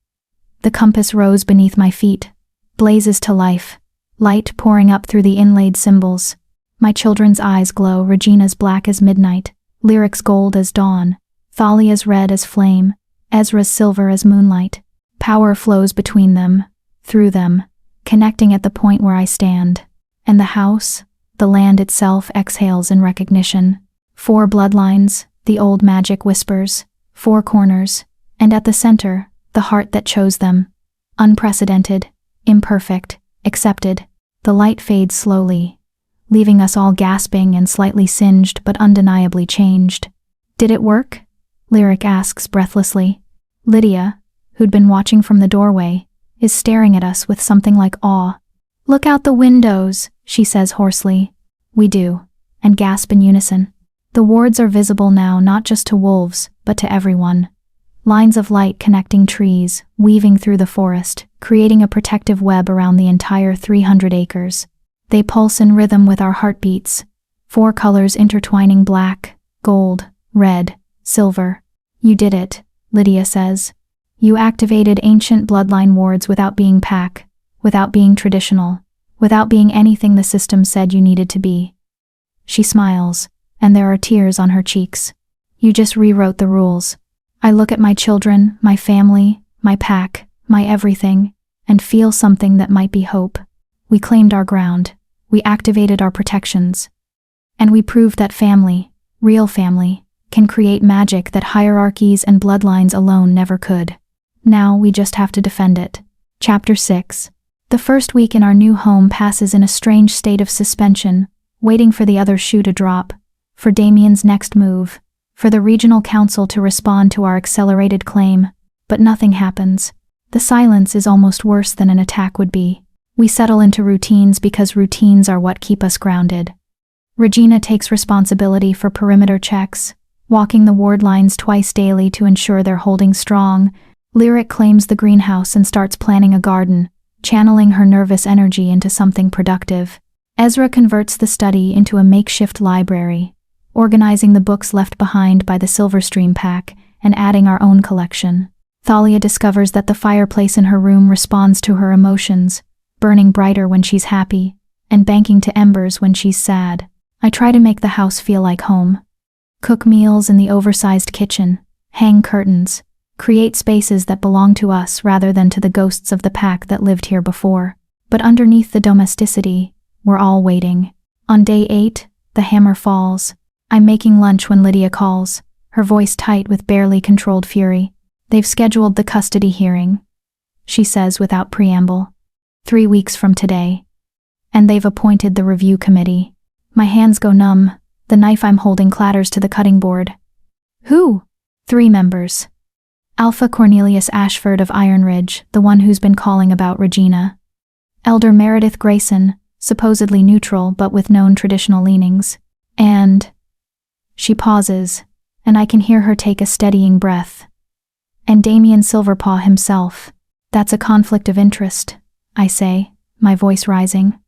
The compass rose beneath my feet, blazes to life, light pouring up through the inlaid symbols. My children's eyes glow, Regina's black as midnight, Lyric's gold as dawn, Thalia's red as flame, Ezra's silver as moonlight. Power flows between them, through them, connecting at the point where I stand. And the house, the land itself, exhales in recognition. 4 bloodlines, the old magic whispers, 4 corners, and at the center, the heart that chose them. Unprecedented, imperfect, accepted. The light fades slowly, leaving us all gasping and slightly singed but undeniably changed. Did it work? Lyric asks breathlessly. Lydia, who'd been watching from the doorway, is staring at us with something like awe. Look out the windows, she says hoarsely. We do, and gasp in unison. The wards are visible now, not just to wolves, but to everyone. Lines of light connecting trees, weaving through the forest, creating a protective web around the entire 300 acres. They pulse in rhythm with our heartbeats, 4 colors intertwining: black, gold, red, silver. You did it, Lydia says. You activated ancient bloodline wards without being pack, without being traditional, without being anything the system said you needed to be. She smiles, and there are tears on her cheeks. You just rewrote the rules. I look at my children, my family, my pack, my everything, and feel something that might be hope. We claimed our ground. We activated our protections. And we proved that family, real family, can create magic that hierarchies and bloodlines alone never could. Now we just have to defend it. Chapter 6. The first week in our new home passes in a strange state of suspension, waiting for the other shoe to drop, for Damien's next move, for the regional council to respond to our accelerated claim. But nothing happens. The silence is almost worse than an attack would be. We settle into routines because routines are what keep us grounded. Regina takes responsibility for perimeter checks, walking the ward lines twice daily to ensure they're holding strong. Lyric claims the greenhouse and starts planning a garden, channeling her nervous energy into something productive. Ezra converts the study into a makeshift library, organizing the books left behind by the Silverstream pack and adding our own collection. Thalia discovers that the fireplace in her room responds to her emotions, burning brighter when she's happy, and banking to embers when she's sad. I try to make the house feel like home. Cook meals in the oversized kitchen, hang curtains, create spaces that belong to us rather than to the ghosts of the pack that lived here before. But underneath the domesticity, we're all waiting. On day 8, the hammer falls. I'm making lunch when Lydia calls, her voice tight with barely controlled fury. They've scheduled the custody hearing, she says without preamble. 3 weeks from today. And they've appointed the review committee. My hands go numb, the knife I'm holding clatters to the cutting board. Who? 3 members. Alpha Cornelius Ashford of Iron Ridge, the one who's been calling about Regina. Elder Meredith Grayson, supposedly neutral but with known traditional leanings. And... She pauses, and I can hear her take a steadying breath. And Damien Silverpaw himself. That's a conflict of interest, I say, my voice rising.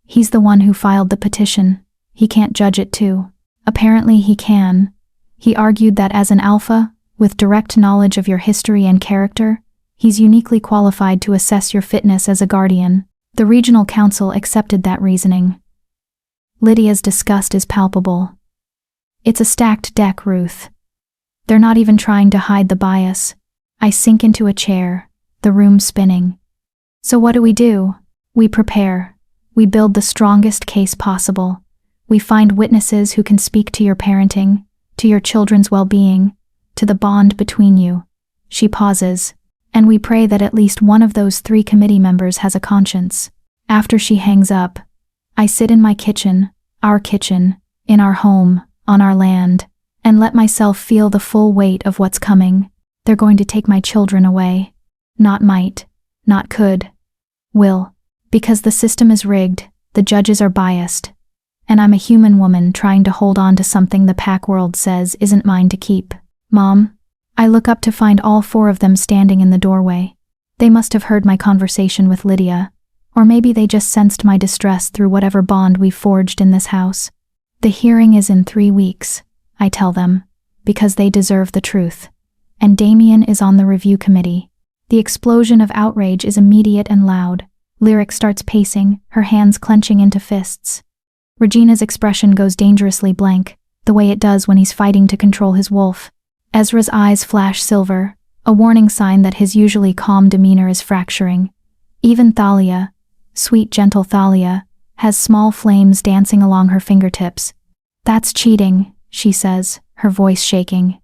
He's the one who filed the petition. He can't judge it too. Apparently he can. He argued that as an alpha, with direct knowledge of your history and character, he's uniquely qualified to assess your fitness as a guardian. The regional council accepted that reasoning. Lydia's disgust is palpable. It's a stacked deck, Ruth. They're not even trying to hide the bias. I sink into a chair, the room spinning. So what do? We prepare. We build the strongest case possible. We find witnesses who can speak to your parenting, to your children's well-being, to the bond between you. She pauses, and we pray that at least one of those 3 committee members has a conscience. After she hangs up, I sit in my kitchen, our kitchen, in our home, on our land, and let myself feel the full weight of what's coming. They're going to take my children away. Not might, not could, will. Because the system is rigged, the judges are biased, and I'm a human woman trying to hold on to something the pack world says isn't mine to keep. Mom, I look up to find all 4 of them standing in the doorway. They must have heard my conversation with Lydia, or maybe they just sensed my distress through whatever bond we've forged in this house. The hearing is in 3 weeks, I tell them, because they deserve the truth. And Damien is on the review committee. The explosion of outrage is immediate and loud. Lyric starts pacing, her hands clenching into fists. Regina's expression goes dangerously blank, the way it does when he's fighting to control his wolf. Ezra's eyes flash silver, a warning sign that his usually calm demeanor is fracturing. Even Thalia, sweet gentle Thalia, has small flames dancing along her fingertips. That's cheating, she says, her voice shaking.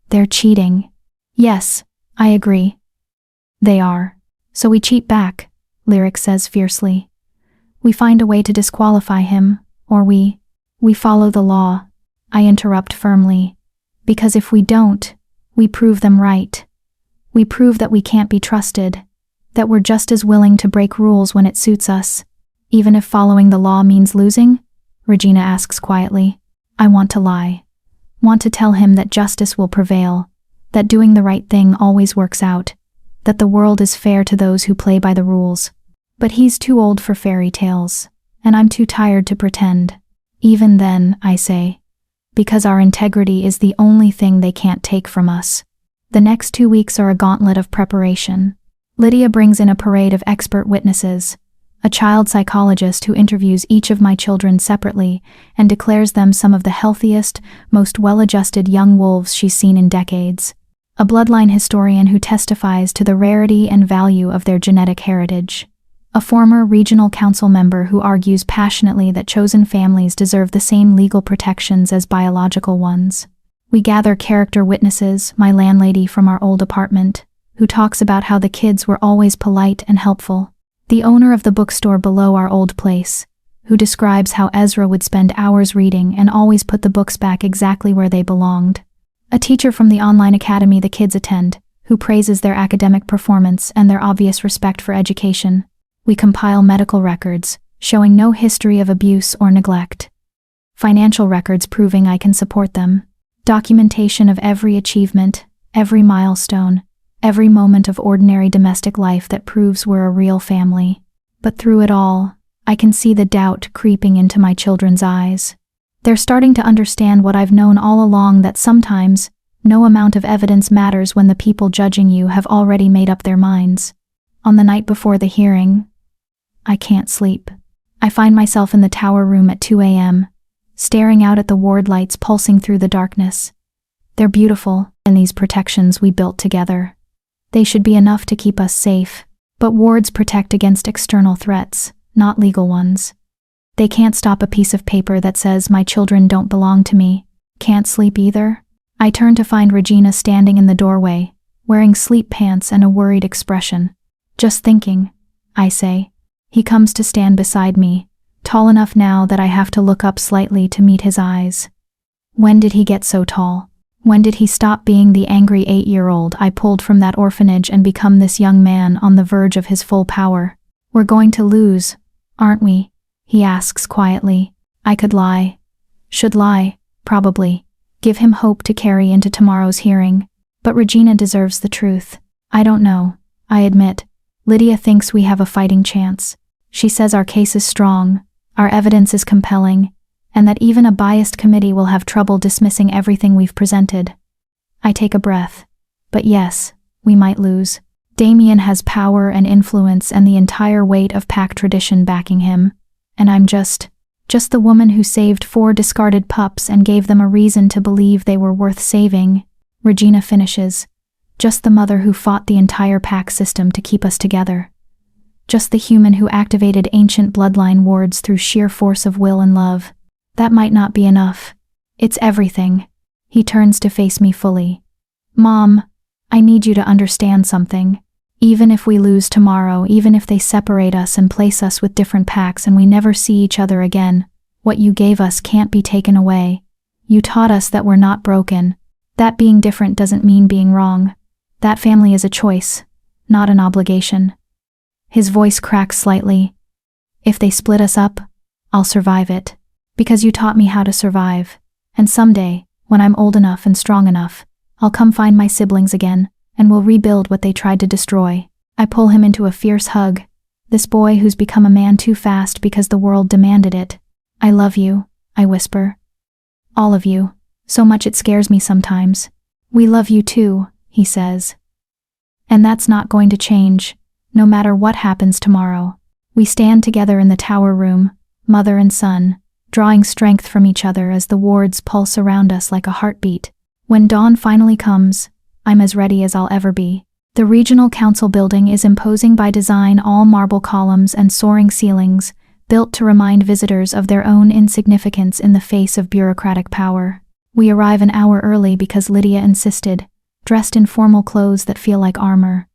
They're cheating. Yes, I agree. They are. So we cheat back, Lyric says fiercely. We find a way to disqualify him, or we follow the law. I interrupt firmly. Because if we don't, we prove them right. We prove that we can't be trusted, that we're just as willing to break rules when it suits us. Even if following the law means losing? Regina asks quietly. I want to lie. Want to tell him that justice will prevail, that doing the right thing always works out, that the world is fair to those who play by the rules. But he's too old for fairy tales, and I'm too tired to pretend. Even then, I say, because our integrity is the only thing they can't take from us. The next 2 weeks are a gauntlet of preparation. Lydia brings in a parade of expert witnesses, a child psychologist who interviews each of my children separately and declares them some of the healthiest, most well-adjusted young wolves she's seen in decades. A bloodline historian who testifies to the rarity and value of their genetic heritage. A former regional council member who argues passionately that chosen families deserve the same legal protections as biological ones. We gather character witnesses, my landlady from our old apartment, who talks about how the kids were always polite and helpful. The owner of the bookstore below our old place, who describes how Ezra would spend hours reading and always put the books back exactly where they belonged. A teacher from the online academy the kids attend, who praises their academic performance and their obvious respect for education. We compile medical records, showing no history of abuse or neglect. Financial records proving I can support them. Documentation of every achievement, every milestone, every moment of ordinary domestic life that proves we're a real family. But through it all, I can see the doubt creeping into my children's eyes. They're starting to understand what I've known all along, that sometimes, no amount of evidence matters when the people judging you have already made up their minds. On the night before the hearing, I can't sleep. I find myself in the tower room at 2 a.m., staring out at the ward lights pulsing through the darkness. They're beautiful, and these protections we built together. They should be enough to keep us safe, but wards protect against external threats, not legal ones. They can't stop a piece of paper that says my children don't belong to me. Can't sleep either? I turn to find Regina standing in the doorway, wearing sleep pants and a worried expression. Just thinking, I say. He comes to stand beside me, tall enough now that I have to look up slightly to meet his eyes. When did he get so tall? When did he stop being the angry 8-year-old I pulled from that orphanage and become this young man on the verge of his full power? We're going to lose, aren't we? He asks quietly. I could lie. Should lie, probably. Give him hope to carry into tomorrow's hearing. But Regina deserves the truth. I don't know, I admit. Lydia thinks we have a fighting chance. She says our case is strong, our evidence is compelling, and that even a biased committee will have trouble dismissing everything we've presented. I take a breath. But yes, we might lose. Damien has power and influence and the entire weight of pack tradition backing him, and I'm just the woman who saved 4 discarded pups and gave them a reason to believe they were worth saving. Regina finishes. Just the mother who fought the entire pack system to keep us together. Just the human who activated ancient bloodline wards through sheer force of will and love. That might not be enough. It's everything. He turns to face me fully. Mom, I need you to understand something. Even if we lose tomorrow, even if they separate us and place us with different packs and we never see each other again, what you gave us can't be taken away. You taught us that we're not broken. That being different doesn't mean being wrong. That family is a choice, not an obligation." His voice cracks slightly. "If they split us up, I'll survive it. Because you taught me how to survive. And someday, when I'm old enough and strong enough, I'll come find my siblings again, and we'll rebuild what they tried to destroy." I pull him into a fierce hug. This boy who's become a man too fast because the world demanded it. "I love you," I whisper. "All of you. So much it scares me sometimes." "We love you too," he says. "And that's not going to change, no matter what happens tomorrow." We stand together in the tower room, mother and son, drawing strength from each other as the wards pulse around us like a heartbeat. When dawn finally comes, I'm as ready as I'll ever be. The regional council building is imposing by design, all marble columns and soaring ceilings, built to remind visitors of their own insignificance in the face of bureaucratic power. We arrive an hour early because Lydia insisted, dressed in formal clothes that feel like armor.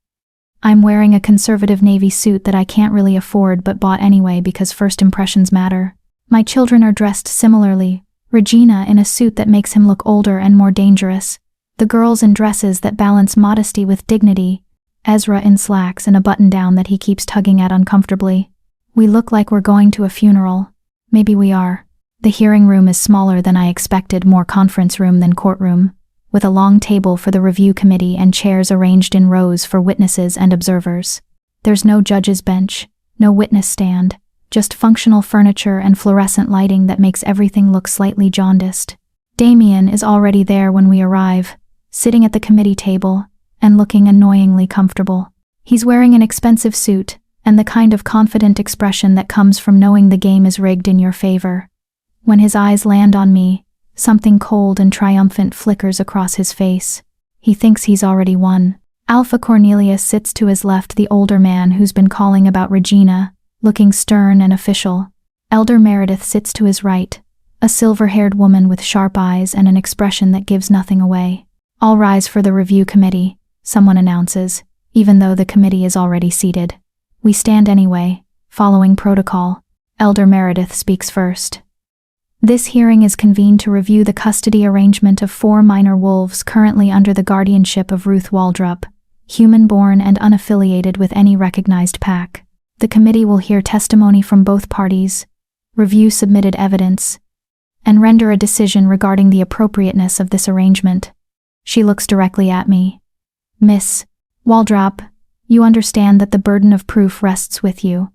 I'm wearing a conservative navy suit that I can't really afford but bought anyway because first impressions matter. My children are dressed similarly, Regina in a suit that makes him look older and more dangerous, the girls in dresses that balance modesty with dignity, Ezra in slacks and a button-down that he keeps tugging at uncomfortably. We look like we're going to a funeral. Maybe we are. The hearing room is smaller than I expected, more conference room than courtroom, with a long table for the review committee and chairs arranged in rows for witnesses and observers. There's no judge's bench, no witness stand, just functional furniture and fluorescent lighting that makes everything look slightly jaundiced. Damien is already there when we arrive, sitting at the committee table and looking annoyingly comfortable. He's wearing an expensive suit and the kind of confident expression that comes from knowing the game is rigged in your favor. When his eyes land on me, something cold and triumphant flickers across his face. He thinks he's already won. Alpha Cornelius sits to his left, the older man who's been calling about Regina, looking stern and official. Elder Meredith sits to his right, a silver-haired woman with sharp eyes and an expression that gives nothing away. "All rise for the review committee," someone announces, even though the committee is already seated. We stand anyway, following protocol. Elder Meredith speaks first. "This hearing is convened to review the custody arrangement of 4 minor wolves currently under the guardianship of Ruth Waldrop, human-born and unaffiliated with any recognized pack. The committee will hear testimony from both parties, review submitted evidence, and render a decision regarding the appropriateness of this arrangement." She looks directly at me. "Miss Waldrop, you understand that the burden of proof rests with you.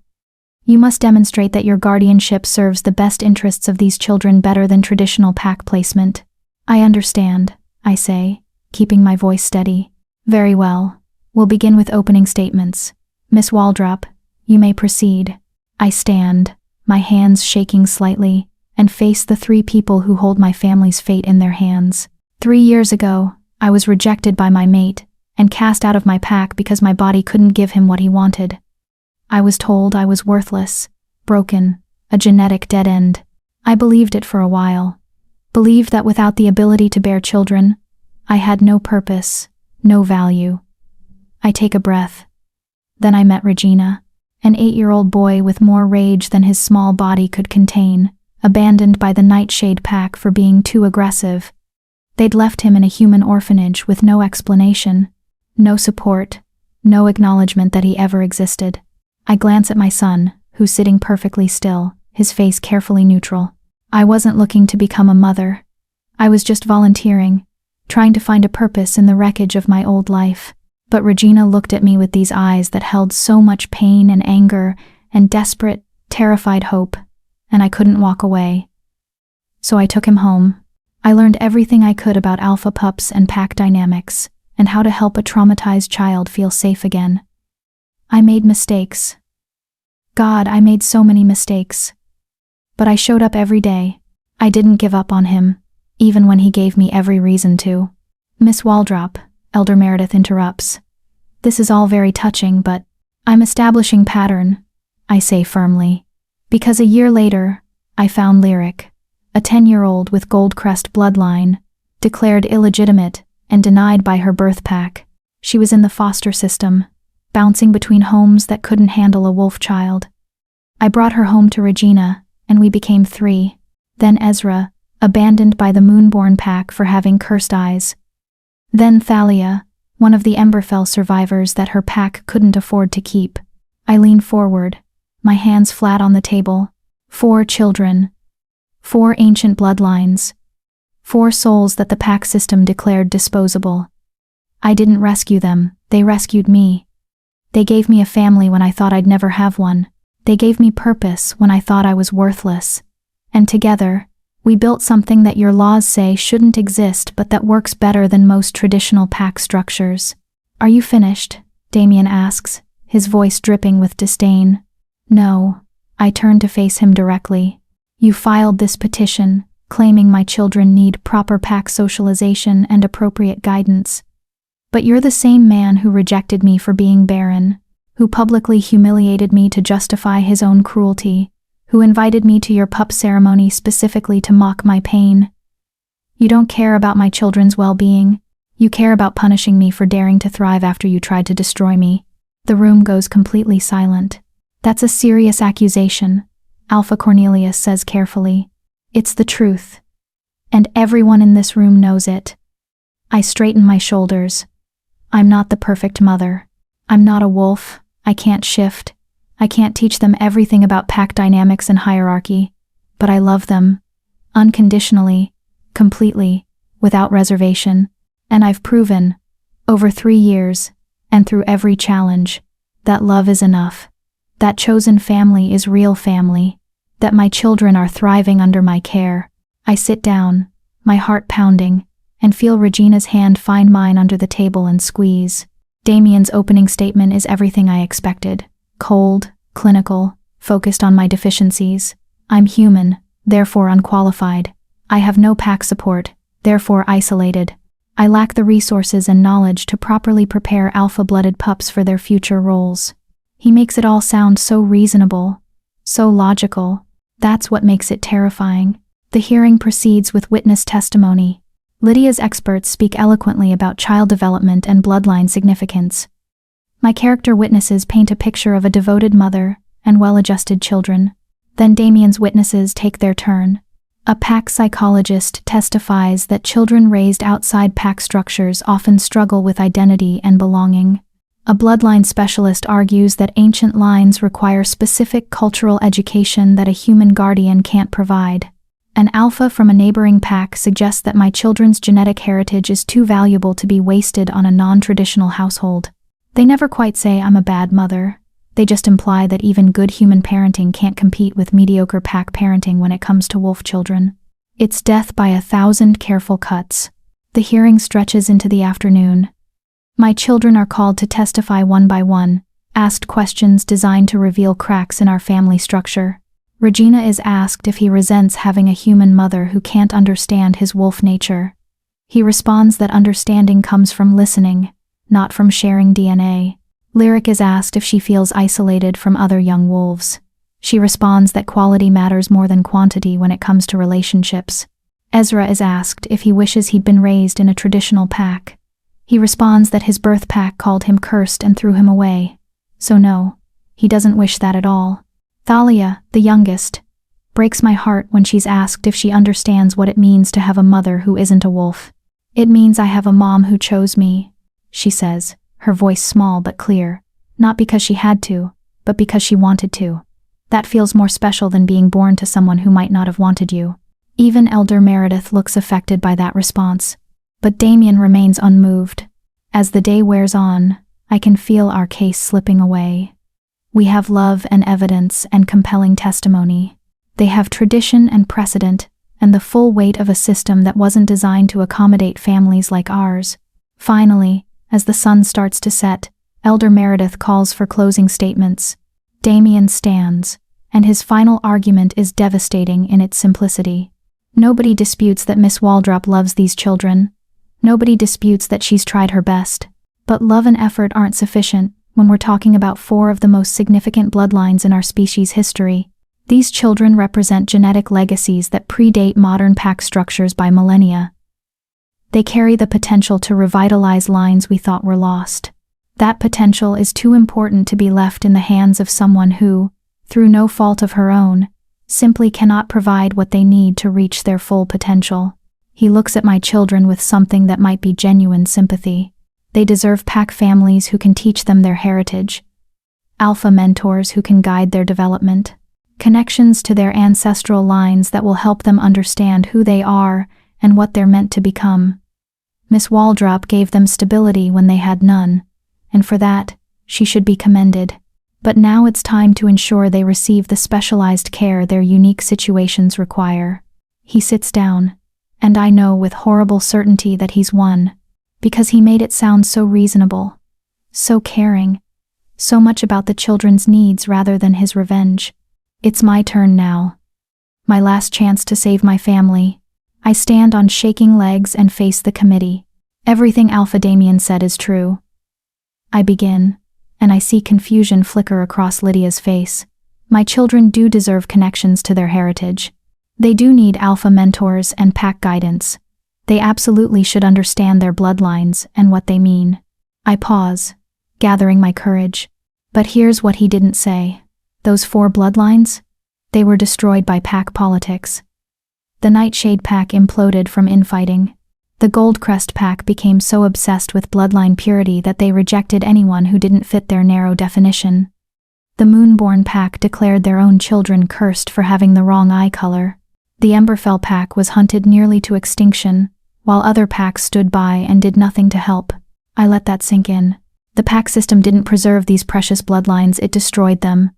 You must demonstrate that your guardianship serves the best interests of these children better than traditional pack placement." "I understand," I say, keeping my voice steady. "Very well. We'll begin with opening statements. Miss Waldrop, you may proceed." I stand, my hands shaking slightly, and face the 3 people who hold my family's fate in their hands. 3 years ago, I was rejected by my mate and cast out of my pack because my body couldn't give him what he wanted. I was told I was worthless, broken, a genetic dead end. I believed it for a while. Believed that without the ability to bear children, I had no purpose, no value. I take a breath. Then I met Regina, an 8-year-old boy with more rage than his small body could contain, abandoned by the Nightshade pack for being too aggressive. They'd left him in a human orphanage with no explanation, no support, no acknowledgement that he ever existed. I glance at my son, who's sitting perfectly still, his face carefully neutral. I wasn't looking to become a mother. I was just volunteering, trying to find a purpose in the wreckage of my old life. But Regina looked at me with these eyes that held so much pain and anger and desperate, terrified hope, and I couldn't walk away. So I took him home. I learned everything I could about alpha pups and pack dynamics, and how to help a traumatized child feel safe again. I made mistakes. God, I made so many mistakes. But I showed up every day. I didn't give up on him, even when he gave me every reason to. "Miss Waldrop," Elder Meredith interrupts. "This is all very touching, but I'm establishing pattern," I say firmly. Because a year later, I found Lyric, a 10-year-old with Goldcrest bloodline, declared illegitimate and denied by her birth pack. She was in the foster system, bouncing between homes that couldn't handle a wolf child. I brought her home to Regina, and we became 3. Then Ezra, abandoned by the Moonborn pack for having cursed eyes. Then Thalia, one of the Emberfell survivors that her pack couldn't afford to keep. I lean forward, my hands flat on the table. 4 children. 4 ancient bloodlines. 4 souls that the pack system declared disposable. I didn't rescue them, they rescued me. They gave me a family when I thought I'd never have one. They gave me purpose when I thought I was worthless. And together, we built something that your laws say shouldn't exist but that works better than most traditional pack structures. Are you finished? Damien asks, his voice dripping with disdain. No. I turn to face him directly. You filed this petition, claiming my children need proper pack socialization and appropriate guidance. But you're the same man who rejected me for being barren, who publicly humiliated me to justify his own cruelty, who invited me to your pup ceremony specifically to mock my pain. You don't care about my children's well-being. You care about punishing me for daring to thrive after you tried to destroy me. The room goes completely silent. That's a serious accusation, Alpha Cornelius says carefully. It's the truth. And everyone in this room knows it. I straighten my shoulders. I'm not the perfect mother. I'm not a wolf. I can't shift. I can't teach them everything about pack dynamics and hierarchy. But I love them. Unconditionally. Completely. Without reservation. And I've proven, over 3 years, and through every challenge, that love is enough. That chosen family is real family. That my children are thriving under my care. I sit down, my heart pounding, and feel Regina's hand find mine under the table and squeeze. Damien's opening statement is everything I expected. Cold, clinical, focused on my deficiencies. I'm human, therefore unqualified. I have no pack support, therefore isolated. I lack the resources and knowledge to properly prepare alpha-blooded pups for their future roles. He makes it all sound so reasonable, so logical. That's what makes it terrifying. The hearing proceeds with witness testimony. Lydia's experts speak eloquently about child development and bloodline significance. My character witnesses paint a picture of a devoted mother and well-adjusted children. Then Damien's witnesses take their turn. A pack psychologist testifies that children raised outside pack structures often struggle with identity and belonging. A bloodline specialist argues that ancient lines require specific cultural education that a human guardian can't provide. An alpha from a neighboring pack suggests that my children's genetic heritage is too valuable to be wasted on a non-traditional household. They never quite say I'm a bad mother. They just imply that even good human parenting can't compete with mediocre pack parenting when it comes to wolf children. It's death by 1,000 careful cuts. The hearing stretches into the afternoon. My children are called to testify one by one, asked questions designed to reveal cracks in our family structure. Regina is asked if he resents having a human mother who can't understand his wolf nature. He responds that understanding comes from listening, not from sharing DNA. Lyric is asked if she feels isolated from other young wolves. She responds that quality matters more than quantity when it comes to relationships. Ezra is asked if he wishes he'd been raised in a traditional pack. He responds that his birth pack called him cursed and threw him away. So no, he doesn't wish that at all. Thalia, the youngest, breaks my heart when she's asked if she understands what it means to have a mother who isn't a wolf. It means I have a mom who chose me, she says, her voice small but clear, not because she had to, but because she wanted to. That feels more special than being born to someone who might not have wanted you. Even Elder Meredith looks affected by that response. But Damien remains unmoved. As the day wears on, I can feel our case slipping away. We have love and evidence and compelling testimony. They have tradition and precedent, and the full weight of a system that wasn't designed to accommodate families like ours. Finally, as the sun starts to set, Elder Meredith calls for closing statements. Damien stands, and his final argument is devastating in its simplicity. Nobody disputes that Miss Waldrop loves these children. Nobody disputes that she's tried her best. But love and effort aren't sufficient when we're talking about 4 of the most significant bloodlines in our species' history. These children represent genetic legacies that predate modern pack structures by millennia. They carry the potential to revitalize lines we thought were lost. That potential is too important to be left in the hands of someone who, through no fault of her own, simply cannot provide what they need to reach their full potential. He looks at my children with something that might be genuine sympathy. They deserve pack families who can teach them their heritage, alpha mentors who can guide their development, connections to their ancestral lines that will help them understand who they are and what they're meant to become. Miss Waldrop gave them stability when they had none, and for that, she should be commended. But now it's time to ensure they receive the specialized care their unique situations require. He sits down, and I know with horrible certainty that he's won, because he made it sound so reasonable, so caring, so much about the children's needs rather than his revenge. It's my turn now. My last chance to save my family. I stand on shaking legs and face the committee. Everything Alpha Damien said is true. I begin, and I see confusion flicker across Lydia's face. My children do deserve connections to their heritage. They do need alpha mentors and pack guidance. They absolutely should understand their bloodlines and what they mean. I pause, gathering my courage. But here's what he didn't say. Those 4 bloodlines? They were destroyed by pack politics. The Nightshade pack imploded from infighting. The Goldcrest pack became so obsessed with bloodline purity that they rejected anyone who didn't fit their narrow definition. The Moonborn pack declared their own children cursed for having the wrong eye color. The Emberfell pack was hunted nearly to extinction, while other packs stood by and did nothing to help. I let that sink in. The pack system didn't preserve these precious bloodlines, it destroyed them.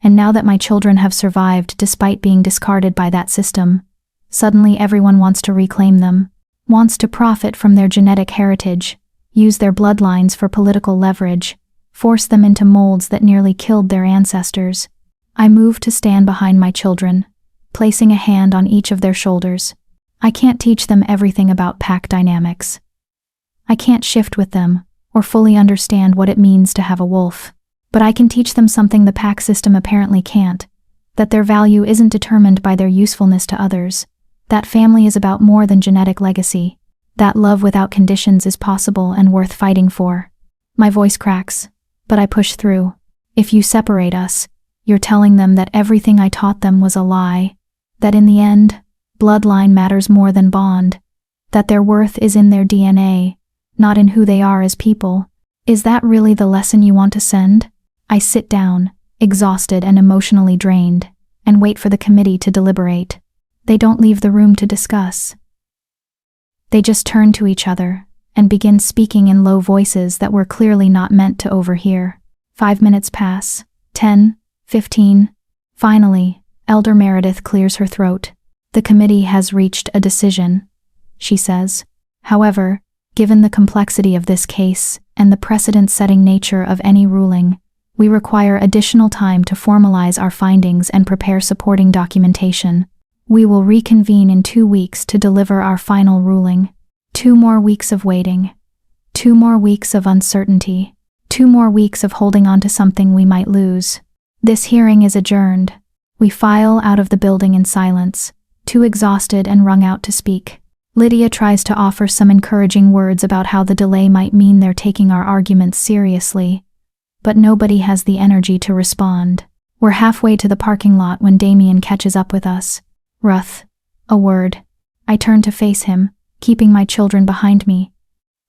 And now that my children have survived despite being discarded by that system, suddenly everyone wants to reclaim them, wants to profit from their genetic heritage, use their bloodlines for political leverage, force them into molds that nearly killed their ancestors. I move to stand behind my children, placing a hand on each of their shoulders. I can't teach them everything about pack dynamics. I can't shift with them, or fully understand what it means to have a wolf. But I can teach them something the pack system apparently can't, that their value isn't determined by their usefulness to others, that family is about more than genetic legacy, that love without conditions is possible and worth fighting for. My voice cracks, but I push through. If you separate us, you're telling them that everything I taught them was a lie, that in the end, bloodline matters more than bond, that their worth is in their DNA, not in who they are as people. Is that really the lesson you want to send? I sit down, exhausted and emotionally drained, and wait for the committee to deliberate. They don't leave the room to discuss. They just turn to each other and begin speaking in low voices that were clearly not meant to overhear. 5 minutes pass, 10, 15. Finally, Elder Meredith clears her throat. The committee has reached a decision, she says. However, given the complexity of this case and the precedent-setting nature of any ruling, we require additional time to formalize our findings and prepare supporting documentation. We will reconvene in 2 weeks to deliver our final ruling. 2 more weeks of waiting. 2 more weeks of uncertainty. 2 more weeks of holding on to something we might lose. This hearing is adjourned. We file out of the building in silence, too exhausted and wrung out to speak. Lydia tries to offer some encouraging words about how the delay might mean they're taking our arguments seriously, but nobody has the energy to respond. We're halfway to the parking lot when Damien catches up with us. Ruth, a word. I turn to face him, keeping my children behind me.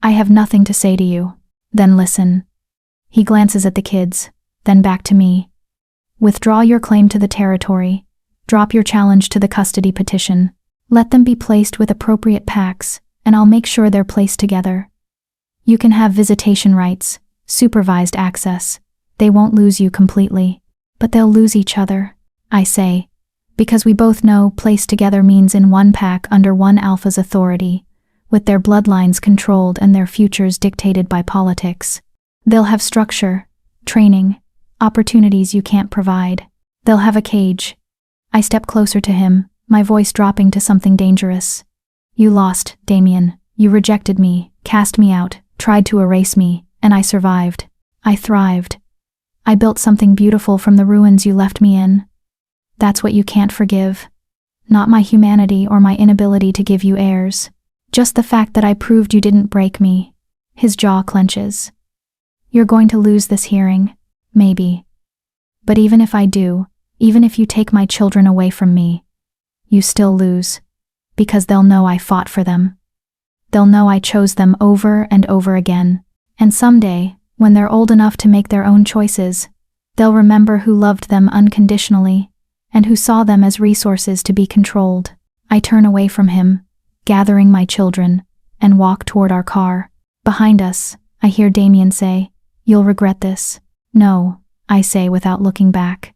I have nothing to say to you. Then listen. He glances at the kids, then back to me. Withdraw your claim to the territory. Drop your challenge to the custody petition. Let them be placed with appropriate packs, and I'll make sure they're placed together. You can have visitation rights, supervised access. They won't lose you completely, but they'll lose each other, I say, because we both know placed together means in one pack under one alpha's authority, with their bloodlines controlled and their futures dictated by politics. They'll have structure, training, opportunities you can't provide. They'll have a cage. I step closer to him, my voice dropping to something dangerous. You lost, Damien. You rejected me, cast me out, tried to erase me, and I survived. I thrived. I built something beautiful from the ruins you left me in. That's what you can't forgive. Not my humanity or my inability to give you heirs. Just the fact that I proved you didn't break me. His jaw clenches. You're going to lose this hearing. Maybe. But even if I do, Even if you take my children away from me, you still lose. Because they'll know I fought for them. They'll know I chose them over and over again. And someday, when they're old enough to make their own choices, they'll remember who loved them unconditionally, and who saw them as resources to be controlled. I turn away from him, gathering my children, and walk toward our car. Behind us, I hear Damien say, "You'll regret this." "No," I say without looking back.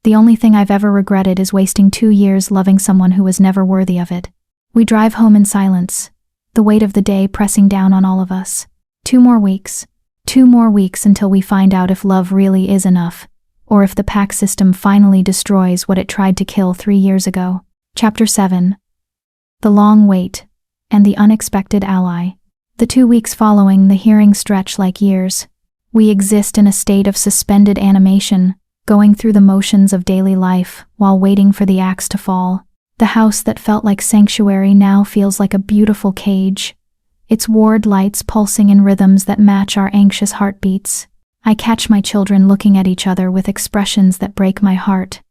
The only thing I've ever regretted is wasting 2 years loving someone who was never worthy of it. We drive home in silence, the weight of the day pressing down on all of us. 2 more weeks. 2 more weeks until we find out if love really is enough, or if the pack system finally destroys what it tried to kill 3 years ago. Chapter 7. The Long Wait, and the Unexpected Ally. The 2 weeks following the hearing stretch like years. We exist in a state of suspended animation, going through the motions of daily life while waiting for the axe to fall. The house that felt like sanctuary now feels like a beautiful cage, its ward lights pulsing in rhythms that match our anxious heartbeats. I catch my children looking at each other with expressions that break my heart,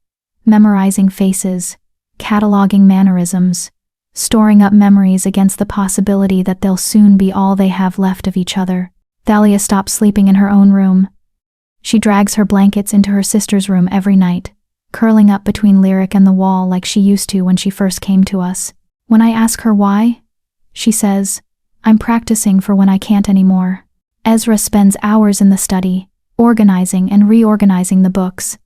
memorizing faces, cataloging mannerisms, storing up memories against the possibility that they'll soon be all they have left of each other. Thalia stops sleeping in her own room. She drags her blankets into her sister's room every night, curling up between Lyric and the wall like she used to when she first came to us. When I ask her why, she says, "I'm practicing for when I can't anymore." Ezra spends hours in the study, organizing and reorganizing the books,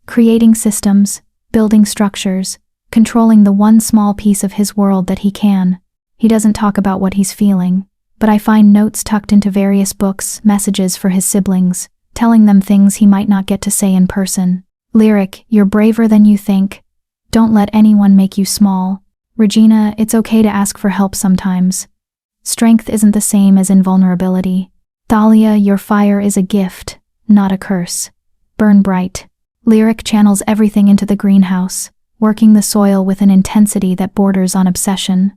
creating systems, building structures, controlling the one small piece of his world that he can. He doesn't talk about what he's feeling, but I find notes tucked into various books, messages for his siblings, telling them things he might not get to say in person. "Lyric, you're braver than you think. Don't let anyone make you small. Regina, it's okay to ask for help sometimes. Strength isn't the same as invulnerability. Thalia, your fire is a gift, not a curse. Burn bright." Lyric channels everything into the greenhouse, working the soil with an intensity that borders on obsession.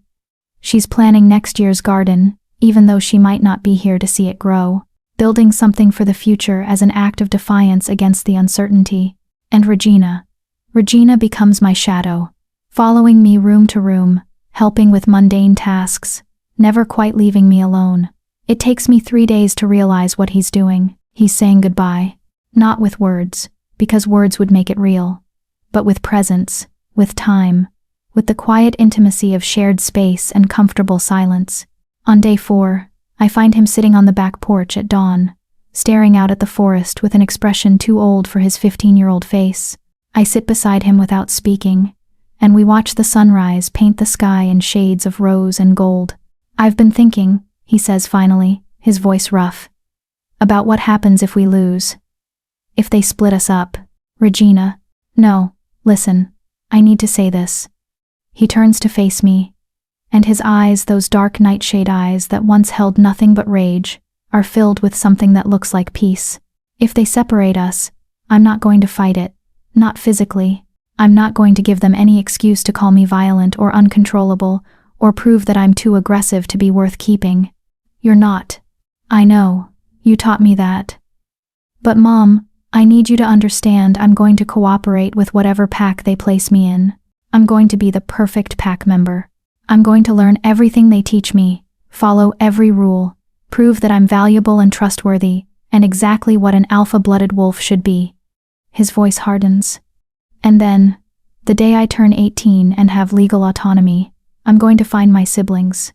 She's planning next year's garden, even though she might not be here to see it grow, building something for the future as an act of defiance against the uncertainty. And Regina becomes my shadow, following me room to room, helping with mundane tasks, never quite leaving me alone. It takes me 3 days to realize what he's doing. He's saying goodbye, not with words, because words would make it real, but with presence, with time, with the quiet intimacy of shared space and comfortable silence. On day 4, I find him sitting on the back porch at dawn, staring out at the forest with an expression too old for his 15-year-old face. I sit beside him without speaking, and we watch the sunrise paint the sky in shades of rose and gold. "I've been thinking," he says finally, his voice rough, "about what happens if we lose. If they split us up." "Regina." "No, listen, I need to say this." He turns to face me, and his eyes, those dark nightshade eyes that once held nothing but rage, are filled with something that looks like peace. "If they separate us, I'm not going to fight it, not physically. I'm not going to give them any excuse to call me violent or uncontrollable, or prove that I'm too aggressive to be worth keeping. You're not. I know, you taught me that. But Mom, I need you to understand I'm going to cooperate with whatever pack they place me in. I'm going to be the perfect pack member. I'm going to learn everything they teach me, follow every rule, prove that I'm valuable and trustworthy, and exactly what an alpha-blooded wolf should be." His voice hardens. "And then, the day I turn 18 and have legal autonomy, I'm going to find my siblings.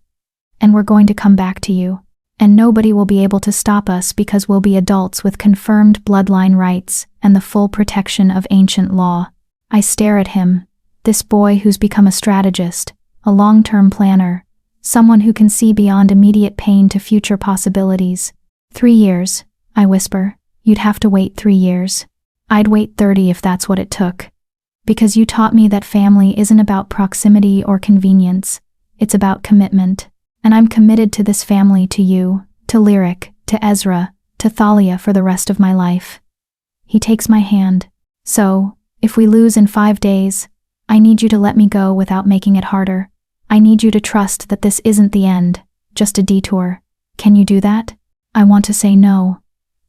And we're going to come back to you. And nobody will be able to stop us because we'll be adults with confirmed bloodline rights and the full protection of ancient law." I stare at him, this boy who's become a strategist, a long-term planner, someone who can see beyond immediate pain to future possibilities. 3 years, I whisper. "You'd have to wait 3 years. I'd wait 30 if that's what it took. Because you taught me that family isn't about proximity or convenience, it's about commitment. And I'm committed to this family, to you, to Lyric, to Ezra, to Thalia for the rest of my life." He takes my hand. "So, if we lose in 5 days, I need you to let me go without making it harder. I need you to trust that this isn't the end, just a detour. Can you do that?" I want to say no.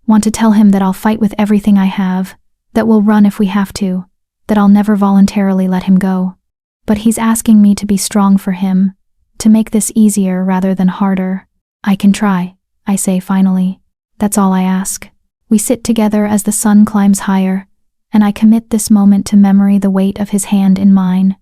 Want to tell him that I'll fight with everything I have, that we'll run if we have to, that I'll never voluntarily let him go. But he's asking me to be strong for him, to make this easier rather than harder. I can try, I say finally. That's all I ask. We sit together as the sun climbs higher, and I commit this moment to memory, the weight of his hand in mine,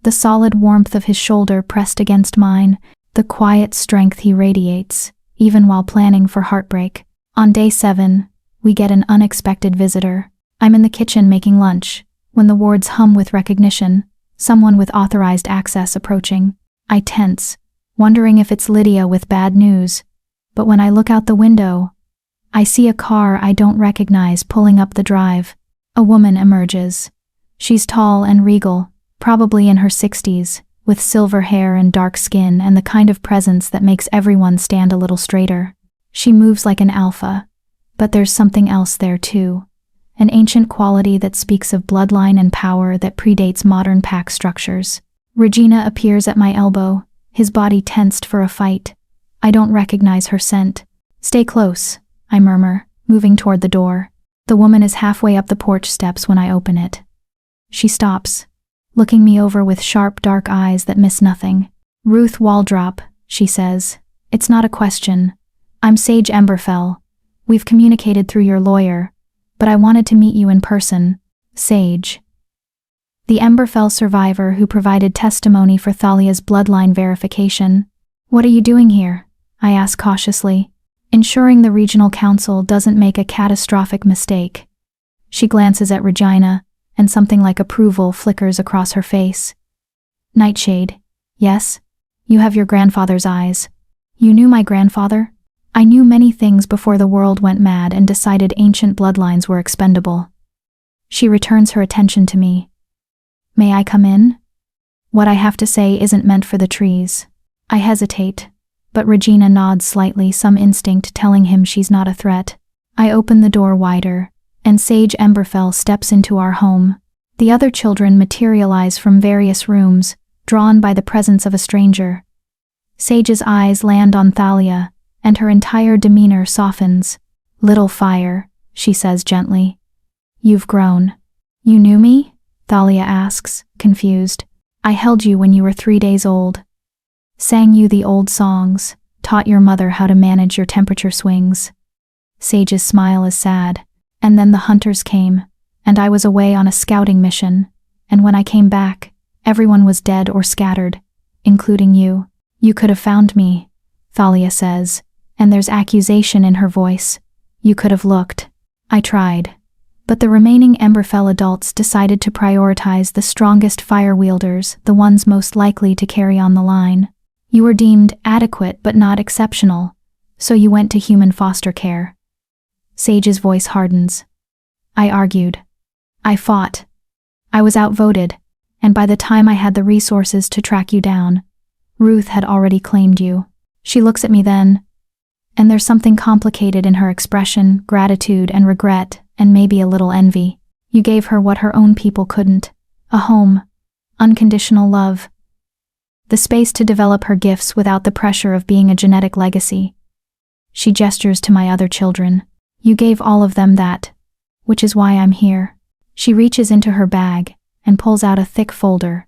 the solid warmth of his shoulder pressed against mine, the quiet strength he radiates, even while planning for heartbreak. On day 7, we get an unexpected visitor. I'm in the kitchen making lunch, when the wards hum with recognition, someone with authorized access approaching. I tense, wondering if it's Lydia with bad news. But when I look out the window, I see a car I don't recognize pulling up the drive. A woman emerges. She's tall and regal, probably in her 60s, with silver hair and dark skin and the kind of presence that makes everyone stand a little straighter. She moves like an alpha, but there's something else there too. An ancient quality that speaks of bloodline and power that predates modern pack structures. Regina appears at my elbow, his body tensed for a fight. I don't recognize her scent. Stay close, I murmur, moving toward the door. The woman is halfway up the porch steps when I open it. She stops, looking me over with sharp, dark eyes that miss nothing. Ruth Waldrop, she says. It's not a question. I'm Sage Emberfell. We've communicated through your lawyer, but I wanted to meet you in person. Sage. The Emberfell survivor who provided testimony for Thalia's bloodline verification. What are you doing here? I ask cautiously, ensuring the regional council doesn't make a catastrophic mistake. She glances at Regina, and something like approval flickers across her face. Nightshade. Yes? You have your grandfather's eyes. You knew my grandfather? I knew many things before the world went mad and decided ancient bloodlines were expendable. She returns her attention to me. May I come in? What I have to say isn't meant for the trees. I hesitate, but Regina nods slightly, some instinct telling him she's not a threat. I open the door wider, and Sage Emberfell steps into our home. The other children materialize from various rooms, drawn by the presence of a stranger. Sage's eyes land on Thalia, and her entire demeanor softens. Little fire, she says gently. You've grown. You knew me? Thalia asks, confused. I held you when you were 3 days old. Sang you the old songs, taught your mother how to manage your temperature swings. Sage's smile is sad. And then the hunters came, and I was away on a scouting mission, and when I came back, everyone was dead or scattered, including you. You could have found me, Thalia says, and there's accusation in her voice. You could have looked. I tried. But the remaining Emberfell adults decided to prioritize the strongest fire wielders, the ones most likely to carry on the line. You were deemed adequate but not exceptional, so you went to human foster care. Sage's voice hardens. I argued. I fought. I was outvoted, and by the time I had the resources to track you down, Ruth had already claimed you. She looks at me then, and there's something complicated in her expression, gratitude and regret, and maybe a little envy. You gave her what her own people couldn't. A home. Unconditional love. The space to develop her gifts without the pressure of being a genetic legacy. She gestures to my other children. You gave all of them that, which is why I'm here. She reaches into her bag and pulls out a thick folder,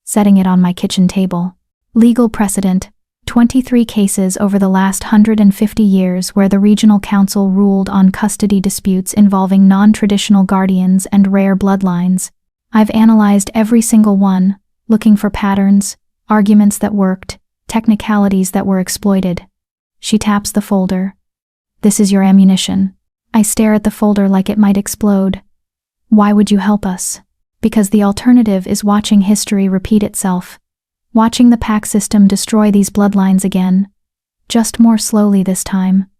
setting it on my kitchen table. Legal precedent, 23 cases over the last 150 years where the regional council ruled on custody disputes involving non-traditional guardians and rare bloodlines. I've analyzed every single one, looking for patterns, arguments that worked, technicalities that were exploited. She taps the folder. This is your ammunition. I stare at the folder like it might explode. Why would you help us? Because the alternative is watching history repeat itself. Watching the pack system destroy these bloodlines again. Just more slowly this time.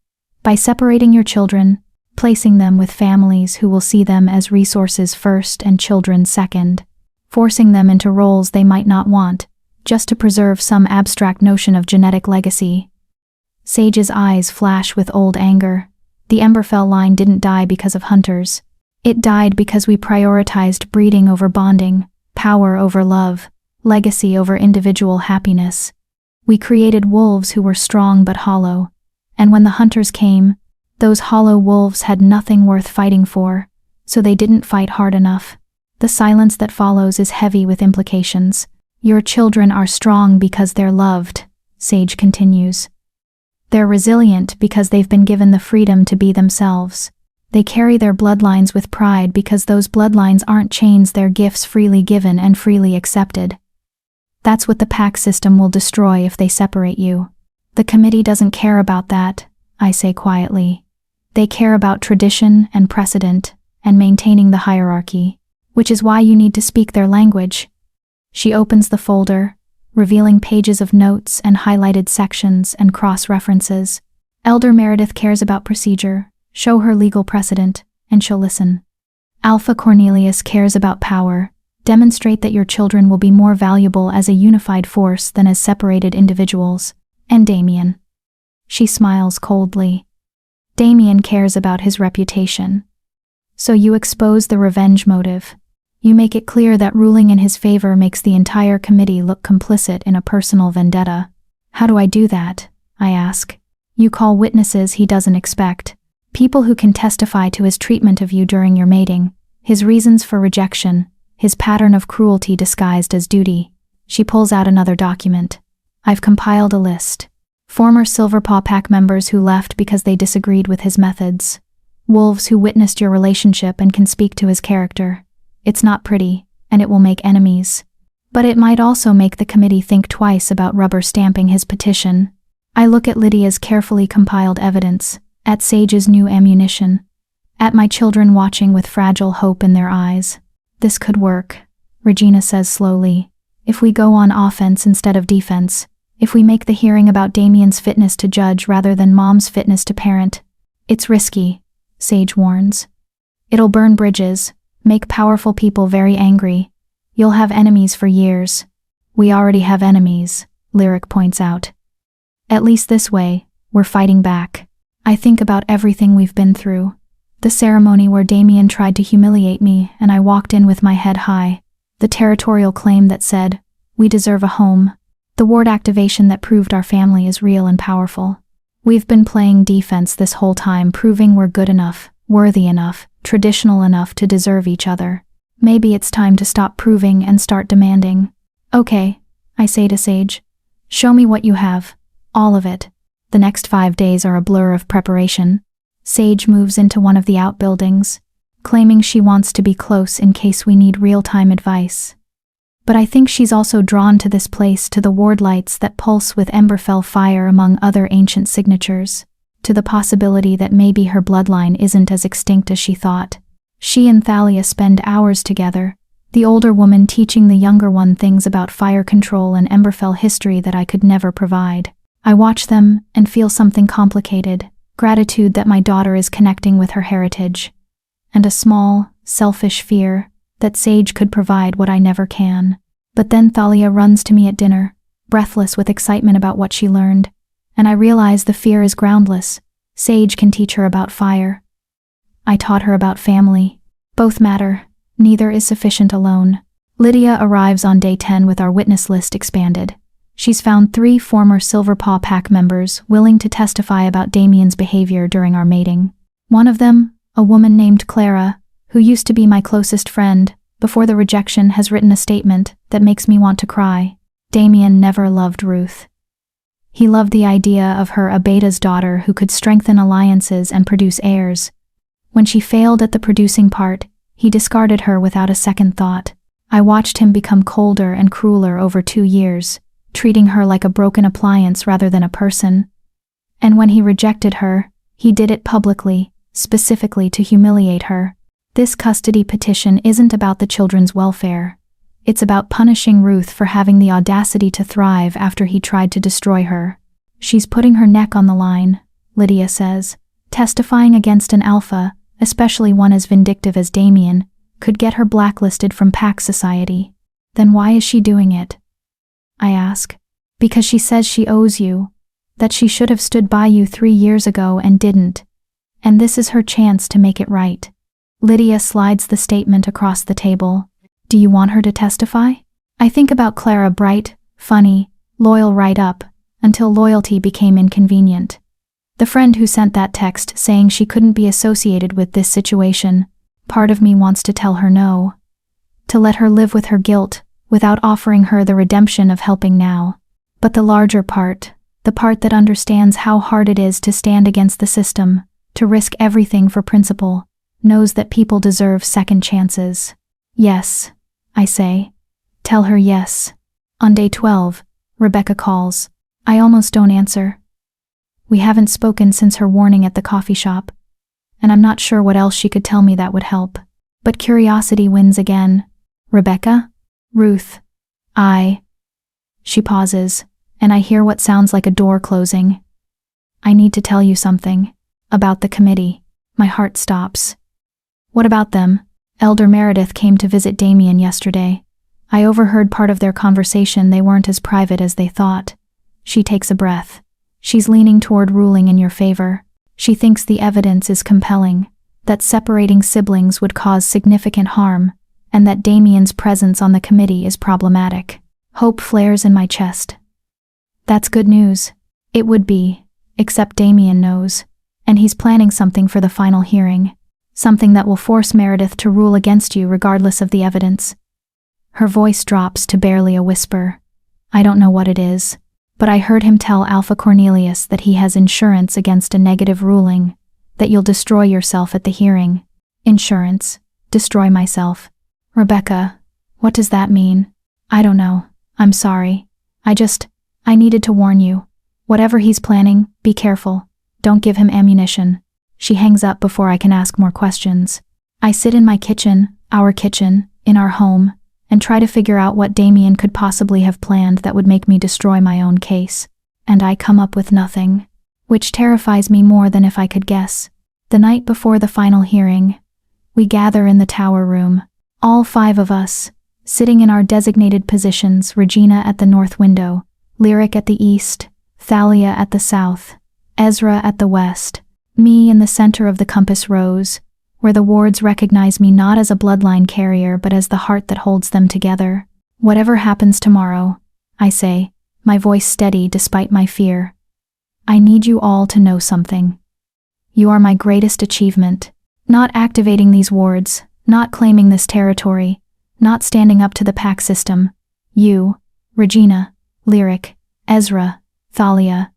By separating your children, placing them with families who will see them as resources first and children second. Forcing them into roles they might not want, just to preserve some abstract notion of genetic legacy. Sage's eyes flash with old anger. The Emberfell line didn't die because of hunters. It died because we prioritized breeding over bonding, power over love, legacy over individual happiness. We created wolves who were strong but hollow, and when the hunters came, those hollow wolves had nothing worth fighting for, so they didn't fight hard enough. The silence that follows is heavy with implications. Your children are strong because they're loved, Sage continues. They're resilient because they've been given the freedom to be themselves. They carry their bloodlines with pride because those bloodlines aren't chains, they're gifts freely given and freely accepted. That's what the pack system will destroy if they separate you. The committee doesn't care about that, I say quietly. They care about tradition and precedent and maintaining the hierarchy, which is why you need to speak their language. She opens the folder, revealing pages of notes and highlighted sections and cross-references. Elder Meredith cares about procedure, show her legal precedent, and she'll listen. Alpha Cornelius cares about power, demonstrate that your children will be more valuable as a unified force than as separated individuals. And Damien. She smiles coldly. Damien cares about his reputation. So you expose the revenge motive. You make it clear that ruling in his favor makes the entire committee look complicit in a personal vendetta. How do I do that? I ask. You call witnesses he doesn't expect. People who can testify to his treatment of you during your mating, his reasons for rejection, his pattern of cruelty disguised as duty. She pulls out another document. I've compiled a list. Former Silverpaw Pack members who left because they disagreed with his methods. Wolves who witnessed your relationship and can speak to his character. It's not pretty, and it will make enemies. But it might also make the committee think twice about rubber stamping his petition. I look at Lydia's carefully compiled evidence, at Sage's new ammunition, at my children watching with fragile hope in their eyes. This could work, Regina says slowly. If we go on offense instead of defense, if we make the hearing about Damien's fitness to judge rather than Mom's fitness to parent. It's risky, Sage warns. It'll burn bridges, make powerful people very angry. You'll have enemies for years. We already have enemies, Lyric points out. At least this way, we're fighting back. I think about everything we've been through. The ceremony where Damien tried to humiliate me and I walked in with my head high. The territorial claim that said, we deserve a home. The ward activation that proved our family is real and powerful. We've been playing defense this whole time, proving we're good enough, worthy enough, traditional enough to deserve each other. Maybe it's time to stop proving and start demanding. Okay, I say to Sage. Show me what you have. All of it. The next 5 days are a blur of preparation. Sage moves into one of the outbuildings, claiming she wants to be close in case we need real-time advice. But I think she's also drawn to this place, to the ward lights that pulse with Emberfell fire among other ancient signatures, to the possibility that maybe her bloodline isn't as extinct as she thought. She and Thalia spend hours together, the older woman teaching the younger one things about fire control and Emberfell history that I could never provide. I watch them and feel something complicated, gratitude that my daughter is connecting with her heritage, and a small, selfish fear that Sage could provide what I never can. But then Thalia runs to me at dinner, breathless with excitement about what she learned, and I realize the fear is groundless. Sage can teach her about fire. I taught her about family. Both matter, neither is sufficient alone. Lydia arrives on day 10 with our witness list expanded. She's found 3 former Silverpaw Pack members willing to testify about Damien's behavior during our mating. One of them, a woman named Clara, who used to be my closest friend, before the rejection, has written a statement that makes me want to cry. Damien never loved Ruth. He loved the idea of her Abeda's daughter who could strengthen alliances and produce heirs. When she failed at the producing part, he discarded her without a second thought. I watched him become colder and crueler over 2 years, treating her like a broken appliance rather than a person. And when he rejected her, he did it publicly, specifically to humiliate her. This custody petition isn't about the children's welfare. It's about punishing Ruth for having the audacity to thrive after he tried to destroy her. She's putting her neck on the line, Lydia says. Testifying against an alpha, especially one as vindictive as Damien, could get her blacklisted from Pack Society. Then why is she doing it? I ask. Because she says she owes you, that she should have stood by you 3 years ago and didn't. And this is her chance to make it right. Lydia slides the statement across the table. Do you want her to testify? I think about Clara, bright, funny, loyal right up, until loyalty became inconvenient. The friend who sent that text saying she couldn't be associated with this situation, part of me wants to tell her no. to let her live with her guilt, without offering her the redemption of helping now. But the larger part, the part that understands how hard it is to stand against the system, to risk everything for principle, knows that people deserve second chances. Yes, I say. Tell her yes. On day 12, Rebecca calls. I almost don't answer. We haven't spoken since her warning at the coffee shop, and I'm not sure what else she could tell me that would help. But curiosity wins again. Rebecca? Ruth. She pauses, and I hear what sounds like a door closing. I need to tell you something. About the committee. My heart stops. What about them? Elder Meredith came to visit Damien yesterday. I overheard part of their conversation. They weren't as private as they thought. She takes a breath. She's leaning toward ruling in your favor. She thinks the evidence is compelling, that separating siblings would cause significant harm, and that Damien's presence on the committee is problematic. Hope flares in my chest. That's good news. It would be, except Damien knows, and he's planning something for the final hearing. Something that will force Meredith to rule against you regardless of the evidence. Her voice drops to barely a whisper. I don't know what it is, but I heard him tell Alpha Cornelius that he has insurance against a negative ruling, that you'll destroy yourself at the hearing. Insurance? Destroy myself? Rebecca, what does that mean? I don't know. I'm sorry. I needed to warn you. Whatever he's planning, be careful. Don't give him ammunition. She hangs up before I can ask more questions. I sit in my kitchen, our kitchen, in our home, and try to figure out what Damien could possibly have planned that would make me destroy my own case. And I come up with nothing, which terrifies me more than if I could guess. The night before the final hearing, we gather in the tower room, all 5 of us, sitting in our designated positions, Regina at the north window, Lyric at the east, Thalia at the south, Ezra at the west, me in the center of the compass rose, where the wards recognize me not as a bloodline carrier but as the heart that holds them together. Whatever happens tomorrow, I say, my voice steady despite my fear. I need you all to know something. You are my greatest achievement. Not activating these wards, not claiming this territory, not standing up to the pack system. You, Regina, Lyric, Ezra, Thalia.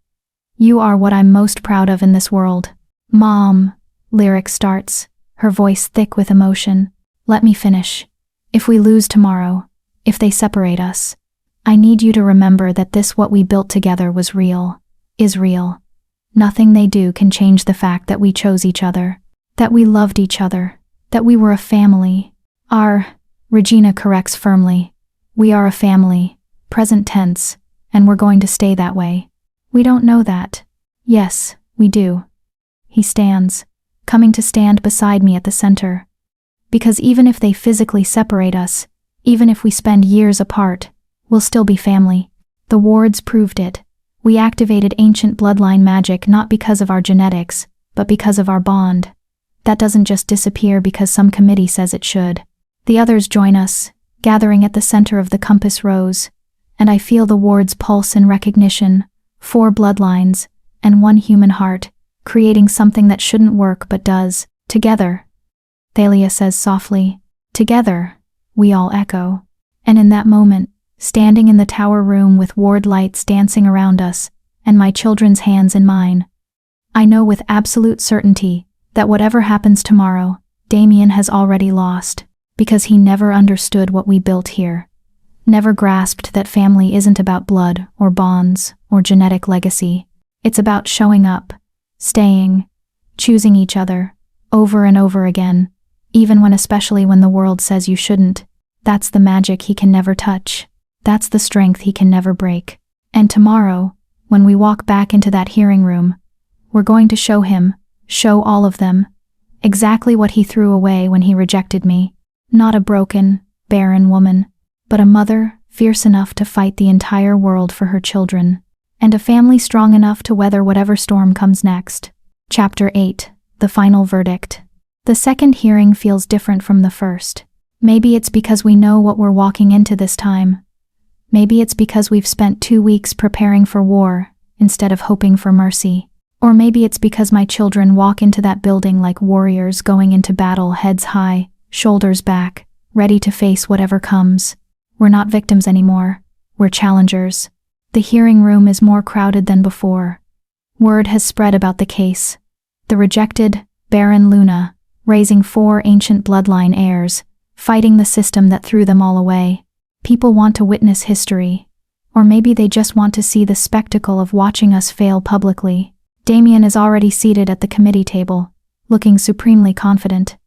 You are what I'm most proud of in this world. Mom, Lyric starts, her voice thick with emotion. Let me finish. If we lose tomorrow, if they separate us, I need you to remember that what we built together was real, is real. Nothing they do can change the fact that we chose each other, that we loved each other, that we were a family. Regina corrects firmly. We are a family, present tense, and we're going to stay that way. We don't know that. Yes, we do. He stands, coming to stand beside me at the center. Because even if they physically separate us, even if we spend years apart, we'll still be family. The wards proved it. We activated ancient bloodline magic not because of our genetics, but because of our bond. That doesn't just disappear because some committee says it should. The others join us, gathering at the center of the compass rose, and I feel the wards pulse in recognition, 4 bloodlines, and 1 human heart, creating something that shouldn't work but does. Together, Thalia says softly. Together, we all echo. And in that moment, standing in the tower room with ward lights dancing around us, and my children's hands in mine, I know with absolute certainty that whatever happens tomorrow, Damien has already lost, because he never understood what we built here. Never grasped that family isn't about blood or bonds or genetic legacy. It's about showing up, staying, choosing each other, over and over again, especially when the world says you shouldn't. That's the magic he can never touch. That's the strength he can never break. And tomorrow, when we walk back into that hearing room, we're going to show him, show all of them, exactly what he threw away when he rejected me. Not a broken, barren woman, but a mother fierce enough to fight the entire world for her children, and a family strong enough to weather whatever storm comes next. Chapter 8, The Final Verdict. The second hearing feels different from the first. Maybe it's because we know what we're walking into this time. Maybe it's because we've spent 2 weeks preparing for war instead of hoping for mercy. Or maybe it's because my children walk into that building like warriors going into battle, heads high, shoulders back, ready to face whatever comes. We're not victims anymore, we're challengers. The hearing room is more crowded than before. Word has spread about the case. The rejected, Barren Luna, raising 4 ancient bloodline heirs, fighting the system that threw them all away. People want to witness history. Or maybe they just want to see the spectacle of watching us fail publicly. Damien is already seated at the committee table, looking supremely confident.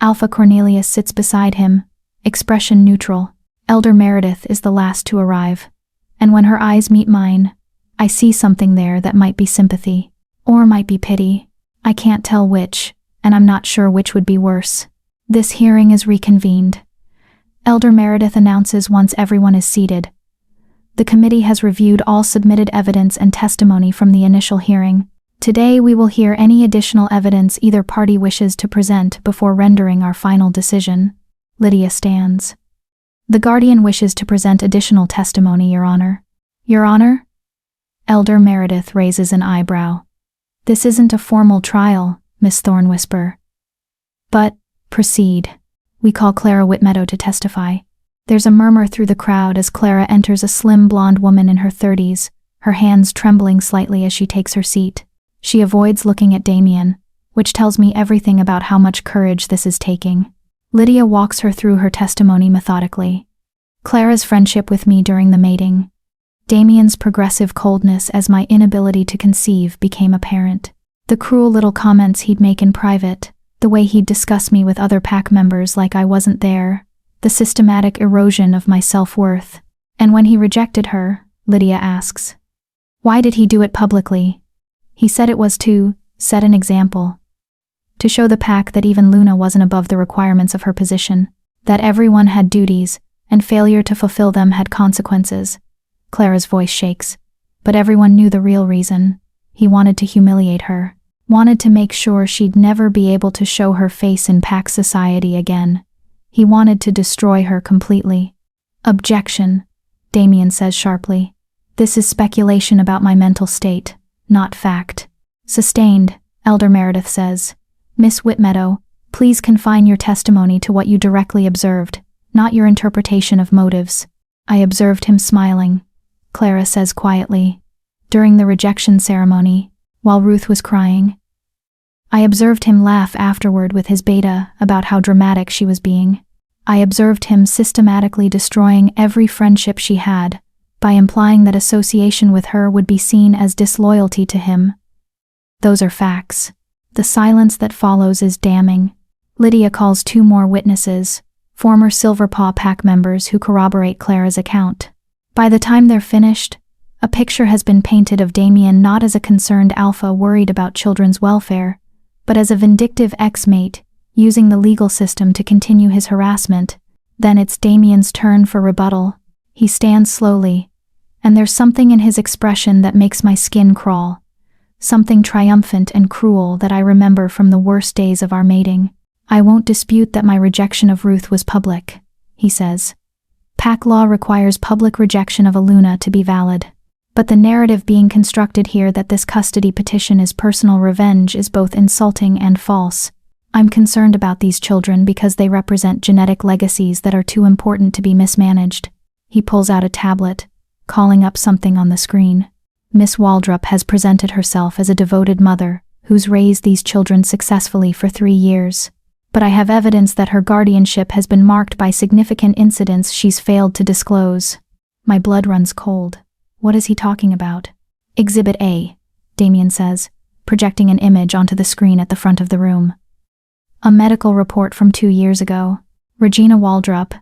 Alpha Cornelius sits beside him, expression neutral. Elder Meredith is the last to arrive. And when her eyes meet mine, I see something there that might be sympathy, or might be pity. I can't tell which, and I'm not sure which would be worse. This hearing is reconvened. Elder Meredith announces once everyone is seated. The committee has reviewed all submitted evidence and testimony from the initial hearing. Today we will hear any additional evidence either party wishes to present before rendering our final decision. Lydia stands. The guardian wishes to present additional testimony, Your Honor. Your Honor? Elder Meredith raises an eyebrow. This isn't a formal trial, Miss Thorne whisper. But, proceed. We call Clara Whitmeadow to testify. There's a murmur through the crowd as Clara enters, a slim blonde woman in her 30s, her hands trembling slightly as she takes her seat. She avoids looking at Damien, which tells me everything about how much courage this is taking. Lydia walks her through her testimony methodically. Clara's friendship with me during the mating. Damien's progressive coldness as my inability to conceive became apparent. The cruel little comments he'd make in private, the way he'd discuss me with other pack members like I wasn't there, the systematic erosion of my self-worth. And when he rejected her, Lydia asks, why did he do it publicly? He said it was to set an example. To show the pack that even Luna wasn't above the requirements of her position, that everyone had duties, and failure to fulfill them had consequences. Clara's voice shakes. But everyone knew the real reason. He wanted to humiliate her. Wanted to make sure she'd never be able to show her face in pack society again. He wanted to destroy her completely. Objection, Damien says sharply. This is speculation about my mental state, not fact. Sustained, Elder Meredith says. Miss Whitmeadow, please confine your testimony to what you directly observed, not your interpretation of motives. I observed him smiling, Clara says quietly, during the rejection ceremony, while Ruth was crying. I observed him laugh afterward with his beta about how dramatic she was being. I observed him systematically destroying every friendship she had, by implying that association with her would be seen as disloyalty to him. Those are facts. The silence that follows is damning. Lydia calls 2 more witnesses, former Silverpaw Pack members who corroborate Clara's account. By the time they're finished, a picture has been painted of Damien not as a concerned alpha worried about children's welfare, but as a vindictive ex-mate, using the legal system to continue his harassment. Then it's Damien's turn for rebuttal. He stands slowly, and there's something in his expression that makes my skin crawl. Something triumphant and cruel that I remember from the worst days of our mating. I won't dispute that my rejection of Ruth was public, he says. Pack law requires public rejection of a Luna to be valid. But the narrative being constructed here that this custody petition is personal revenge is both insulting and false. I'm concerned about these children because they represent genetic legacies that are too important to be mismanaged. He pulls out a tablet, calling up something on the screen. Miss Waldrop has presented herself as a devoted mother who's raised these children successfully for 3 years. But I have evidence that her guardianship has been marked by significant incidents she's failed to disclose. My blood runs cold. What is he talking about? Exhibit A, Damien says, projecting an image onto the screen at the front of the room. A medical report from 2 years ago. Regina Waldrop,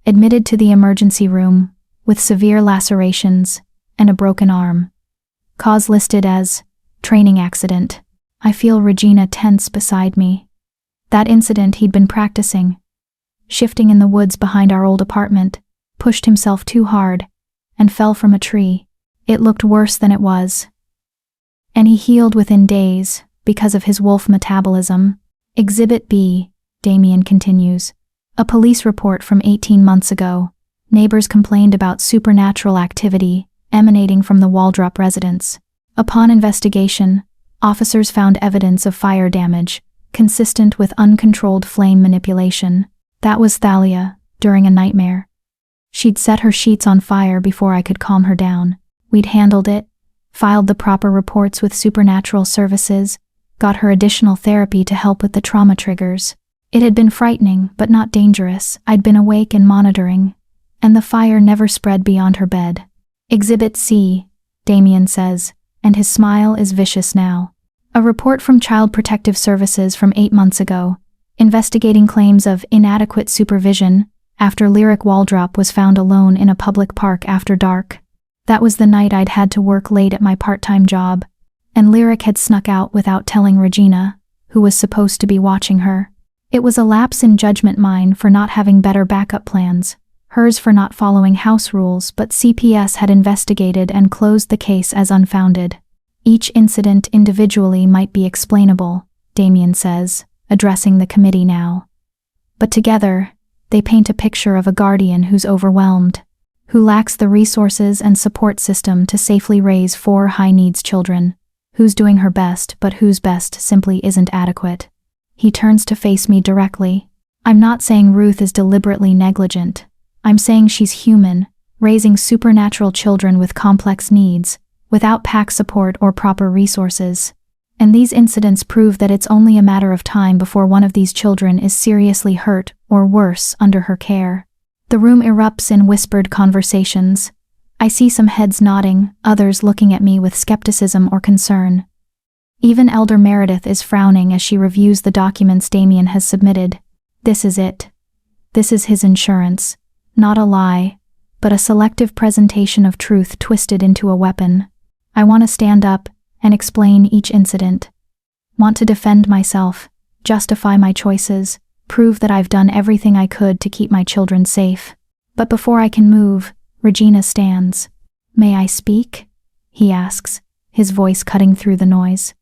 admitted to the emergency room with severe lacerations and a broken arm. Cause listed as training accident. I feel Regina tense beside me. That incident he'd been practicing. Shifting in the woods behind our old apartment, pushed himself too hard, and fell from a tree. It looked worse than it was. And he healed within days, because of his wolf metabolism. Exhibit B, Damien continues. A police report from 18 months ago. Neighbors complained about supernatural activity emanating from the Waldrop residence. Upon investigation, officers found evidence of fire damage, consistent with uncontrolled flame manipulation. That was Thalia, during a nightmare. She'd set her sheets on fire before I could calm her down. We'd handled it, filed the proper reports with supernatural services, got her additional therapy to help with the trauma triggers. It had been frightening, but not dangerous. I'd been awake and monitoring, and the fire never spread beyond her bed. Exhibit C, Damien says, and his smile is vicious now. A report from Child Protective Services from 8 months ago, investigating claims of inadequate supervision after Lyric Waldrop was found alone in a public park after dark. That was the night I'd had to work late at my part-time job, and Lyric had snuck out without telling Regina, who was supposed to be watching her. It was a lapse in judgment, mine for not having better backup plans, hers for not following house rules, but CPS had investigated and closed the case as unfounded. Each incident individually might be explainable, Damien says, addressing the committee now. But together, they paint a picture of a guardian who's overwhelmed, who lacks the resources and support system to safely raise 4 high-needs children, who's doing her best but whose best simply isn't adequate. He turns to face me directly. I'm not saying Ruth is deliberately negligent. I'm saying she's human, raising supernatural children with complex needs, without PAC support or proper resources. And these incidents prove that it's only a matter of time before one of these children is seriously hurt or worse under her care. The room erupts in whispered conversations. I see some heads nodding, others looking at me with skepticism or concern. Even Elder Meredith is frowning as she reviews the documents Damien has submitted. This is it. This is his insurance. Not a lie, but a selective presentation of truth twisted into a weapon. I want to stand up and explain each incident. Want to defend myself, justify my choices, prove that I've done everything I could to keep my children safe. But before I can move, Regina stands. May I speak? He asks, his voice cutting through the noise.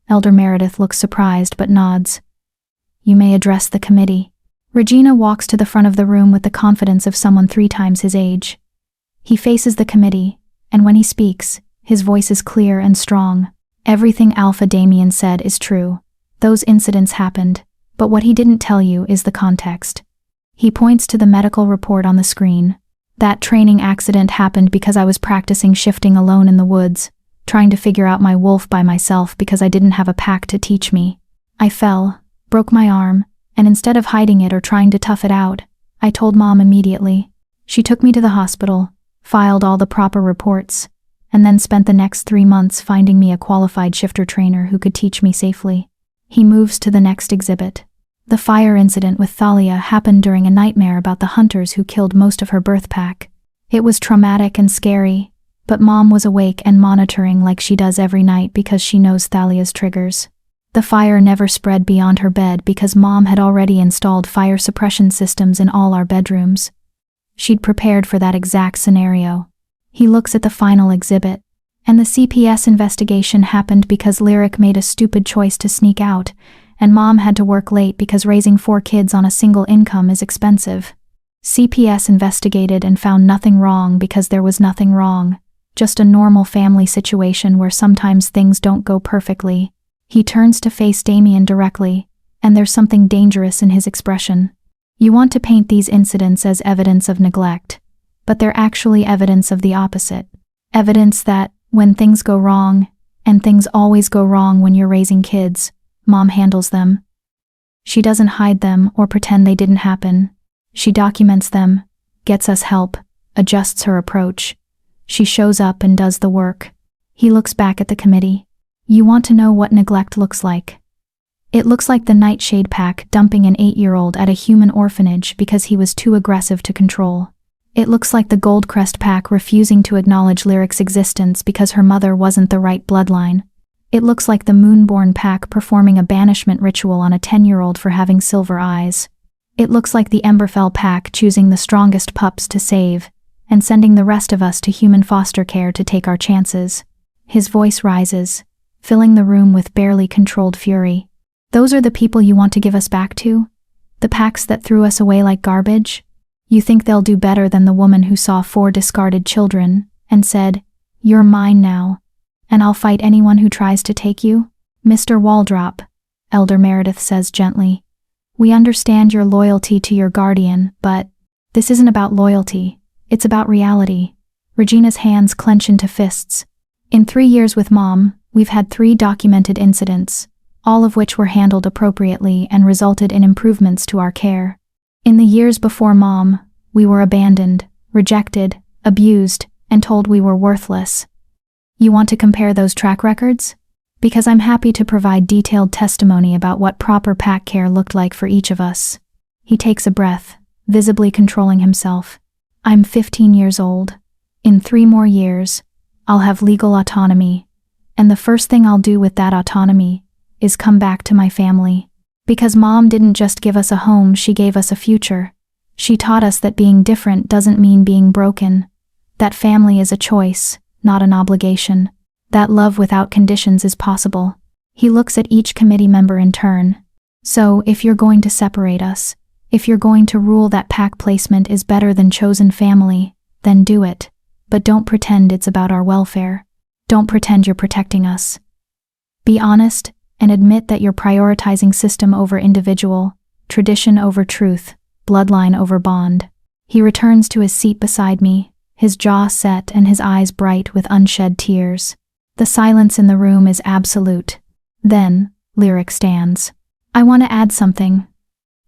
Elder Meredith looks surprised but nods. You may address the committee. Regina walks to the front of the room with the confidence of someone 3 times his age. He faces the committee, and when he speaks, his voice is clear and strong. Everything Alpha Damien said is true. Those incidents happened, but what he didn't tell you is the context. He points to the medical report on the screen. That training accident happened because I was practicing shifting alone in the woods, trying to figure out my wolf by myself because I didn't have a pack to teach me. I fell, broke my arm, and instead of hiding it or trying to tough it out, I told Mom immediately. She took me to the hospital, filed all the proper reports, and then spent the next 3 months finding me a qualified shifter trainer who could teach me safely. He moves to the next exhibit. The fire incident with Thalia happened during a nightmare about the hunters who killed most of her birth pack. It was traumatic and scary, but Mom was awake and monitoring like she does every night because she knows Thalia's triggers. The fire never spread beyond her bed because Mom had already installed fire suppression systems in all our bedrooms. She'd prepared for that exact scenario. He looks at the final exhibit, and the CPS investigation happened because Lyric made a stupid choice to sneak out, and Mom had to work late because raising 4 kids on a single income is expensive. CPS investigated and found nothing wrong because there was nothing wrong, just a normal family situation where sometimes things don't go perfectly. He turns to face Damien directly, and there's something dangerous in his expression. You want to paint these incidents as evidence of neglect, but they're actually evidence of the opposite. Evidence that, when things go wrong, and things always go wrong when you're raising kids, Mom handles them. She doesn't hide them or pretend they didn't happen. She documents them, gets us help, adjusts her approach. She shows up and does the work. He looks back at the committee. You want to know what neglect looks like? It looks like the Nightshade Pack dumping an 8-year-old at a human orphanage because he was too aggressive to control. It looks like the Goldcrest Pack refusing to acknowledge Lyric's existence because her mother wasn't the right bloodline. It looks like the Moonborn Pack performing a banishment ritual on a 10-year-old for having silver eyes. It looks like the Emberfell Pack choosing the strongest pups to save, and sending the rest of us to human foster care to take our chances. His voice rises, filling the room with barely controlled fury. Those are the people you want to give us back to? The packs that threw us away like garbage? You think they'll do better than the woman who saw 4 discarded children and said, "You're mine now, and I'll fight anyone who tries to take you"? Mr. Waldrop, Elder Meredith says gently. We understand your loyalty to your guardian, but this isn't about loyalty. It's about reality. Regina's hands clench into fists. In 3 years with Mom, we've had 3 documented incidents, all of which were handled appropriately and resulted in improvements to our care. In the years before Mom, we were abandoned, rejected, abused, and told we were worthless. You want to compare those track records? Because I'm happy to provide detailed testimony about what proper pack care looked like for each of us. He takes a breath, visibly controlling himself. I'm 15 years old. In 3 more years, I'll have legal autonomy, and the first thing I'll do with that autonomy is come back to my family. Because Mom didn't just give us a home, she gave us a future. She taught us that being different doesn't mean being broken, that family is a choice, not an obligation, that love without conditions is possible. He looks at each committee member in turn. So, if you're going to separate us, if you're going to rule that pack placement is better than chosen family, then do it. But don't pretend it's about our welfare. Don't pretend you're protecting us. Be honest and admit that you're prioritizing system over individual, tradition over truth, bloodline over bond. He returns to his seat beside me, his jaw set and his eyes bright with unshed tears. The silence in the room is absolute. Then, Lyric stands. I want to add something,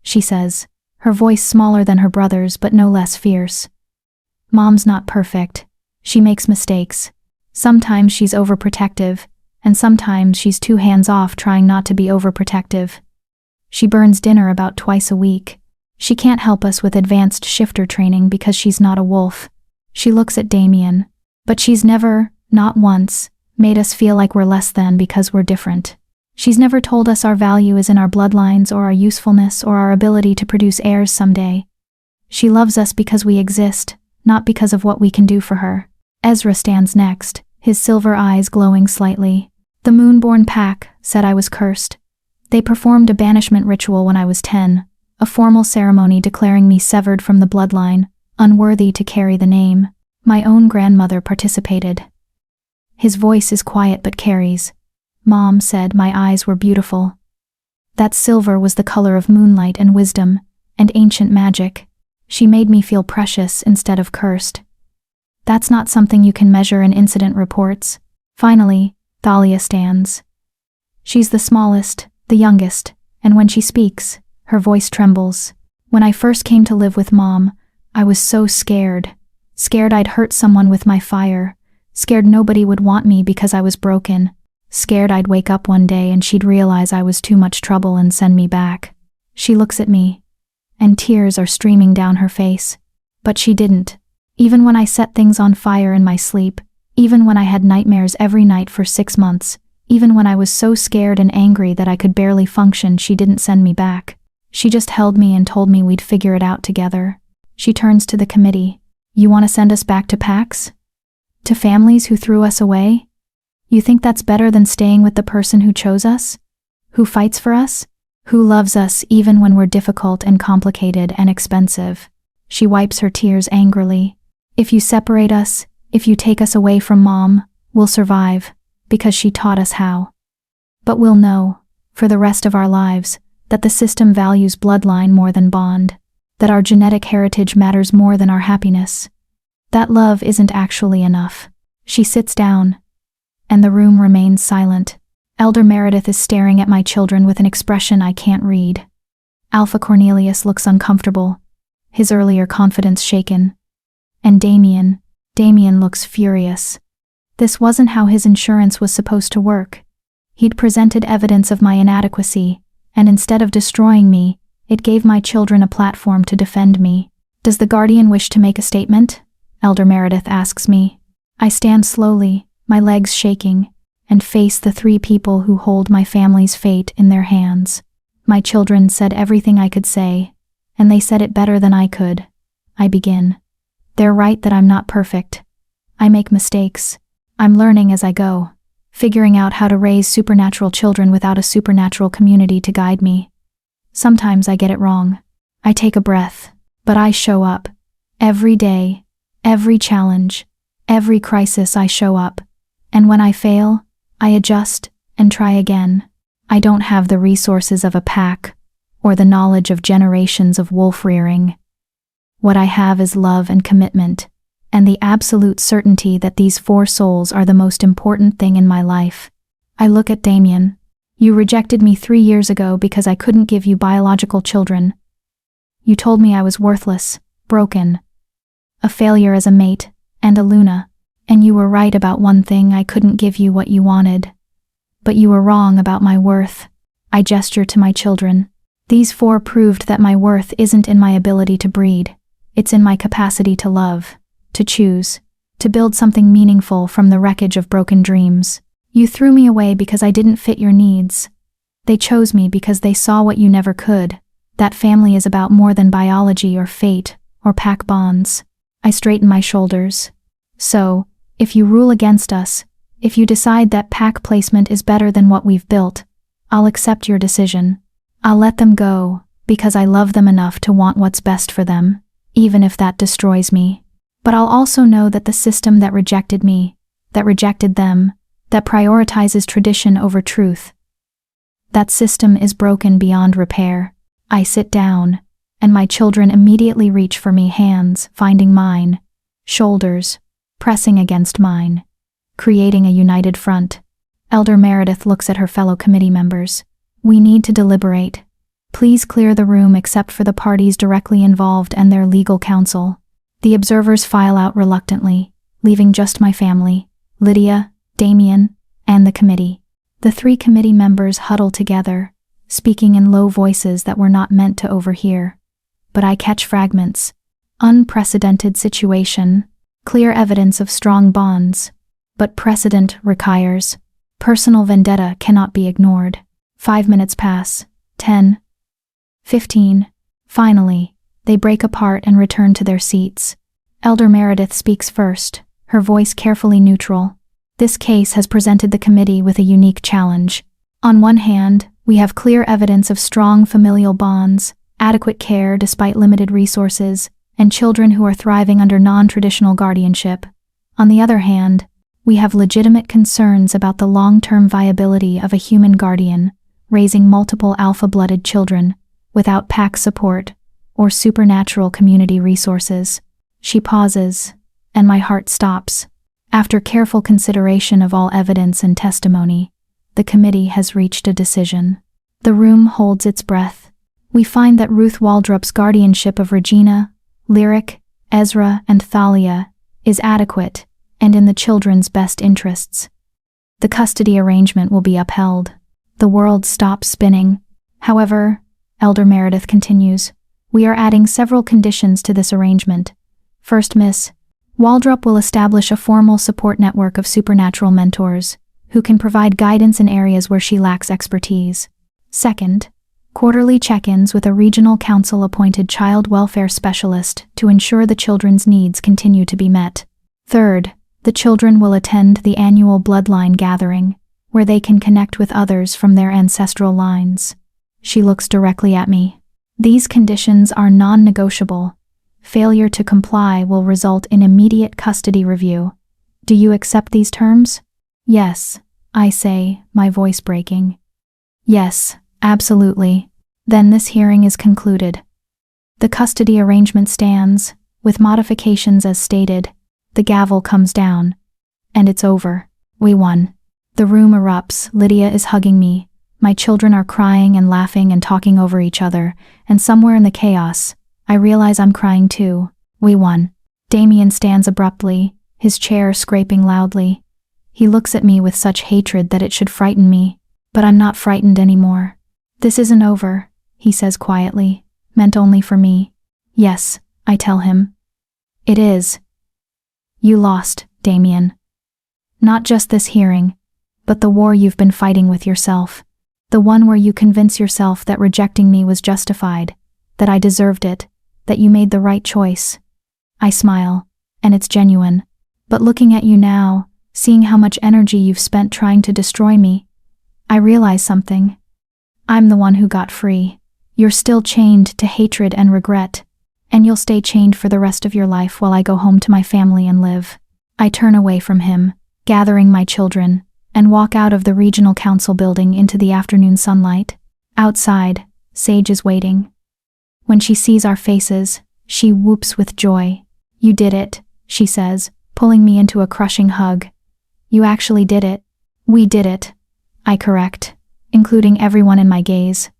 she says, her voice smaller than her brother's but no less fierce. Mom's not perfect. She makes mistakes. Sometimes she's overprotective, and sometimes she's too hands-off trying not to be overprotective. She burns dinner about twice a week. She can't help us with advanced shifter training because she's not a wolf. She looks at Damien, but she's never, not once, made us feel like we're less than because we're different. She's never told us our value is in our bloodlines or our usefulness or our ability to produce heirs someday. She loves us because we exist, not because of what we can do for her. Ezra stands next, his silver eyes glowing slightly. The Moonborn Pack said I was cursed. They performed a banishment ritual when I was 10, a formal ceremony declaring me severed from the bloodline, unworthy to carry the name. My own grandmother participated. His voice is quiet but carries. Mom said my eyes were beautiful. That silver was the color of moonlight and wisdom, and ancient magic. She made me feel precious instead of cursed. That's not something you can measure in incident reports. Finally, Thalia stands. She's the smallest, the youngest, and when she speaks, her voice trembles. When I first came to live with Mom, I was so scared. Scared I'd hurt someone with my fire. Scared nobody would want me because I was broken. Scared I'd wake up one day and she'd realize I was too much trouble and send me back. She looks at me, and tears are streaming down her face. But she didn't. Even when I set things on fire in my sleep, even when I had nightmares every night for 6 months, even when I was so scared and angry that I could barely function, she didn't send me back. She just held me and told me we'd figure it out together. She turns to the committee. You want to send us back to packs? To families who threw us away? You think that's better than staying with the person who chose us? Who fights for us? Who loves us even when we're difficult and complicated and expensive? She wipes her tears angrily. If you separate us, if you take us away from Mom, we'll survive, because she taught us how. But we'll know, for the rest of our lives, that the system values bloodline more than bond, that our genetic heritage matters more than our happiness. That love isn't actually enough. She sits down, and the room remains silent. Elder Meredith is staring at my children with an expression I can't read. Alpha Cornelius looks uncomfortable, his earlier confidence shaken. And Damien looks furious. This wasn't how his insurance was supposed to work. He'd presented evidence of my inadequacy, and instead of destroying me, it gave my children a platform to defend me. Does the guardian wish to make a statement? Elder Meredith asks me. I stand slowly, my legs shaking, and face the 3 people who hold my family's fate in their hands. My children said everything I could say, and they said it better than I could. I begin. They're right that I'm not perfect. I make mistakes. I'm learning as I go, figuring out how to raise supernatural children without a supernatural community to guide me. Sometimes I get it wrong. I take a breath, but I show up. Every day, every challenge, every crisis I show up. And when I fail, I adjust and try again. I don't have the resources of a pack, or the knowledge of generations of wolf rearing. What I have is love and commitment, and the absolute certainty that these 4 souls are the most important thing in my life. I look at Damien. You rejected me 3 years ago because I couldn't give you biological children. You told me I was worthless, broken, a failure as a mate, and a Luna. And you were right about one thing: I couldn't give you what you wanted. But you were wrong about my worth. I gesture to my children. These 4 proved that my worth isn't in my ability to breed. It's in my capacity to love, to choose, to build something meaningful from the wreckage of broken dreams. You threw me away because I didn't fit your needs. They chose me because they saw what you never could. That family is about more than biology or fate or pack bonds. I straighten my shoulders. So, if you rule against us, if you decide that pack placement is better than what we've built, I'll accept your decision. I'll let them go, because I love them enough to want what's best for them, even if that destroys me. But I'll also know that the system that rejected me, that rejected them, that prioritizes tradition over truth, that system is broken beyond repair. I sit down, and my children immediately reach for me, hands finding mine, shoulders pressing against mine, creating a united front. Elder Meredith looks at her fellow committee members. We need to deliberate. Please clear the room except for the parties directly involved and their legal counsel. The observers file out reluctantly, leaving just my family, Lydia, Damien, and the committee. The 3 committee members huddle together, speaking in low voices that were not meant to overhear. But I catch fragments. Unprecedented situation. Clear evidence of strong bonds. But precedent requires. Personal vendetta cannot be ignored. 5 minutes pass. 10. 15. Finally, they break apart and return to their seats. Elder Meredith speaks first, her voice carefully neutral. This case has presented the committee with a unique challenge. On one hand, we have clear evidence of strong familial bonds, adequate care despite limited resources, and children who are thriving under non-traditional guardianship. On the other hand, we have legitimate concerns about the long-term viability of a human guardian, raising multiple alpha-blooded children, without pack support or supernatural community resources. She pauses, and my heart stops. After careful consideration of all evidence and testimony, the committee has reached a decision. The room holds its breath. We find that Ruth Waldrop's guardianship of Regina, Lyric, Ezra, and Thalia is adequate and in the children's best interests. The custody arrangement will be upheld. The world stops spinning. However, Elder Meredith continues, we are adding several conditions to this arrangement. First, Miss Waldrop will establish a formal support network of supernatural mentors who can provide guidance in areas where she lacks expertise. Second, quarterly check-ins with a regional council-appointed child welfare specialist to ensure the children's needs continue to be met. Third, the children will attend the annual bloodline gathering, where they can connect with others from their ancestral lines. She looks directly at me. These conditions are non-negotiable. Failure to comply will result in immediate custody review. Do you accept these terms? Yes, I say, my voice breaking. Yes, absolutely. Then this hearing is concluded. The custody arrangement stands, with modifications as stated. The gavel comes down. And it's over. We won. The room erupts. Lydia is hugging me. My children are crying and laughing and talking over each other, and somewhere in the chaos, I realize I'm crying too. We won. Damien stands abruptly, his chair scraping loudly. He looks at me with such hatred that it should frighten me, but I'm not frightened anymore. This isn't over, he says quietly, meant only for me. Yes, I tell him. It is. You lost, Damien. Not just this hearing, but the war you've been fighting with yourself. The one where you convince yourself that rejecting me was justified, that I deserved it, that you made the right choice. I smile, and it's genuine. But looking at you now, seeing how much energy you've spent trying to destroy me, I realize something. I'm the one who got free. You're still chained to hatred and regret, and you'll stay chained for the rest of your life while I go home to my family and live. I turn away from him, gathering my children, and walk out of the regional council building into the afternoon sunlight. Outside, Sage is waiting. When she sees our faces, she whoops with joy. You did it, she says, pulling me into a crushing hug. You actually did it. We did it, I correct, including everyone in my gaze.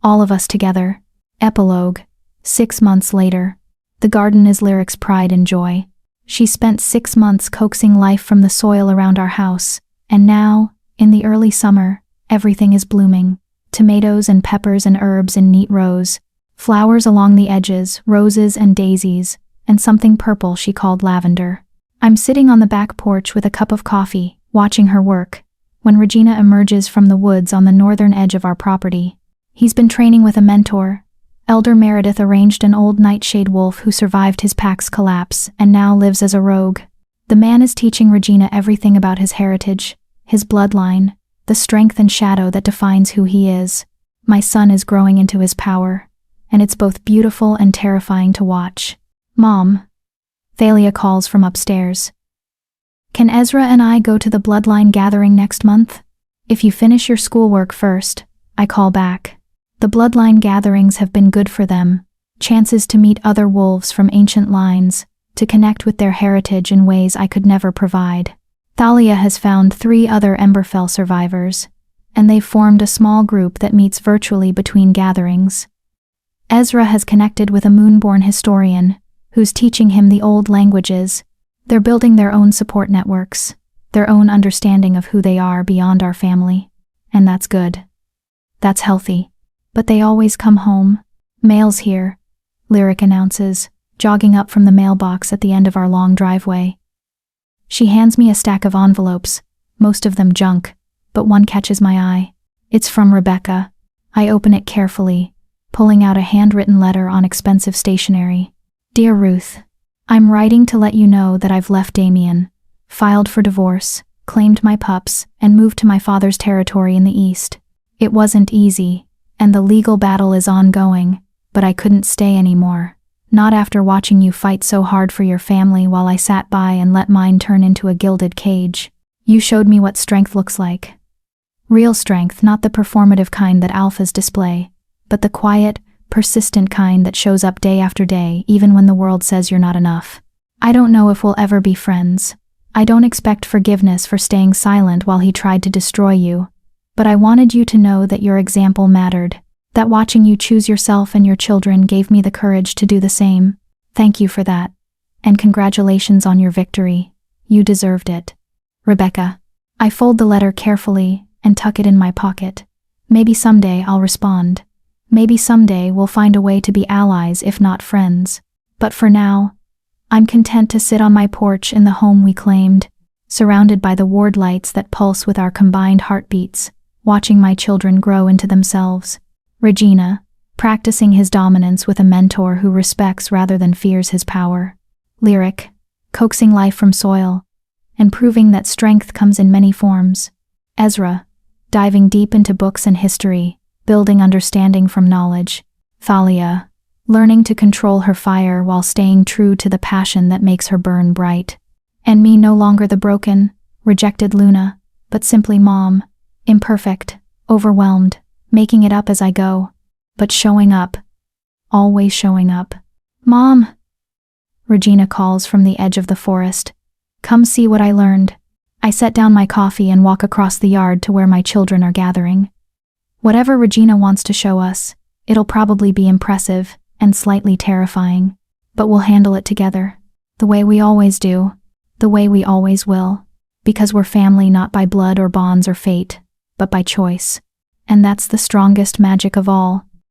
All of us together. Epilogue. 6 months later. The garden is Lyric's pride and joy. She spent 6 months coaxing life from the soil around our house, and now, in the early summer, everything is blooming. Tomatoes and peppers and herbs in neat rows, flowers along the edges, roses and daisies, and something purple she called lavender. I'm sitting on the back porch with a cup of coffee, watching her work, when Regina emerges from the woods on the northern edge of our property. He's been training with a mentor. Elder Meredith arranged an old nightshade wolf who survived his pack's collapse and now lives as a rogue. The man is teaching Regina everything about his heritage, his bloodline, the strength and shadow that defines who he is. My son is growing into his power, and it's both beautiful and terrifying to watch. Mom, Thalia calls from upstairs. Can Ezra and I go to the bloodline gathering next month? If you finish your schoolwork first, I call back. The bloodline gatherings have been good for them, chances to meet other wolves from ancient lines, to connect with their heritage in ways I could never provide. Thalia has found 3 other Emberfell survivors, and they've formed a small group that meets virtually between gatherings. Ezra has connected with a moonborn historian, who's teaching him the old languages. They're building their own support networks, their own understanding of who they are beyond our family. And that's good. That's healthy. But they always come home. Mail's here, Lyric announces, jogging up from the mailbox at the end of our long driveway. She hands me a stack of envelopes, most of them junk, but one catches my eye. It's from Rebecca. I open it carefully, pulling out a handwritten letter on expensive stationery. Dear Ruth, I'm writing to let you know that I've left Damien, filed for divorce, claimed my pups, and moved to my father's territory in the east. It wasn't easy, and the legal battle is ongoing, but I couldn't stay anymore. Not after watching you fight so hard for your family while I sat by and let mine turn into a gilded cage. You showed me what strength looks like. Real strength, not the performative kind that alphas display, but the quiet, persistent kind that shows up day after day, even when the world says you're not enough. I don't know if we'll ever be friends. I don't expect forgiveness for staying silent while he tried to destroy you, but I wanted you to know that your example mattered. That watching you choose yourself and your children gave me the courage to do the same. Thank you for that. And congratulations on your victory. You deserved it. Rebecca. I fold the letter carefully and tuck it in my pocket. Maybe someday I'll respond. Maybe someday we'll find a way to be allies if not friends. But for now, I'm content to sit on my porch in the home we claimed, surrounded by the ward lights that pulse with our combined heartbeats, watching my children grow into themselves. Regina, practicing his dominance with a mentor who respects rather than fears his power. Lyric, coaxing life from soil, and proving that strength comes in many forms. Ezra, diving deep into books and history, building understanding from knowledge. Thalia, learning to control her fire while staying true to the passion that makes her burn bright. And me, no longer the broken, rejected Luna, but simply mom, imperfect, overwhelmed, making it up as I go, but showing up, always showing up. Mom! Regina calls from the edge of the forest. Come see what I learned. I set down my coffee and walk across the yard to where my children are gathering. Whatever Regina wants to show us, it'll probably be impressive and slightly terrifying, but we'll handle it together. The way we always do, the way we always will, because we're family not by blood or bonds or fate, but by choice. And that's the strongest magic of all.